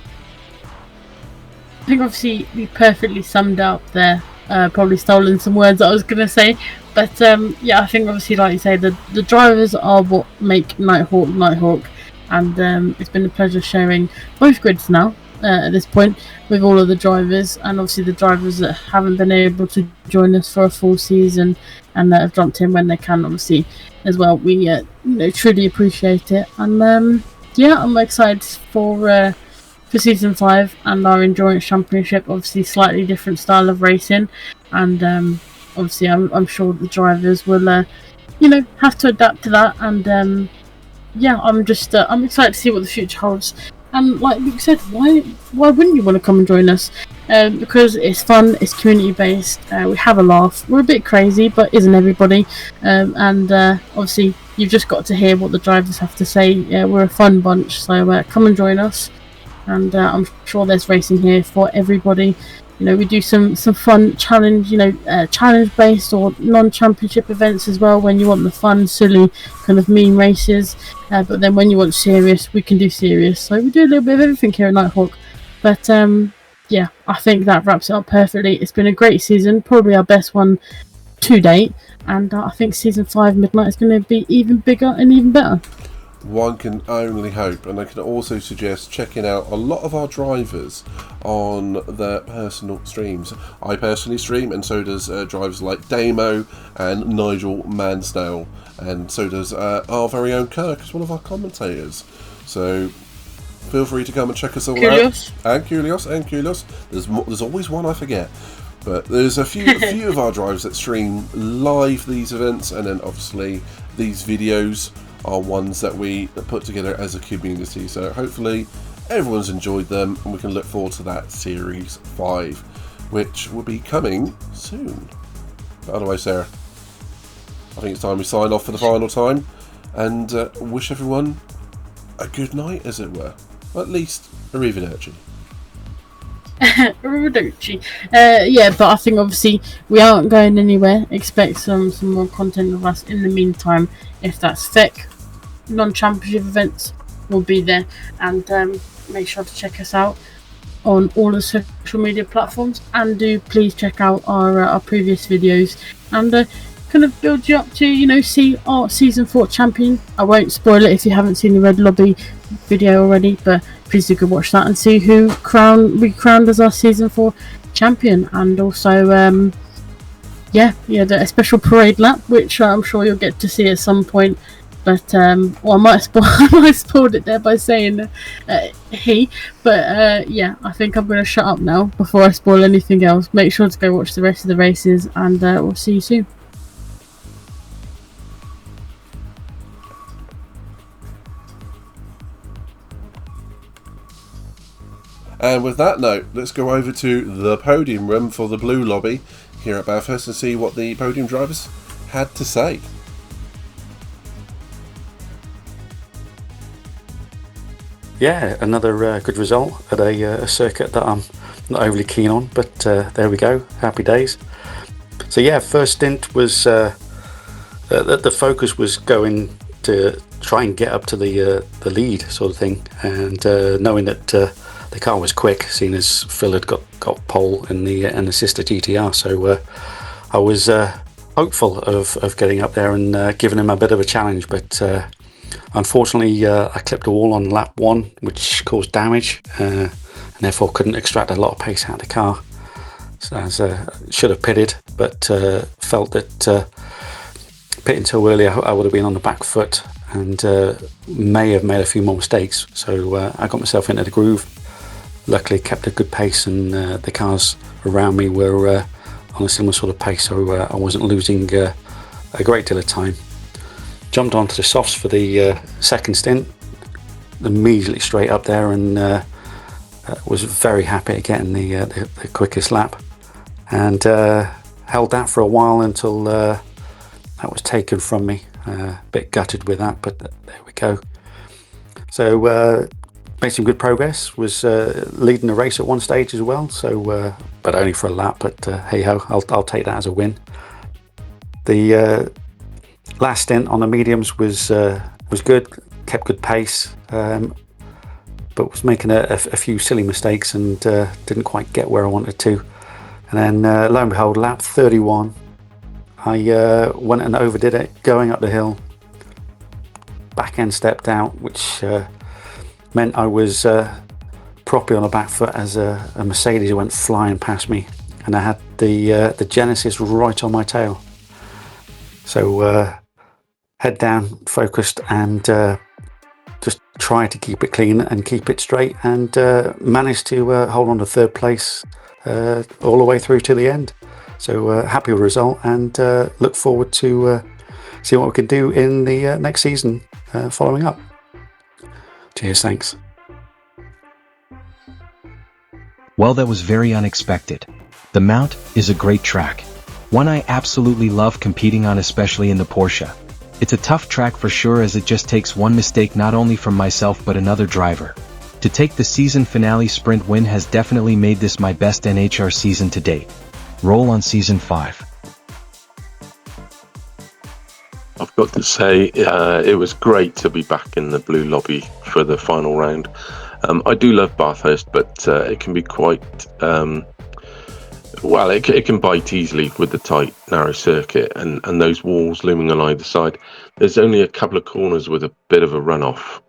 I think obviously we perfectly summed up there. Probably stolen some words that I was going to say, but yeah, I think obviously, like you say, the drivers are what make Nighthawk, and it's been a pleasure sharing both grids now at this point with all of the drivers, and obviously the drivers that haven't been able to join us for a full season and that have jumped in when they can, obviously as well. We truly appreciate it, and yeah, I'm excited for season 5 and our endurance championship. Obviously slightly different style of racing, and obviously I'm sure the drivers will have to adapt to that, and yeah, I'm excited to see what the future holds. And like Luke said, why wouldn't you want to come and join us? Because it's fun, it's community based, we have a laugh, we're a bit crazy, but isn't everybody? And obviously you've just got to hear what the drivers have to say. We're a fun bunch, so come and join us. And I'm sure there's racing here for everybody. We do some fun challenge, challenge based or non-championship events as well, when you want the fun, silly, kind of mean races. But then when you want serious, we can do serious. So we do a little bit of everything here at Nighthawk. But yeah, I think that wraps it up perfectly. It's been a great season, probably our best one to date. And I think season 5 Midnight is going to be even bigger and even better. One can only hope, and I can also suggest checking out a lot of our drivers on their personal streams. I personally stream, and so does drivers like Damo and Nigel Mansdale, and so does our very own Kirk as one of our commentators. So feel free to come and check us all out. And Kulios. There's always one I forget. But there's a few of our drivers that stream live these events, and then obviously these videos are ones that we put together as a community. So hopefully everyone's enjoyed them, and we can look forward to that Series 5, which will be coming soon. But otherwise, Sarah, I think it's time we sign off for the final time, and wish everyone a good night, as it were. At least, arrivederci. Arrivederci. Yeah, but I think obviously we aren't going anywhere. Expect some more content of us in the meantime. If that's FEC non-championship events, will be there, and make sure to check us out on all the social media platforms, and do please check out our previous videos, and kind of build you up to see our season 4 champion. I won't spoil it if you haven't seen the Red Lobby video already, but please do go watch that and see who we crowned as our season 4 champion. And also a special parade lap, which I'm sure you'll get to see at some point. But I might have spoiled it there by saying but yeah, I think I'm going to shut up now before I spoil anything else. Make sure to go watch the rest of the races, and we'll see you soon. And with that note, let's go over to the podium room for the Blue Lobby here at Bathurst and see what the podium drivers had to say. Yeah, another good result at a circuit that I'm not overly keen on, but there we go, happy days. So yeah, first stint was the focus was going to try and get up to the lead sort of thing, and knowing that the car was quick, seeing as Phil had got pole in the sister GTR, so I was hopeful of getting up there and giving him a bit of a challenge, but unfortunately I clipped a wall on lap 1, which caused damage, and therefore couldn't extract a lot of pace out of the car. So I should have pitted, but felt that pitting too early I would have been on the back foot, and may have made a few more mistakes. So I got myself into the groove. Luckily kept a good pace, and the cars around me were on a similar sort of pace, so I wasn't losing a great deal of time. Jumped onto the softs for the second stint, immediately straight up there, and was very happy at getting the quickest lap, and held that for a while until that was taken from me. A bit gutted with that, but there we go. So made some good progress, was leading the race at one stage as well, so but only for a lap, but hey ho, I'll take that as a win. The last stint on the mediums was good, kept good pace, but was making a few silly mistakes and didn't quite get where I wanted to. And then lo and behold, lap 31, I went and overdid it going up the hill. Back end stepped out, which meant I was properly on the back foot as a Mercedes went flying past me, and I had the Genesis right on my tail. So head down, focused, and just try to keep it clean and keep it straight, and managed to hold on to third place all the way through to the end. So happy with the result, and look forward to see what we can do in the next season following up. Cheers, thanks. Well, that was very unexpected. The Mount is a great track. One I absolutely love competing on, especially in the Porsche. It's a tough track for sure, as it just takes one mistake not only from myself but another driver. To take the season finale sprint win has definitely made this my best NHR season to date. Roll on season 5. I've got to say, it was great to be back in the blue lobby for the final round. I do love Bathurst, but it can be quite, it can bite easily with the tight, narrow circuit and those walls looming on either side. There's only a couple of corners with a bit of a runoff,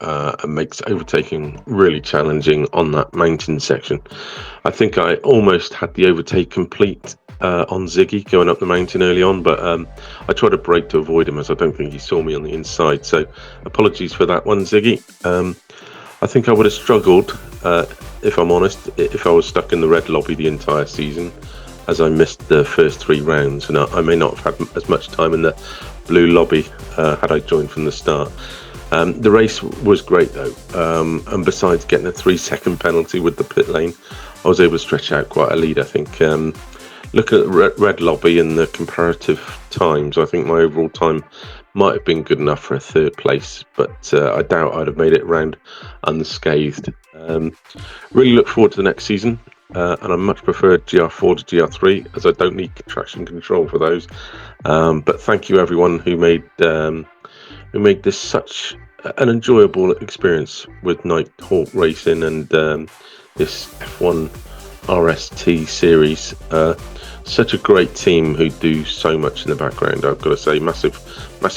and makes overtaking really challenging on that mountain section. I think I almost had the overtake complete on Ziggy going up the mountain early on, but I tried to brake to avoid him, as I don't think he saw me on the inside, so apologies for that one, Ziggy. I think I would have struggled, if I'm honest, if I was stuck in the red lobby the entire season, as I missed the first 3 rounds, and I may not have had as much time in the blue lobby had I joined from the start. The race was great though, and besides getting a 3-second penalty with the pit lane, I was able to stretch out quite a lead. I think looking at the red lobby and the comparative times, I think my overall time might have been good enough for a 3rd place, but I doubt I'd have made it round unscathed. Really look forward to the next season, and I much prefer GR4 to GR3, as I don't need traction control for those. But thank you everyone who made this such an enjoyable experience with Nighthawk Racing and this F1 RST series. Such a great team who do so much in the background. I've got to say, massive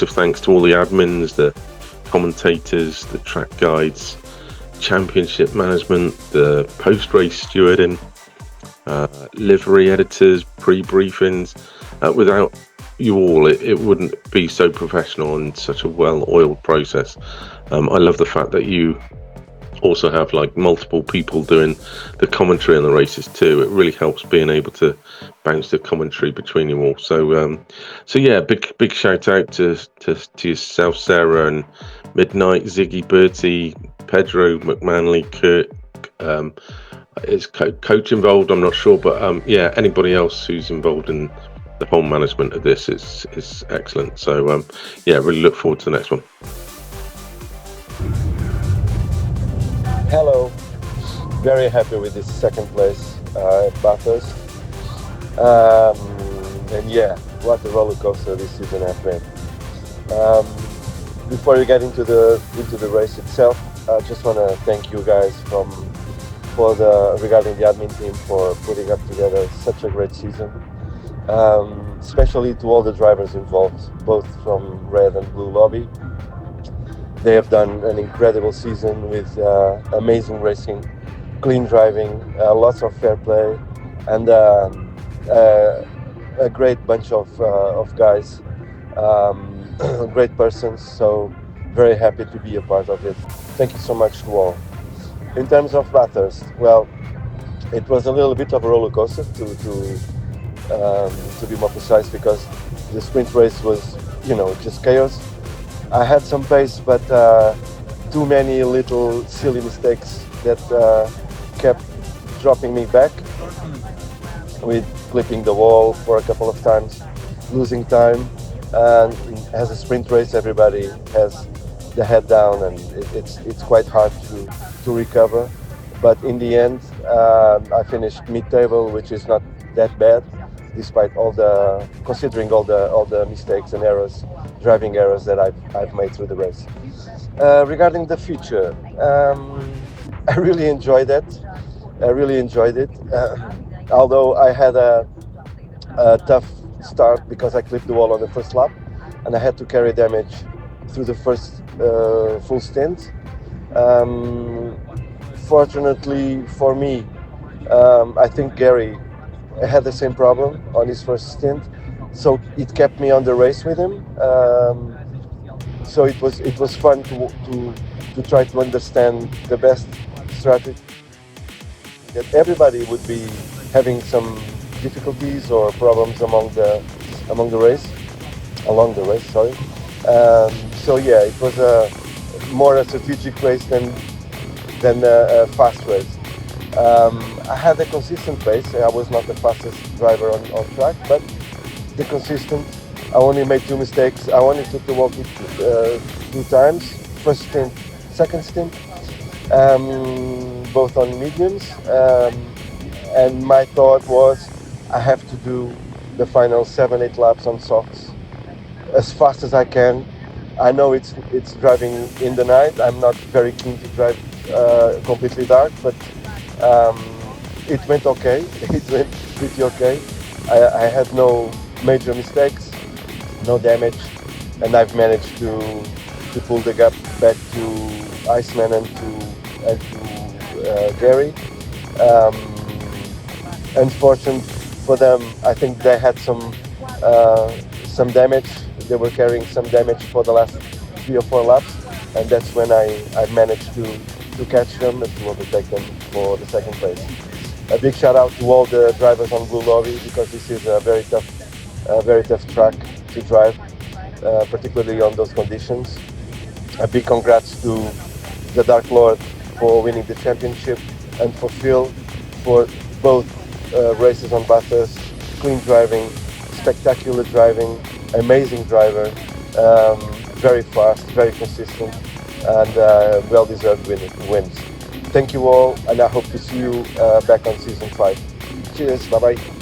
thanks to all the admins, the commentators, the track guides, championship management, the post-race stewarding, livery editors, pre-briefings. Without you all, it wouldn't be so professional and such a well-oiled process. I love the fact that you also have like multiple people doing the commentary on the races too. It really helps being able to bounce the commentary between you all. So yeah, big shout out to yourself, Sarah, and Midnight, Ziggy, Bertie, Pedro, McManley, Kurt. Is coach involved? I'm not sure, but yeah, anybody else who's involved in the whole management of this is excellent. So yeah, really look forward to the next one. Hello, very happy with this 2nd place at Bathurst. And yeah, what a roller coaster this season has been. Before we get into the race itself, I just want to thank you guys regarding the admin team for putting up together such a great season. Especially to all the drivers involved, both from red and blue lobby. They have done an incredible season with amazing racing, clean driving, lots of fair play, and a great bunch of guys, great persons. So very happy to be a part of it. Thank you so much to all. In terms of Bathurst, well, it was a little bit of a roller coaster to be more precise, because the sprint race was just chaos. I had some pace, but too many little silly mistakes that kept dropping me back, with clipping the wall for a couple of times, losing time. And as a sprint race, everybody has the head down, and it's quite hard to recover. But in the end, I finished mid-table, which is not that bad, despite considering all the mistakes and errors, driving errors that I've made through the race. Regarding the future, I really enjoyed that. I really enjoyed it. Although I had a tough start because I clipped the wall on the first lap, and I had to carry damage through the first full stint. Fortunately for me, I think Gary had the same problem on his first stint, so it kept me on the race with him. So it was fun to try to understand the best strategy. That everybody would be having some difficulties or problems along the race. Sorry. So yeah, it was more a strategic race than a fast race. I had a consistent pace. I was not the fastest driver on track, but the consistent. I only made 2 mistakes. I only took the wall 2 times. First stint, second stint, both on mediums. And my thought was, I have to do the final 7-8 laps on softs as fast as I can. I know it's driving in the night. I'm not very keen to drive completely dark, but it went okay. It went pretty okay. I had no major mistakes, no damage, and I've managed to pull the gap back to Iceman and to Gary. Unfortunate for them, I think they had some damage. They were carrying some damage for the last 3 or 4 laps, and that's when I managed to catch them and to overtake them for the second place. A big shout out to all the drivers on Blue Lobby, because this is a very tough track to drive, particularly on those conditions. A big congrats to the Dark Lord for winning the championship, and for Phil for both races on Bathurst. Clean driving, spectacular driving, amazing driver, very fast, very consistent, and well-deserved wins. Thank you all, and I hope to see you back on season 5. Cheers, bye-bye.